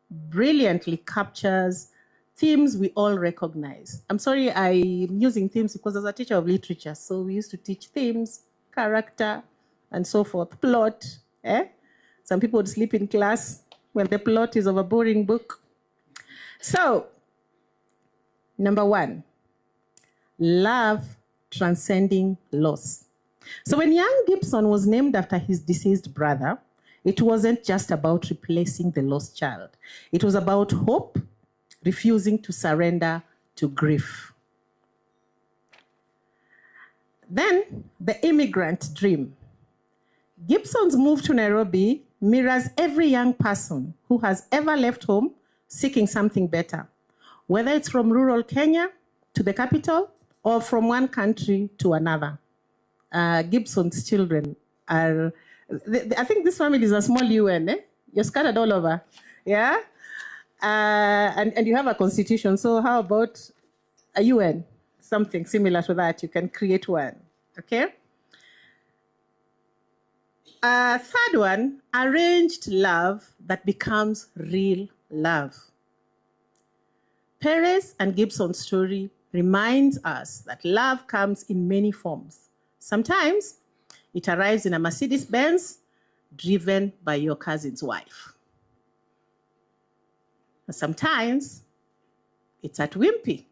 brilliantly captures themes we all recognize. I'm sorry I'm using themes because I was a teacher of literature, so we used to teach themes, character, and so forth, plot. Some people would sleep in class when the plot is of a boring book. So, number 1, love transcending loss. So when young Gibson was named after his deceased brother, it wasn't just about replacing the lost child. It was about hope, refusing to surrender to grief. Then, the immigrant dream. Gibson's move to Nairobi mirrors every young person who has ever left home seeking something better, whether it's from rural Kenya to the capital or from one country to another. Gibson's children are, I think this family is a small UN, You're scattered all over, yeah? And you have a constitution, so how about a UN? Something similar to that, you can create one, okay? Third one, arranged love that becomes real love. Perez and Gibson's story reminds us that love comes in many forms. Sometimes it arrives in a Mercedes-Benz driven by your cousin's wife. Sometimes it's at Wimpy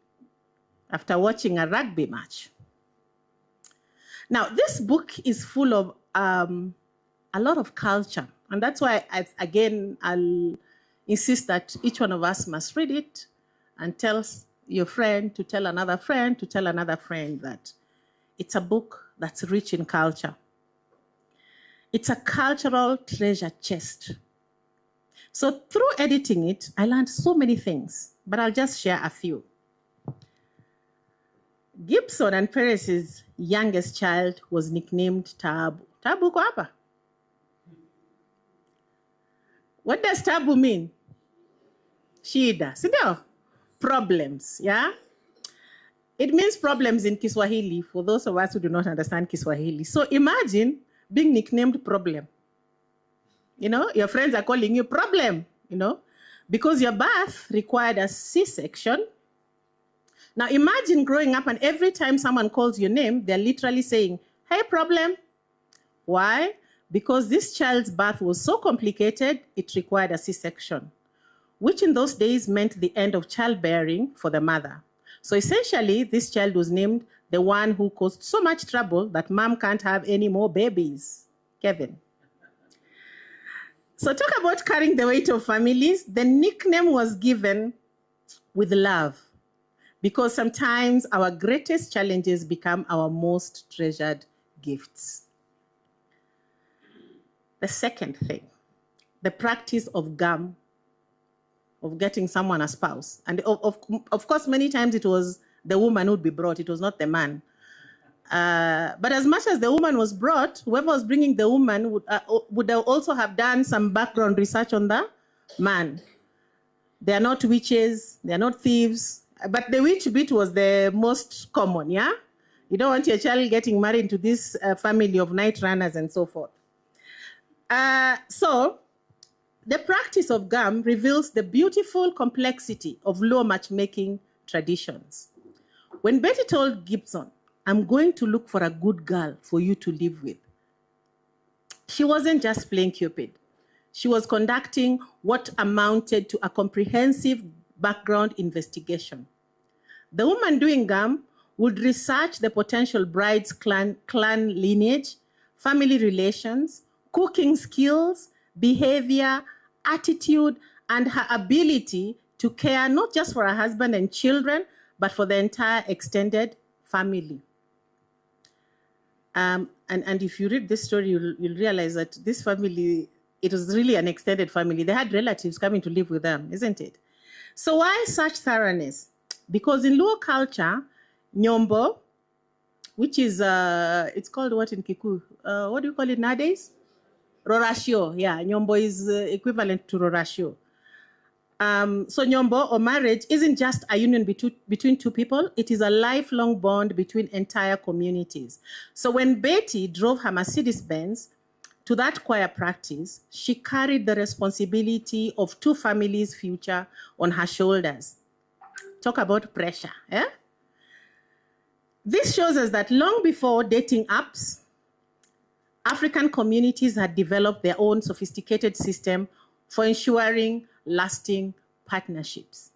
after watching a rugby match. Now, this book is full of a lot of culture, and that's why, I'll insist that each one of us must read it and tell your friend to tell another friend to tell another friend that it's a book that's rich in culture. It's a cultural treasure chest. So through editing it, I learned so many things, but I'll just share a few. Gibson and Perez's youngest child was nicknamed Tabu. Tabu ko hapa? What does tabu mean? Shida, sindio? Problems, yeah? It means problems in Kiswahili for those of us who do not understand Kiswahili. So imagine being nicknamed problem. You know, your friends are calling you problem, you know, because your birth required a C-section. Now imagine growing up and every time someone calls your name, they're literally saying, hey, problem. Why? Because this child's birth was so complicated, it required a C-section, which in those days meant the end of childbearing for the mother. So essentially, this child was named the one who caused so much trouble that mom can't have any more babies, Kevin. So talk about carrying the weight of families. The nickname was given with love because sometimes our greatest challenges become our most treasured gifts. The second thing, the practice of gum, of getting someone a spouse. And of course, many times it was the woman who'd be brought, it was not the man. But as much as the woman was brought, whoever was bringing the woman would also have done some background research on the man. They are not witches, they are not thieves, but the witch bit was the most common, yeah? You don't want your child getting married into this family of night runners and so forth. So the practice of gum reveals the beautiful complexity of law matchmaking traditions. When Betty told Gibson, I'm going to look for a good girl for you to live with, she wasn't just playing Cupid. She was conducting what amounted to a comprehensive background investigation. The woman doing gum would research the potential bride's clan lineage, family relations, cooking skills, behavior, attitude, and her ability to care not just for her husband and children, but for the entire extended family. And if you read this story, you'll realize that this family, it was really an extended family. They had relatives coming to live with them, isn't it? So why such thoroughness? Because in Luo culture, Nyombo, which is, it's called what in Kikuyu? What do you call it nowadays? Rorashio, yeah, Nyombo is equivalent to Rorashio. So Nyombo or marriage isn't just a union between two people, it is a lifelong bond between entire communities. So when Betty drove her Mercedes-Benz to that choir practice, she carried the responsibility of two families' future on her shoulders. Talk about pressure, eh? This shows us that long before dating apps, African communities had developed their own sophisticated system for ensuring lasting partnerships.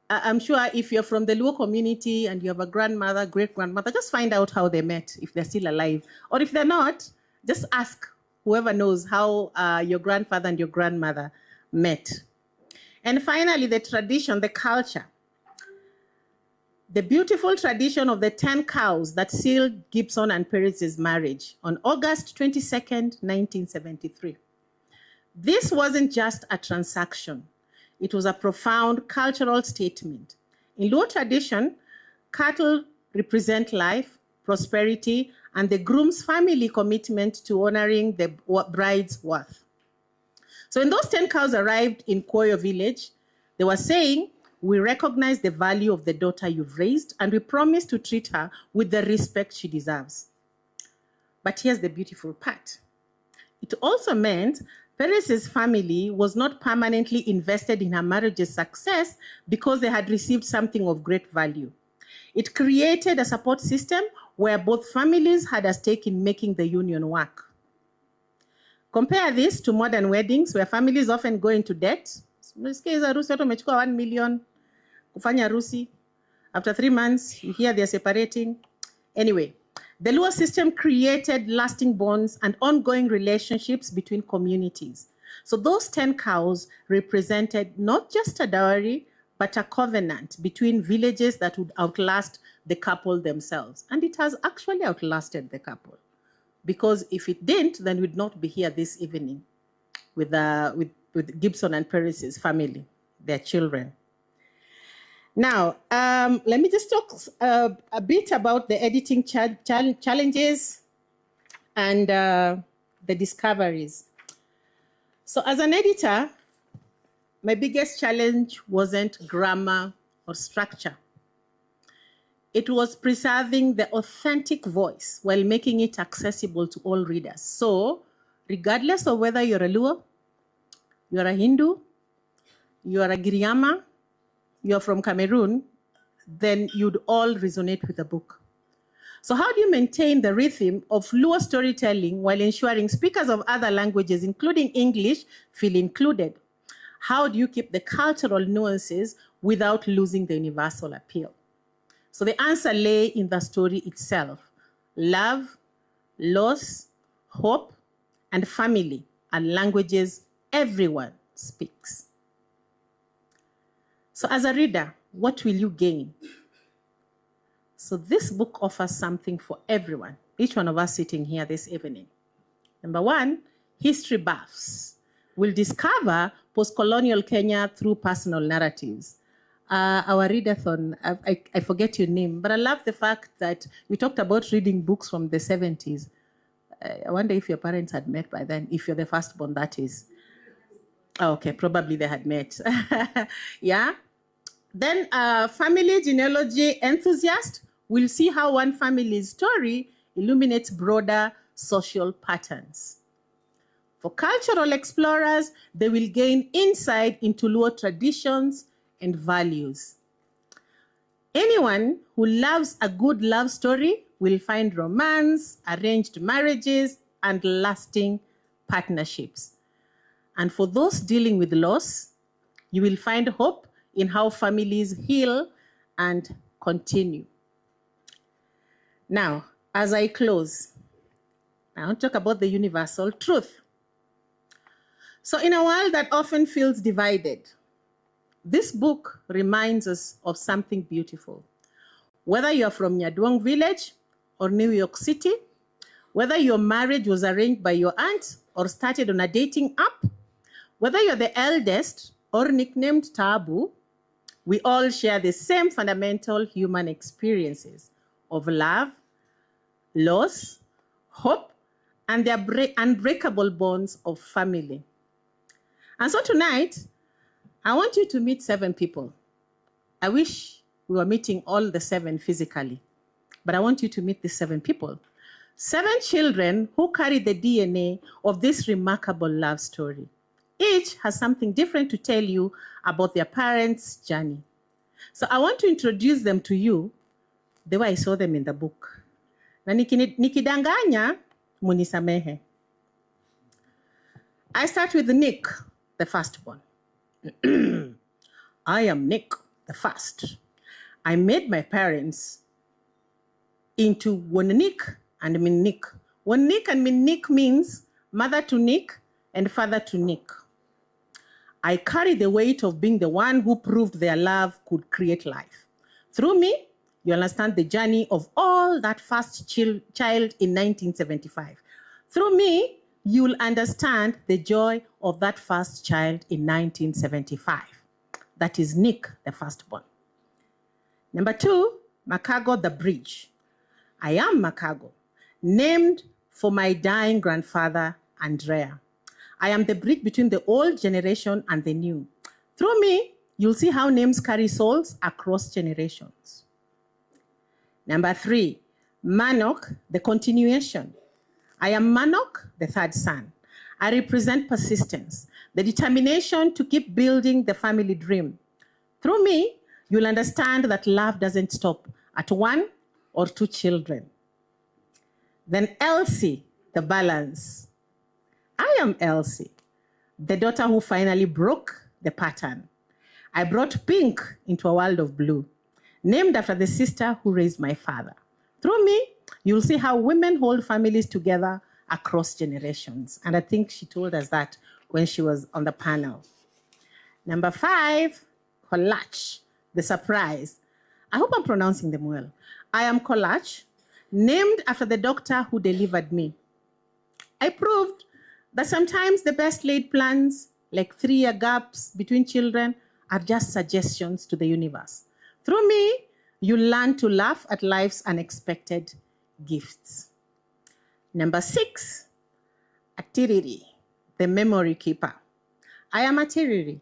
I'm sure if you're from the Luo community and you have a grandmother, great-grandmother, just find out how they met, if they're still alive. Or if they're not, just ask whoever knows how your grandfather and your grandmother met. And finally, the tradition, the culture. The beautiful tradition of the 10 cows that sealed Gibson and Perez's marriage on August 22nd, 1973. This wasn't just a transaction. It was a profound cultural statement. In Luo tradition, cattle represent life, prosperity, and the groom's family commitment to honoring the bride's worth. So when those 10 cows arrived in Koyo village, they were saying, we recognize the value of the daughter you've raised, and we promise to treat her with the respect she deserves. But here's the beautiful part. It also meant Perez's family was not permanently invested in her marriage's success because they had received something of great value. It created a support system where both families had a stake in making the union work. Compare this to modern weddings where families often go into debt. Watu wamechukua 1 million kufanya harusi. After 3 months, you hear they're separating. Anyway, the Luo system created lasting bonds and ongoing relationships between communities. So those 10 cows represented not just a dowry, but a covenant between villages that would outlast the couple themselves. And it has actually outlasted the couple. Because if it didn't, then we'd not be here this evening with Gibson and Perez's family, their children. Now, let me just talk a bit about the editing challenges and the discoveries. So as an editor, my biggest challenge wasn't grammar or structure. It was preserving the authentic voice while making it accessible to all readers. So regardless of whether you're a Luo, you're a Hindu, you're a Giriama, you're from Cameroon, then you'd all resonate with the book. So how do you maintain the rhythm of Luo storytelling while ensuring speakers of other languages, including English, feel included? How do you keep the cultural nuances without losing the universal appeal? So the answer lay in the story itself. Love, loss, hope, and family are languages everyone speaks. So as a reader, what will you gain? So this book offers something for everyone, each one of us sitting here this evening. Number one, history buffs will discover post-colonial Kenya through personal narratives. Our readathon, I forget your name, but I love the fact that we talked about reading books from the 70s. I wonder if your parents had met by then, if you're the firstborn, that is. Oh, okay, probably they had met. Yeah. Then family genealogy enthusiast will see how one family's story illuminates broader social patterns. For cultural explorers, they will gain insight into Luo traditions and values. Anyone who loves a good love story will find romance, arranged marriages, and lasting partnerships. And for those dealing with loss, you will find hope in how families heal and continue. Now, as I close, I want to talk about the universal truth. So in a world that often feels divided, this book reminds us of something beautiful. Whether you're from Nyaduong village or New York City, whether your marriage was arranged by your aunt or started on a dating app, whether you're the eldest or nicknamed Tabu, we all share the same fundamental human experiences of love, loss, hope, and the unbreakable bonds of family. And so tonight, I want you to meet 7 people. I wish we were meeting all the 7 physically, but I want you to meet the 7 people. 7 children who carry the DNA of this remarkable love story. Each has something different to tell you about their parents' journey. So I want to introduce them to you the way I saw them in the book. Na nikidanganya, munisamehe. I start with Nick, the firstborn. I am Nick, the first. I made my parents into Wonik and Minnik. Wonik and Minnik means mother to Nick and father to Nick. I carry the weight of being the one who proved their love could create life. Through me, you understand the journey of all that first child in 1975. Through me, you'll understand the joy of that first child in 1975. That is Nick, the firstborn. Number 2, Makago the bridge. I am Makago, named for my dying grandfather, Andrea. I am the bridge between the old generation and the new. Through me, you'll see how names carry souls across generations. Number 3, Manok, the continuation. I am Manok, the third son. I represent persistence, the determination to keep building the family dream. Through me, you'll understand that love doesn't stop at 1 or 2 children. Then Elsie, the balance. I am Elsie, the daughter who finally broke the pattern. I brought pink into a world of blue, named after the sister who raised my father. Through me, you'll see how women hold families together across generations. And I think she told us that when she was on the panel. Number 5, Kolach, the surprise. I hope I'm pronouncing them well. I am Kolach, named after the doctor who delivered me. I proved that sometimes the best laid plans, like 3-year gaps between children, are just suggestions to the universe. Through me, you learn to laugh at life's unexpected gifts. Number 6, Atiriri, the memory keeper. I am Atiriri,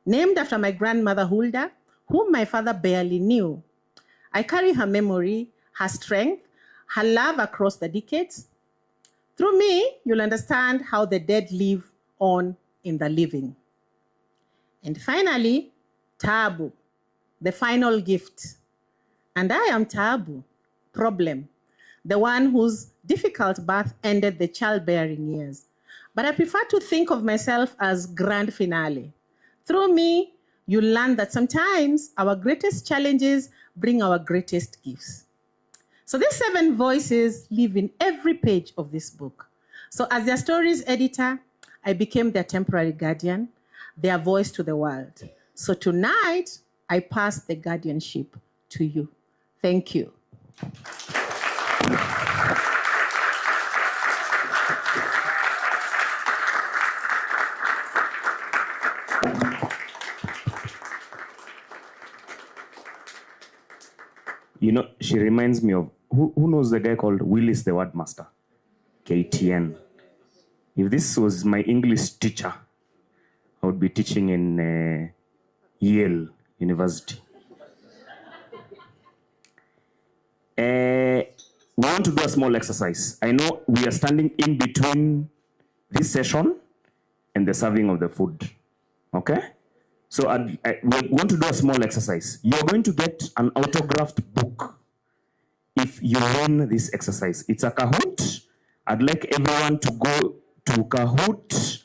named after my grandmother Hulda, whom my father barely knew. I carry her memory, her strength, her love across the decades. Through me, you'll understand how the dead live on in the living. And finally, Tabu, the final gift. And I am Tabu, problem, the one whose difficult birth ended the childbearing years. But I prefer to think of myself as grand finale. Through me, you learn that sometimes our greatest challenges bring our greatest gifts. So these 7 voices live in every page of this book. So as their stories editor, I became their temporary guardian, their voice to the world. So tonight, I pass the guardianship to you. Thank you. You know, she reminds me of, who knows the guy called Willis the Wordmaster? KTN. If this was my English teacher, I would be teaching in Yale University. We want to do a small exercise. I know we are standing in between this session and the serving of the food. Okay? So we want to do a small exercise. You're going to get an autographed book if you win this exercise. It's a Kahoot. I'd like everyone to go to kahoot.it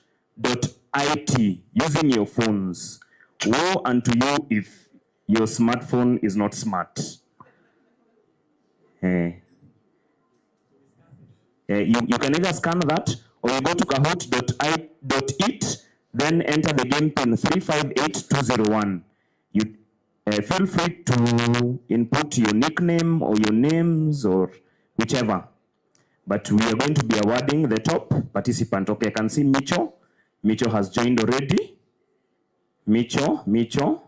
using your phones. Woe unto you if your smartphone is not smart. You can either scan that or you go to kahoot.it, then enter the game pin 358201. You feel free to input your nickname or your names or whichever. But we are going to be awarding the top participant. Okay, I can see Micho. Micho has joined already. Micho.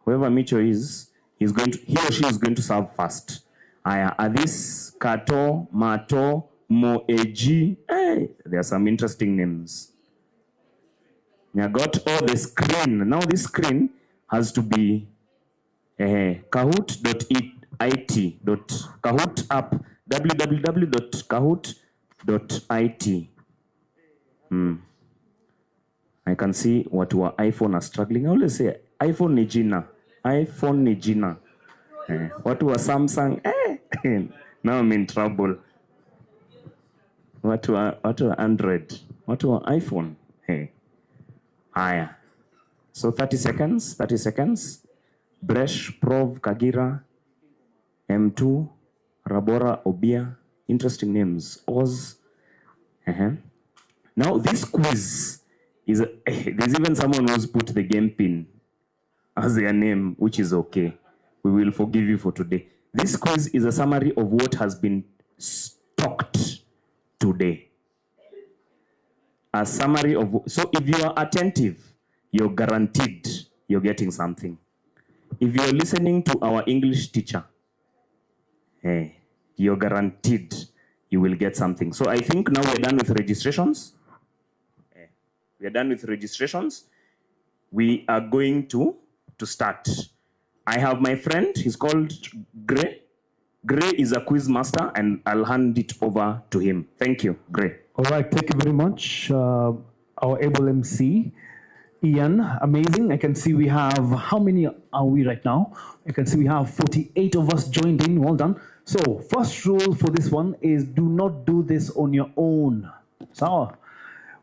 Whoever Micho is, he or she is going to serve first. Adis, Kato, Mato, Moeji. Hey, there are some interesting names. I got all the screen. Now this screen has to be kahoot.it. Kahoot app. www.kahoot.it. I can see what our iPhone are struggling. I always say iPhone ni jina. What was Samsung? Now I'm in trouble. What were Android? What were iPhone? Hey. Haya. So 30 seconds. Bresh, Prov, Kagira, M2, Rabora, Obia. Interesting names. Oz. Now this quiz is, there's even someone who's put the game pin as their name, which is okay. We will forgive you for today. This quiz is a summary of what has been talked today. A summary of, so if you are attentive, you're guaranteed you're getting something. If you're listening to our English teacher, you're guaranteed you will get something. So I think now we're done with registrations. We are done with registrations. We are going to start. I have my friend, he's called Gray. Gray is a quiz master, and I'll hand it over to him. Thank you, Gray. All right, thank you very much, our able MC, Ian. Amazing. I can see we have, how many are we right now? I can see we have 48 of us joined in. Well done. So, first rule for this one is do not do this on your own. So,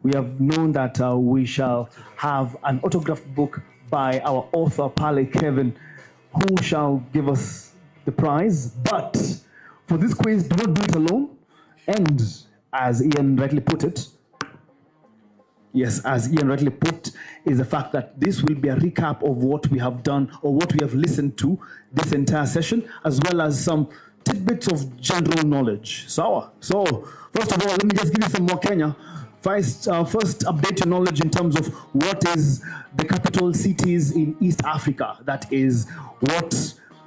we have known that we shall have an autographed book by our author, Pale Kevin, who shall give us the prize. But for this quiz, do not do it alone. And as Ian rightly put it, is the fact that this will be a recap of what we have done or what we have listened to this entire session, as well as some tidbits of general knowledge. So first of all, let me just give you some more Kenya. First update your knowledge in terms of what is the capital cities in East Africa. That is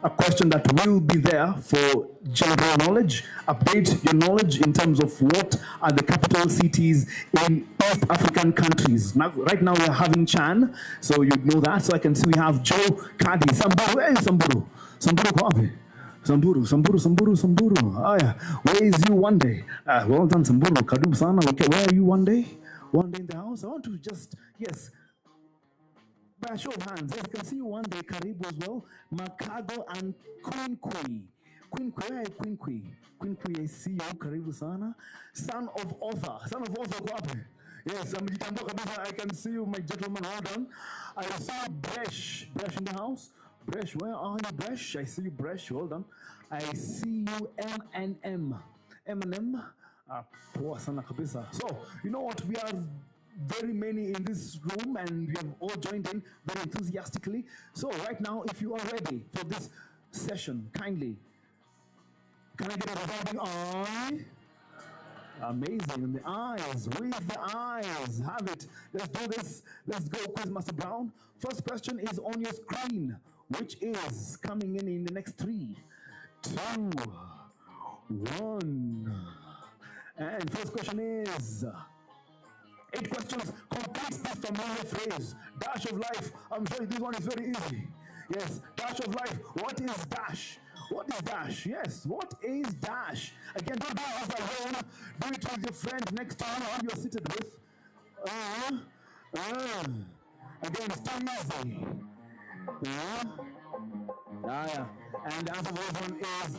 a question that will be there for general knowledge. Update your knowledge in terms of what are the capital cities in East African countries. Now, right now we're having Chan, so you know that. So I can see we have Joe, Kadi, Samburu. Where is Samburu? Samburu, Kwabe. Samburu. Ah, yeah. Where is you one day? Well done, Samburu. Karibu sana. Okay, where are you one day? One day in the house. I want to just, yes. By a show of hands, yes, I can see you one day, Karibu as well. Makado and Queen Kui. Where are Queen Kui? Queen Kui, I see you, Karibu sana. Son of Author, Kwape. Yes, I can see you, my gentleman. Well done. I saw Bresh in the house. Bresh, where are you, Bresh? I see you, Bresh. Well done. I see you, M&M. M&M. Poa sana kabisa. So, you know what? We are very many in this room and we have all joined in very enthusiastically. So, right now, if you are ready for this session, kindly, can I get a resounding eye? Amazing. The eyes, with the eyes. Have it. Let's do this. Let's go, Quizmaster Brown. First question is on your screen, which is coming in the next 3, 2, 1. And first question is 8 questions. Complete this familiar phrase. Dash of life. I'm sure this one is very easy. Yes, dash of life. What is dash? What is dash? Yes, what is dash? Again, don't do it alone. Do it with your friend next to you who you're seated with. Again, it's too easy. Yeah. And the answer for this one is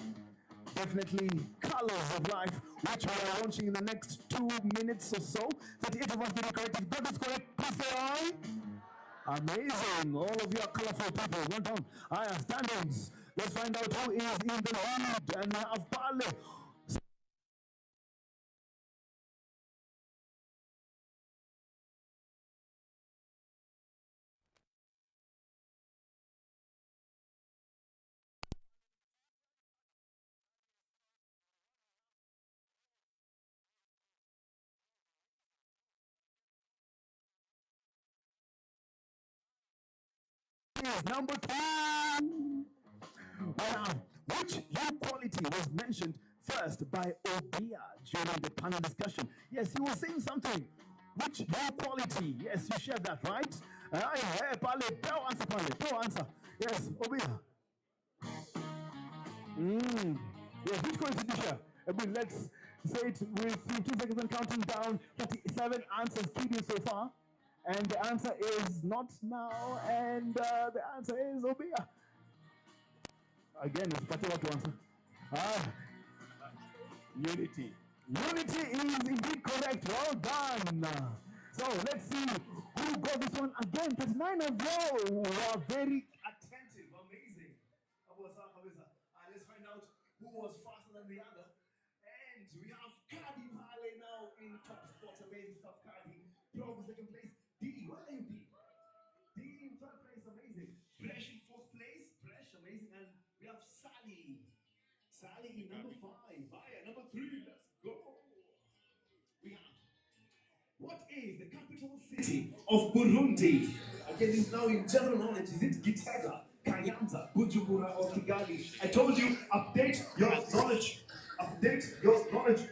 definitely Colors of Life, which we are launching in the next 2 minutes or so. 38 of us getting correct. If God is correct, please say aye. Amazing. All of you are colorful people. Well done. Standings. Let's find out who is in the lead. And we have Pale. Number 2. Which U quality was mentioned first by Obia during the panel discussion? Yes, he was saying something. Which U quality? Yes, you shared that, right? Pale, answer. Yes, Obia. Yes, which quality did you share? Let's say it with 15 seconds and counting down. 37 answers keyed in so far. And the answer is not now, and the answer is Obia. Again, it's Patiwa to answer. Unity. Unity is indeed correct. Well done. So let's see who got this one again. 39 of you were very attentive. Amazing. Let's find out who was faster than the other. And we have Kadi Pale now in top spot. Amazing stuff, Kadi. Pro in second place. D, where are you, D? D in third place, amazing. Bresh in fourth place, Bresh, amazing. And we have Sally. Sally in number 5. Aya, number 3, let's go. We have, what is the capital city of Burundi? Again, this is now in general knowledge. Is it Gitega, Kayanza, Bujumbura, or Kigali? I told you, update your knowledge. Update your knowledge.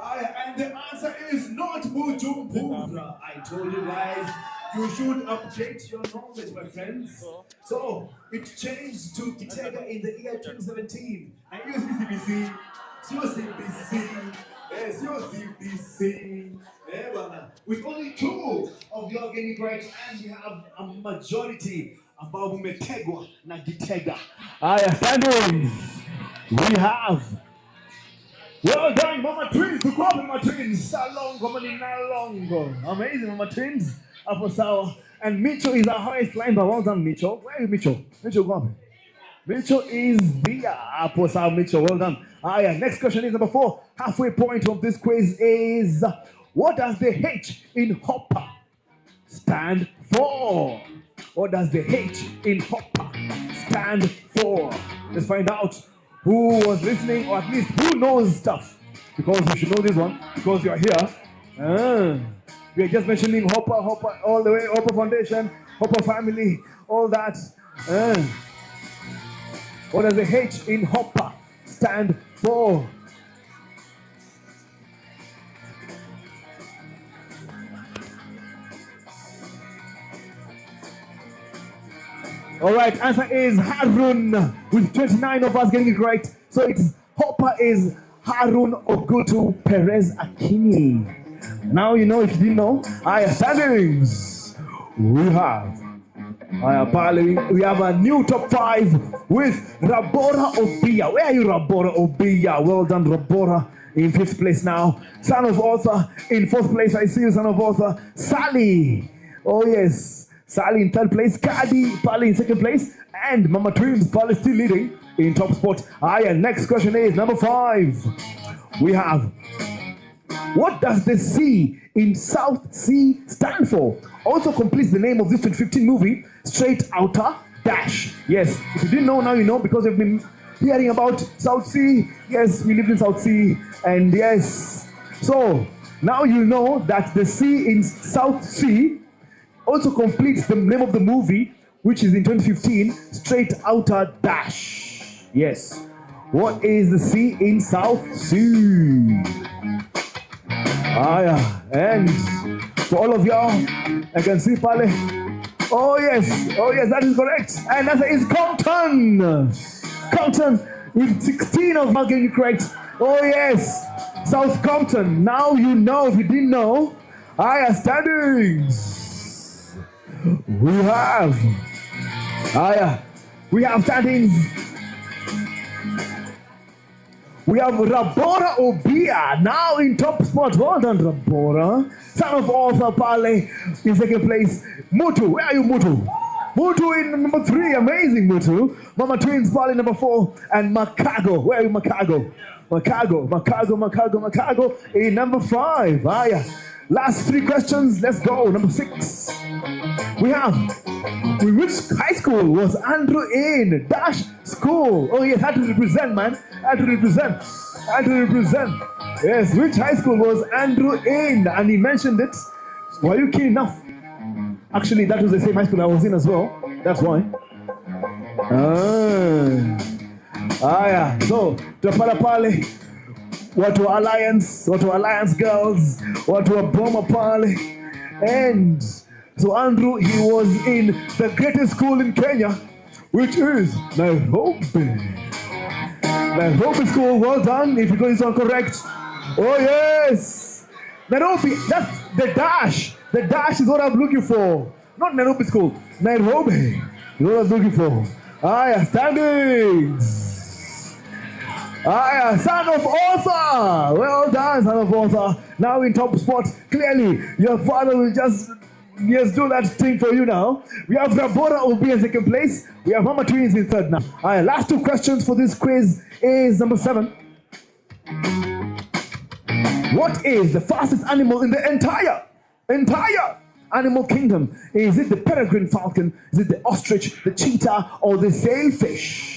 And the answer is not Bujumbura. I told you guys, you should update your knowledge, my friends. So, it changed to Gitega in the year 2017. And you CBC, yes, CBC. With only 2 of you are getting right, and we have a majority ambao mumetegwa na Gitega. Standings. We have, well done, Mama Twins. Who called Mama Twins? Salongo. Amazing, Mama Twins. Apo sawa. And Mitchell is our highest climber. Well done, Mitchell. Where are you, Mitchell? Mitchell, go on. Mitchell is there. Apo sawa, Mitchell. Well done. Next question is number 4. Halfway point of this quiz is, what does the H in Hopper stand for? What does the H in Hopper stand for? Let's find out who was listening, or at least who knows stuff. Because you should know this one, because you're here. We are just mentioning Hopper, all the way, Hopper Foundation, Hopper family, all that. What does the H in Hopper stand for? All right, answer is Harun, with 29 of us getting it right. So it's Hopper is Harun Ogutu Perez Akini. Now you know if you didn't know. Standings. We have a new top 5 with Rabora Obia. Where are you, Rabora Obia? Well done, Rabora, in 5th place now. Son of Author in 4th place. I see you, Son of Author. Sally. Oh yes. Sally in 3rd place, Kadi Pali in 2nd place, and Mama Twins Pali still leading in top spot. Next question is number 5. We have, what does the C in South Sea stand for? Also completes the name of this 2015 movie, Straight Outta Dash. Yes, if you didn't know, now you know, because we've been hearing about South Sea. Yes, we lived in South Sea, and yes. So, now you know that the C in South Sea also completes the name of the movie, which is in 2015, Straight Outta Dash. Yes. What is the C in South Sea? And for all of y'all, I can see Pale. Oh yes, that is correct. And that is Compton. Compton with 16 of y'all getting it correct. Oh yes, South Compton. Now you know if you didn't know. Standings. We have standings. We have Rabora Obia now in top spot. Well done, Rabora. Son of Author Pale in 2nd place. Mutu, where are you, Mutu? Mutu in number 3, amazing Mutu. Mama Twins Pale number 4, and Makago. Where are you, Makago? Makago in number 5. Last 3 questions. Let's go. Number 6. We have, which high school was Andrew in? Dash school. Oh yes, had to represent, man. Had to represent. Yes, which high school was Andrew in? And he mentioned it. Were you keen enough? Actually, that was the same high school I was in as well. That's why. So, Tapala Pale. What were Alliance girls? What were Boma Pale? And so Andrew, he was in the greatest school in Kenya, which is Nairobi. Nairobi school, well done, if you got this one correct. Oh yes! Nairobi, that's the dash. The dash is what I'm looking for. Not Nairobi school, Nairobi is what I was looking for. Standings. Son of Author. Well done, Son of Author. Now in top spot. Clearly, your father will just do that thing for you now. We have Rabora Obi in 2nd place. We have Mama Twins in 3rd now. Last 2 questions for this quiz is number 7. What is the fastest animal in the entire animal kingdom? Is it the peregrine falcon? Is it the ostrich, the cheetah, or the sailfish?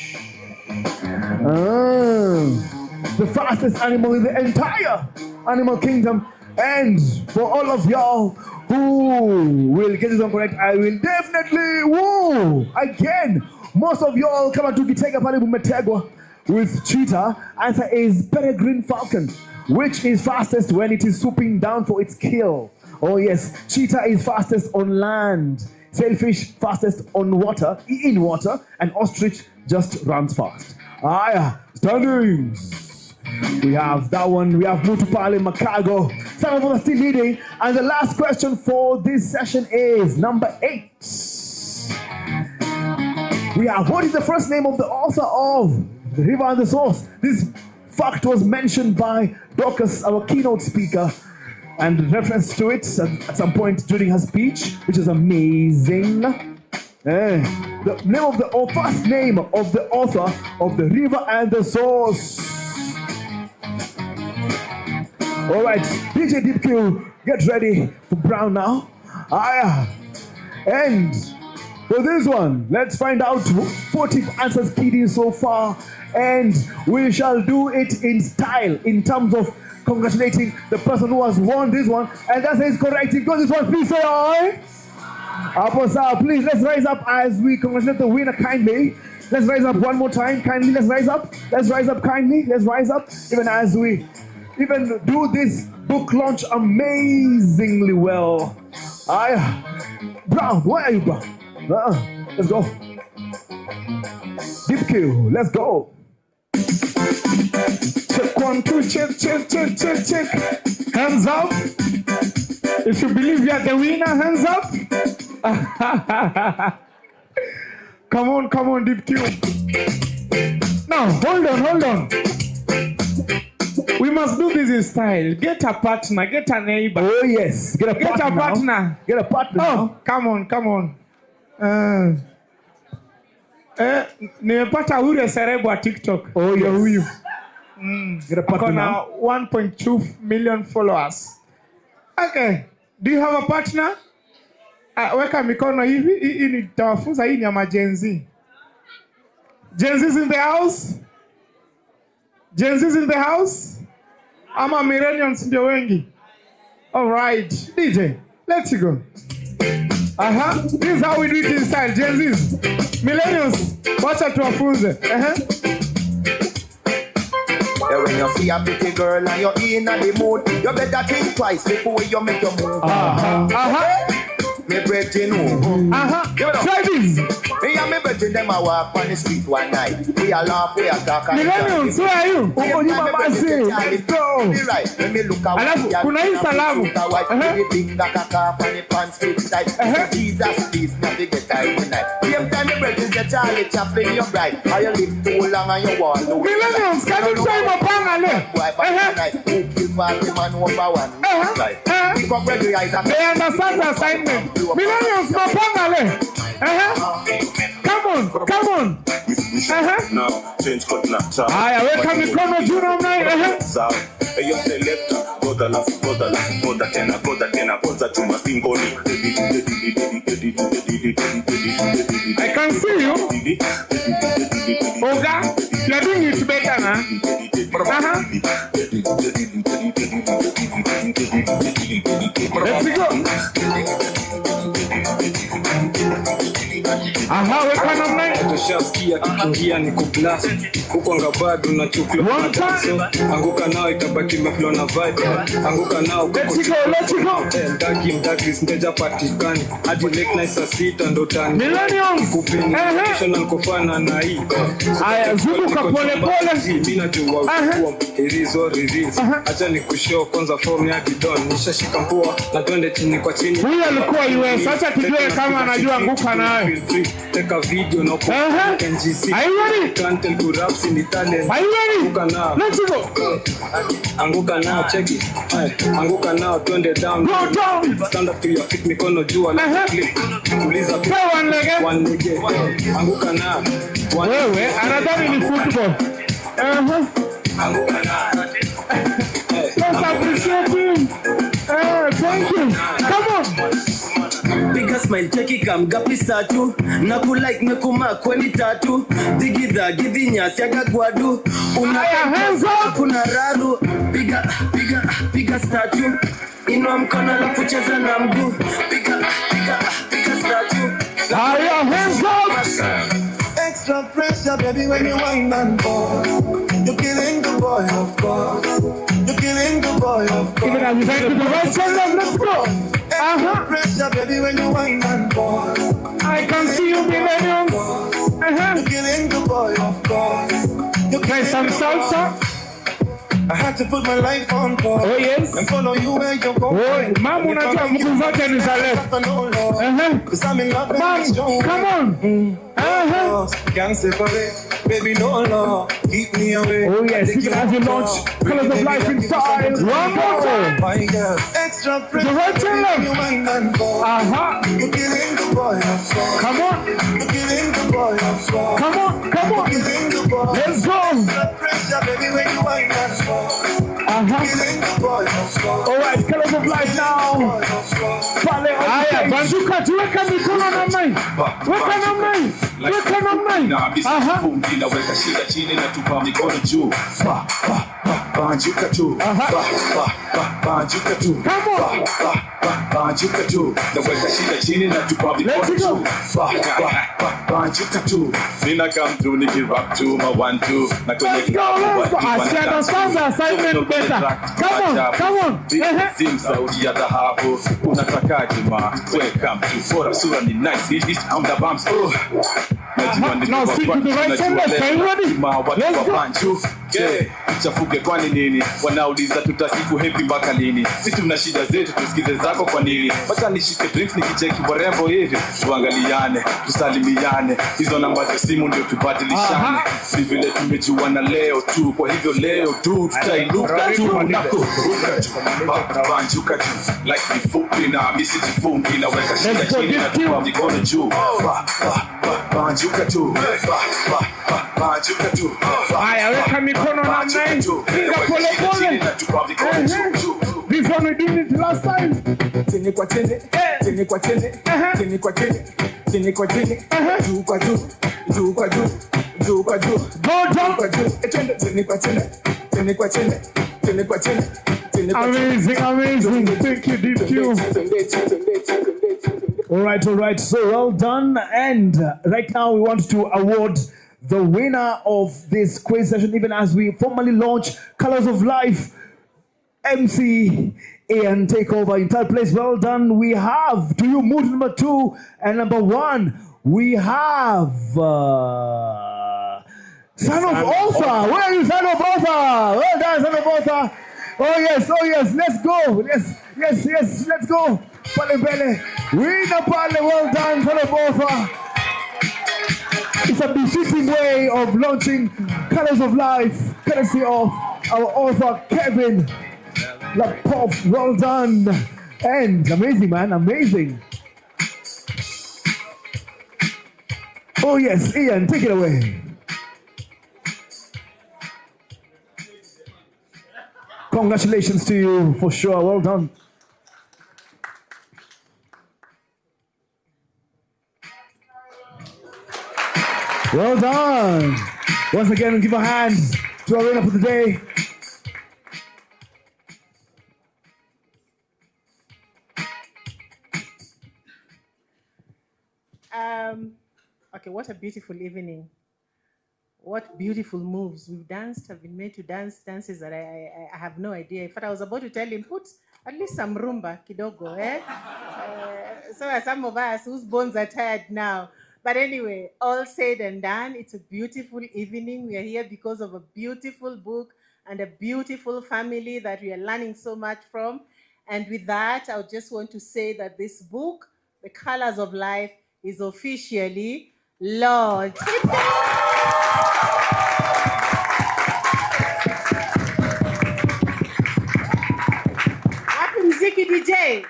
The fastest animal in the entire animal kingdom. And for all of y'all who will get this one correct, I will definitely woo again. Most of y'all come to Gitega Palibu Metegwa with cheetah. Answer is peregrine falcon, which is fastest when it is swooping down for its kill. Oh yes, cheetah is fastest on land, sailfish fastest on water, in water, and ostrich just runs fast. Standings. We have that one. We have Mutupale Makago. Some of them are still leading. And the last question for this session is number 8. We have, what is the first name of the author of The River and the Source? This fact was mentioned by Dorcas, our keynote speaker, and reference to it at some point during her speech, which is amazing. The name of the first name of the author of The River and the Source. All right, DJ Deep Q, get ready for Brown now. And For this one, let's find out 40 answers PD so far, and we shall do it in style in terms of congratulating the person who has won this one, and that is correct. If you got this one, please say aye. Please, let's rise up as we congratulate the winner kindly. Let's rise up one more time, kindly. Let's rise up. Let's rise up kindly. Let's rise up, even as we do this book launch amazingly well. Brown, where are you, Brown? Let's go. Deep Q, let's go. Check 1, 2, check. Hands up. If you believe you are the winner, hands up. Come on, Deep Q. Now, hold on. We must do this in style. Get a partner, get a neighbor. Oh yes, get a partner. Get a partner. Oh, come on. Nimepata huyu serebo wa TikTok. Oh yes. Huyu. Get a partner. Akona 1.2 million followers. Okay. Do you have a partner? Weka mikono hivi. Hii nitawafunza, hii ni ya majenzi. Genzi's in the house? Genzi's in the house? Ama millennials ndio wengi. All right. DJ, let's go. This is how we do it in style. Genzi's. Millennials, wacha tuwafunze. When you see a pretty girl and you're in the mood, you better think twice before you make your move. Me brethren, Try this. Me and me brethren, them a walk on the street one night. We a laugh, we a talk. Millennials, where are you? Uko nyuma basi. Let's go. Right. When me look Alafu, kuna hii salamu. Jesus, please, navigate time tonight. Same time me brethren say Charlie Chaplin, you're bright. How you live too long and you want to win. Millennials, can you try mapanga le? Who kill party man #1? They understand the assignment. Millennials, mapanga le. Come on. Now, change cut now. Aya, weka mikono juu namna hii. Yo selector, goda tena, goza chuma singoni. I can see you. Oga, you are doing it better now. Let's go. Weka namna hii. Tushasikia kikiingia ni kublast. Huko ngabado na chukua. Anguka nao itabaki meflow na vibe. Anguka nao let's go. Mdaki sinteja patikani. Hadi late night saa 6 ndo tani. Millennials. Kupenda na kufana na hii. Aya, zunguka pole. Mimi najua kwa irizo. Acha nikushow kwanza form ya Gidon. Nishashika mpua na twende chini kwa chini. Huyu alikuwa US. Acha tujue kama anajua anguka nayo. Take a video no NGC. Are you ready? Can't tell good raps in the talent. Are you ready? Anguka now. Let's go. Anguka now, check it. Anguka now, turn it down. Go down. Stand up to your feet, mikono juu ala click. Uliza one leg. Anguka now. Wewe anadhani ni football. Anguka now. Let's appreciate him. Thank you. Come on. Big smile, cheki kam gapi satu. Naku like mekuma kweni tatu. Digida, gidinya, siaga guadu. Hands up. Kuna raru. Biga statue. Inua mkono alafu cheza na mguu. Biga statue. Hands up. Extra pressure, baby, when you wind and fall. You're killing the boy, of course. You're killing the boy, of course. Even as you thank people, let's go. Extra pressure, baby, when you wind and fall. I can see you, millennials. You're killing the boy, of course. Play some salsa. I had to put my life on pause. Oh yes. And follow you where you're going. Mom, unajua mtu zote ni za left. Cause I'm in love with Mom, come on. Can't separate, baby, no law. Keep me away. Oh yes, even as you launch Colors of Life in style. One more time. My girl, extra pressure. You wind and fall. You're killing the boy of soul. Come on. You're killing the boy of soul. Come on. You're killing the boy. Let's go. Extra pressure, baby, when you wind and fall. All right, Colors of Life now. Pale haya, banduka tuweka mikono namna hii. Weka namna hii. Weka namna hii. Naweka shida chini na tupa mikono juu. Banjuka tu. Banjuka tu. Banjuka tu. Naweka shida chini na tupa mikono juu. Banjuka tu. Nina come through niki rap to my 1-2. Na kwenye Let's go. Asiana sasa assignment better. Come on. Sim sauti ya dhahabu. Unatakaje ma? Welcome to Fora Sura ni nice. This on the bumps. Now speak to the right side. Are you ready? Let's go. Chafuke kwani nini? Wanauliza tutasifu happy mpaka lini? Sisi tuna shida zetu tusikize zako kwa nini? Wacha nishike drinks nikicheki warembo hivi. Tuangaliane, tusalimiane. Hizo namba za simu ndio tubadilishane. Si vile tumejuana leo tu. Kwa hivyo leo tu tutainuka tu. Banjuka tu. Like mifupi na misi jifungi. Naweka shida chini na tupa mikono juu. Banjuka tu. Banjuka tu. Haya, weka mikono namna hii. Piga pole pole. This one we did it last time. Chini kwa chini, chini kwa chini, chini kwa chini, chini kwa chini, juu kwa juu, juu kwa juu, juu kwa juu, juu kwa juu, chini kwa chini, chini kwa chini, chini kwa chini, chini kwa chini. Amazing. Thank you, DQ. All right. So well done. And right now we want to award the winner of this quiz session, even as we formally launch Colors of Life. MC and take over entire place. Well done. We have to you mood number 2 and number 1. We have Son of Okoth. Where are you, Son of Okoth? Well done, Son of Okoth. Oh yes. Let's go. Yes. Let's go. Pale Bele. Winner Pale. Well done, Son of Okoth. It's a befitting way of launching Colors of Life, courtesy of our author Kevin Lapov. Well done. And amazing, man, amazing. Oh yes, Ian, take it away. Congratulations to you for sure. Well done. Well done. Once again, give a hand to our winner for the day. Okay, what a beautiful evening. What beautiful moves. We've danced, have been made to dance dances that I have no idea. In fact, I was about to tell him, put at least some rumba, kidogo, so are some of us whose bones are tired now. But anyway, all said and done, it's a beautiful evening. We are here because of a beautiful book and a beautiful family that we are learning so much from. And with that, I just want to say that this book, The Colors of Life, is officially launched. Happy Mziki DJ.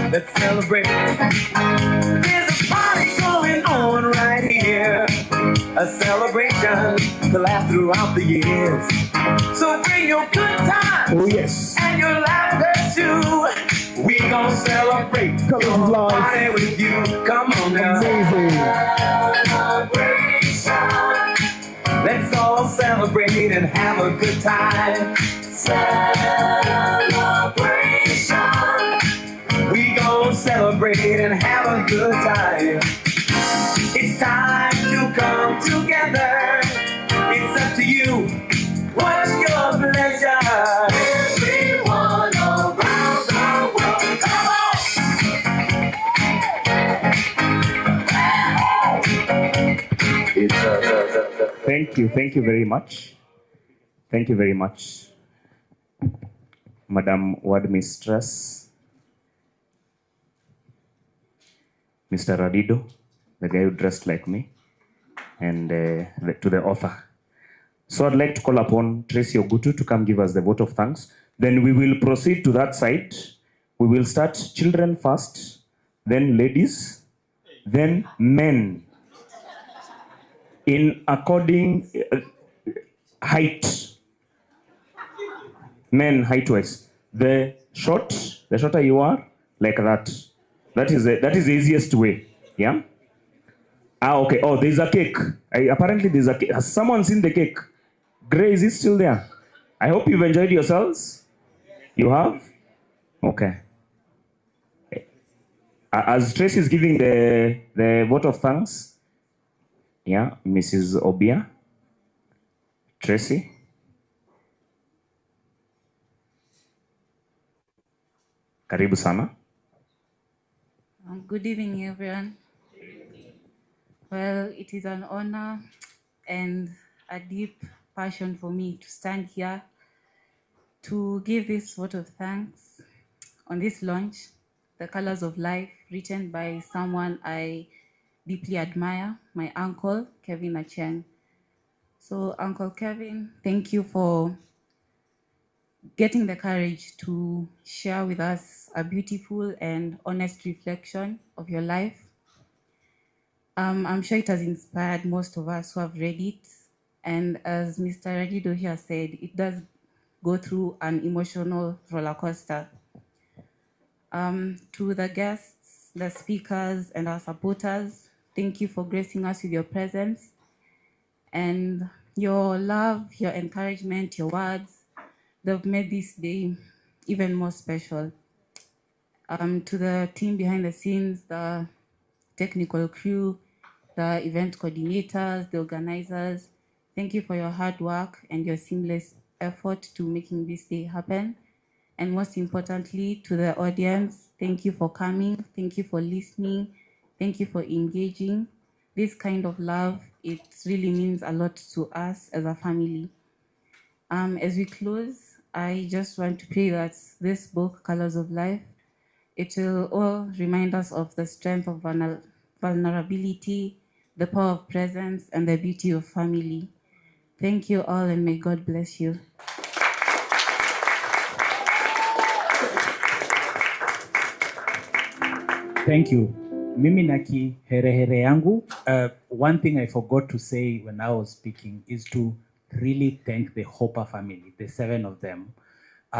Let's celebrate. There's a party going on right here. A celebration to last throughout the years. So bring your good times. Oh yes. And your laughter too. We gon' celebrate. Come on, party with you. Come on now. Celebration. Let's all celebrate and have a good time. Celebration. We gon' celebrate and have a good time. It's time to come together. It's up to you. What's your pleasure? Thank you very much. Thank you very much, Madam Ward Mistress, Mr. Radido, the guy who dressed like me, and to the author. So I'd like to call upon Tracy Ogutu to come give us the vote of thanks. Then we will proceed to that side. We will start children first, then ladies, then men. In according height. Men height-wise. The shorter you are, like that. That is the easiest way. Yeah? Okay. Oh, there's a cake. Apparently there's a cake. Has someone seen the cake? Gray, is it still there? I hope you've enjoyed yourselves. You have? Okay. As Tracy is giving the vote of thanks, yeah, Mrs. Obia, Tracy. Karibu sana. Good evening, everyone. Well, it is an honor and a deep passion for me to stand here to give this vote of thanks on this launch, The Colors of Life, written by someone I deeply admire, my uncle, Kevin Achieng. So, Uncle Kevin, thank you for getting the courage to share with us a beautiful and honest reflection of your life. I'm sure it has inspired most of us who have read it. And as Mr. Radido here said, it does go through an emotional roller coaster. To the guests, the speakers, and our supporters, thank you for gracing us with your presence. And your love, your encouragement, your words, they've made this day even more special. To the team behind the scenes, the technical crew, the event coordinators, the organizers, thank you for your hard work and your seamless effort to making this day happen. And most importantly, to the audience, thank you for coming, thank you for listening, thank you for engaging. This kind of love, it really means a lot to us as a family. As we close, I just want to pray that this book, Colors of Life, it will all remind us of the strength of vulnerability, the power of presence, and the beauty of family. Thank you all, and may God bless you. Thank you. Mimi naki here yangu. One thing I forgot to say when I was speaking is to really thank the Hopper family, the 7 of them,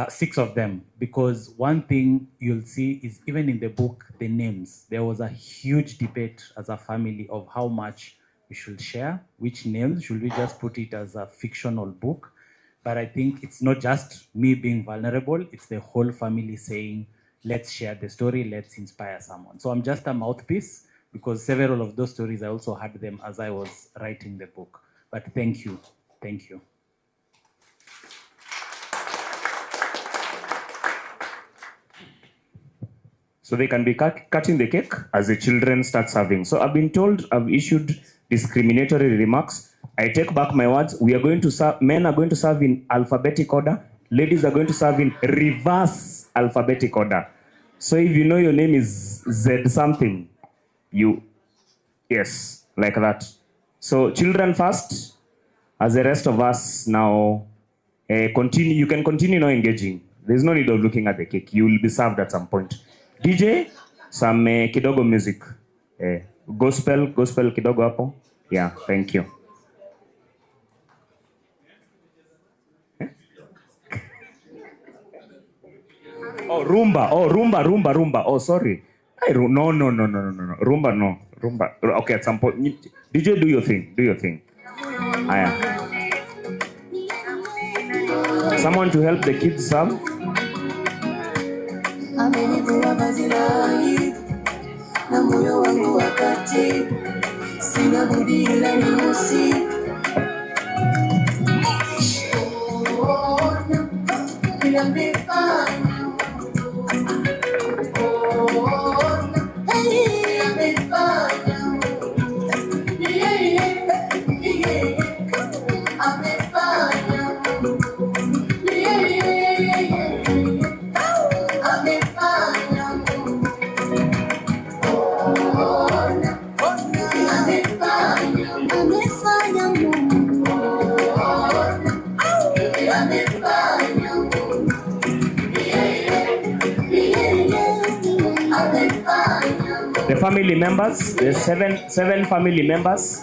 6 of them, because one thing you'll see is even in the book, the names, there was a huge debate as a family of how much we should share, which names, should we just put it as a fictional book? But I think it's not just me being vulnerable, it's the whole family saying, let's share the story, let's inspire someone. So I'm just a mouthpiece because several of those stories, I also had them as I was writing the book. But thank you. Thank you. So they can be cutting the cake as the children start serving. So I've been told I've issued discriminatory remarks. I take back my words. We are going to serve, men are going to serve in alphabetic order. Ladies are going to serve in reverse alphabetic order. So if you know your name is Z something, yes, like that. So children first, as the rest of us now continue. You can continue now engaging. There's no need of looking at the cake. You will be served at some point. DJ, some kidogo music. Gospel kidogo hapo. Yeah, thank you. Oh, rumba. Oh, sorry. No. Rumba, no. Rumba. Okay, at some point. DJ, do your thing. Someone to help the kids serve. Amenivua vazi la aibu na moyo wangu wakati sina budi ila nimusifu. Bila mifano bila mifano The family members, the seven family members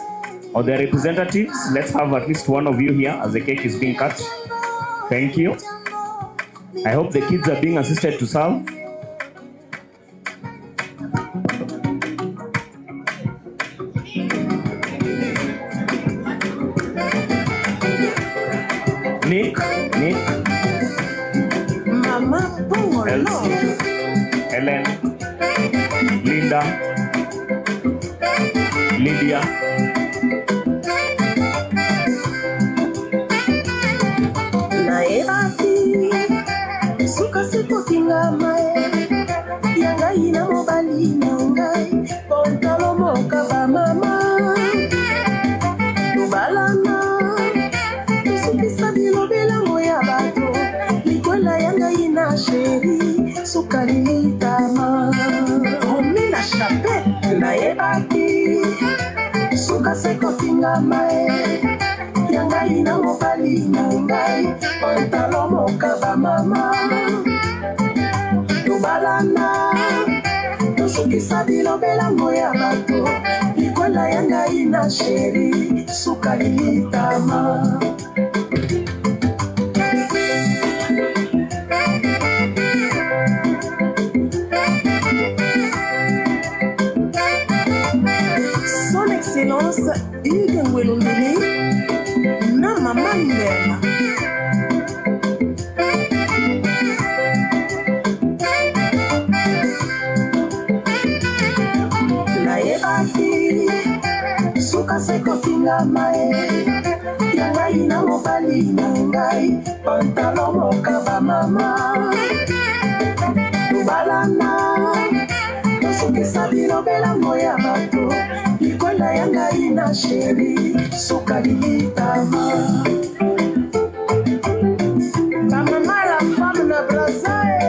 or their representatives, let's have at least one of you here as the cake is being cut. Thank you. I hope the kids are being assisted to serve. Nick, Elsie, Helen, Linda, Lydia, suka sikokinga mae yanga ina mobali nangai kontalo moka ba mama tubalana tusukisa bilobela moya bato likola yanga ina sheri suka lilitama omina chape na yebaki suka sikokinga mae yanga ina mobali nangai kontalo moka ba mama tubalana tusukisa bilobela moya bato likola yanga ina sheri suka lilitama Son Excellence Hugues Ngwelondele na mama Ndela suka sekokinga mae yanga ina mobali nangai pantalo moka ba mama tubalana tusukisa bilobela moya bato likola yanga ina sheri suka lilitama mama la femme na brazae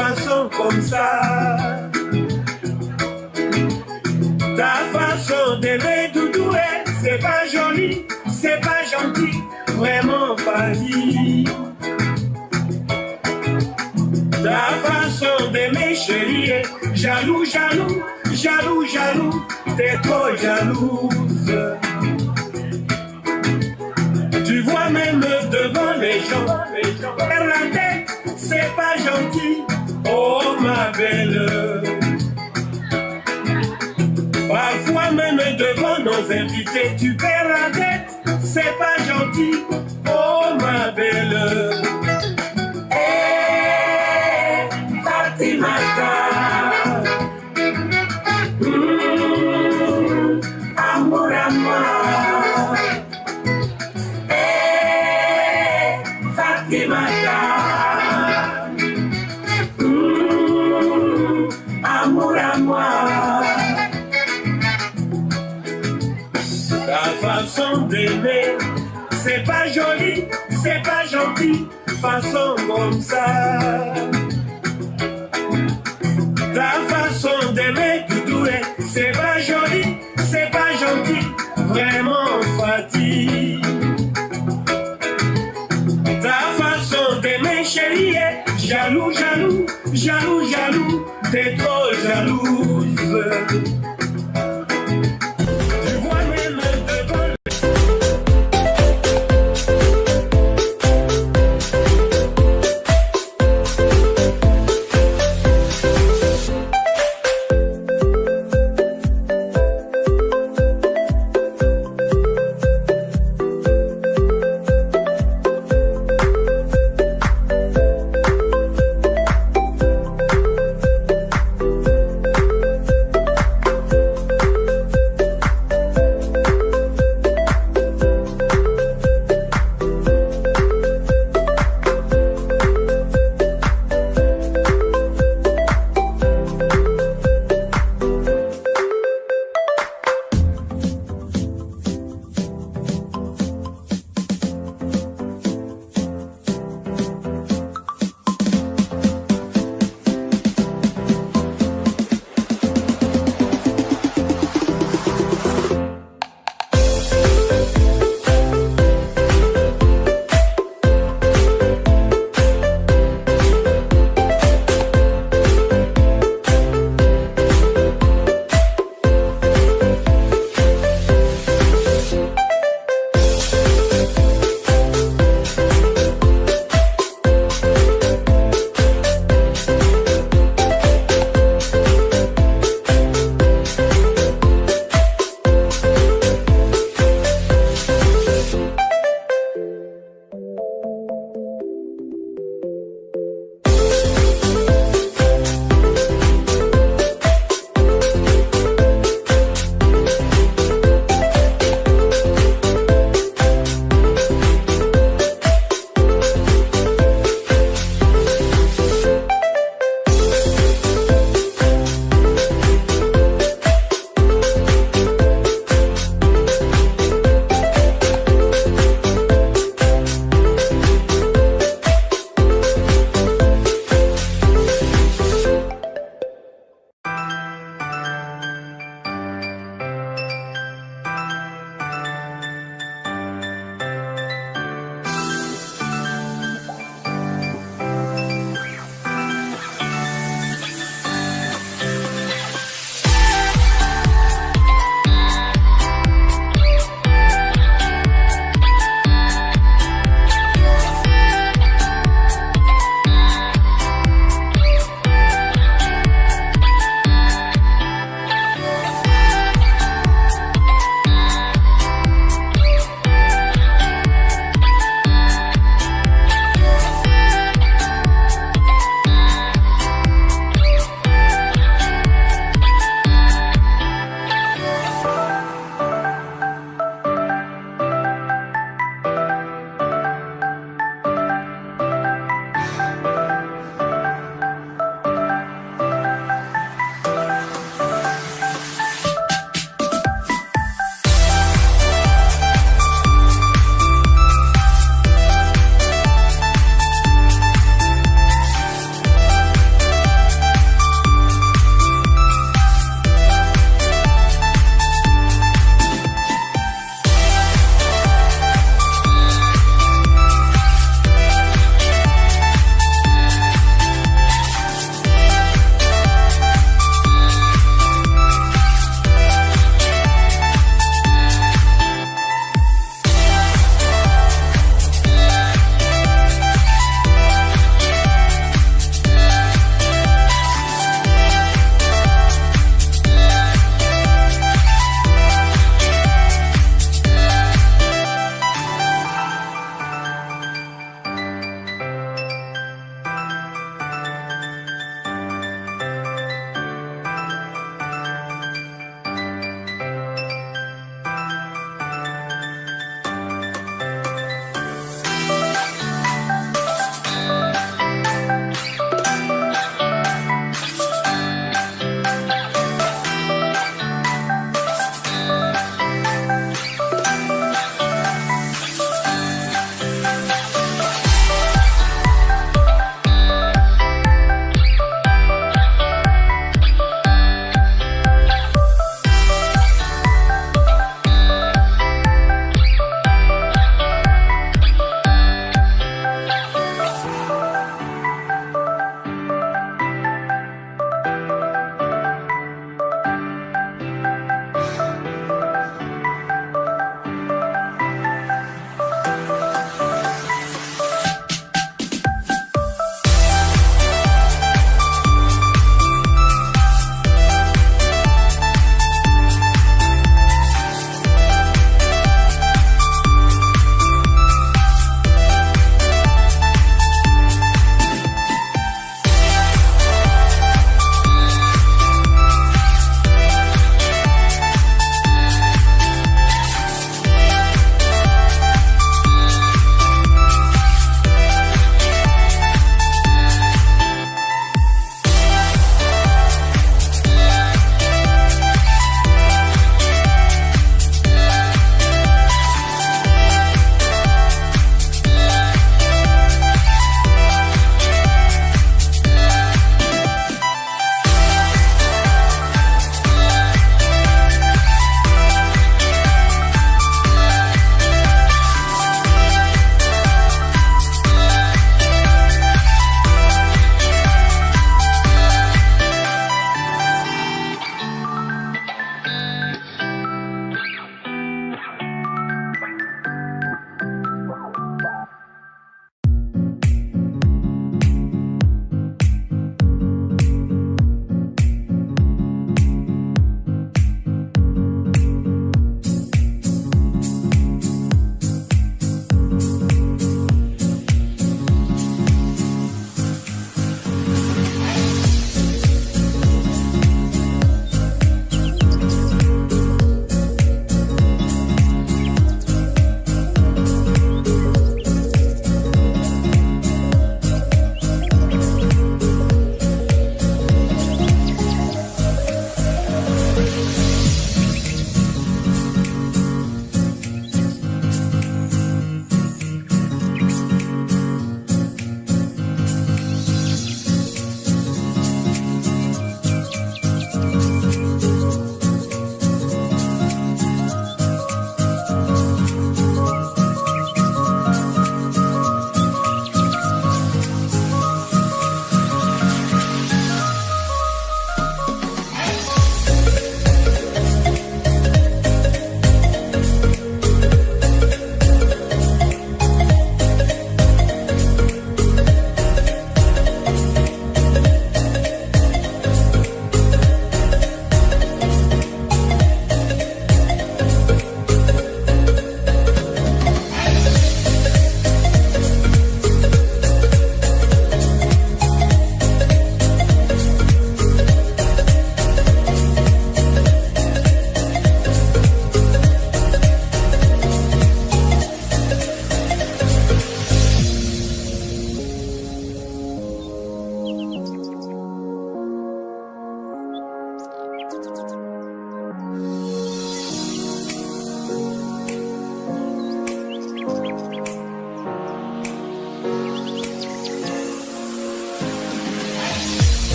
façon comme ça. Ta façon d'aimer Doudoué, c'est pas joli, c'est pas gentil, vraiment Fanny. Ta façon d'aimer chérie, jaloux, jaloux, jaloux, jaloux, t'es trop jalouse. Tu vois même devant les gens, faire la tête, c'est pas gentil, oh ma belle. Parfois même devant nos invités, tu perds la tête, c'est pas gentil, oh ma belle. Hey, Fatimata, amour à moi. Hey, Fatimata, amour à moi. Ta façon d'aimer, c'est pas joli, c'est pas gentil, façon comme ça. Ta façon d'aimer, Doudoué, c'est pas joli, c'est pas gentil, vraiment fatigue. Ta façon d'aimer, chérie, jaloux, jaloux, jaloux, jaloux, t'es trop jalouse.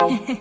Yeah.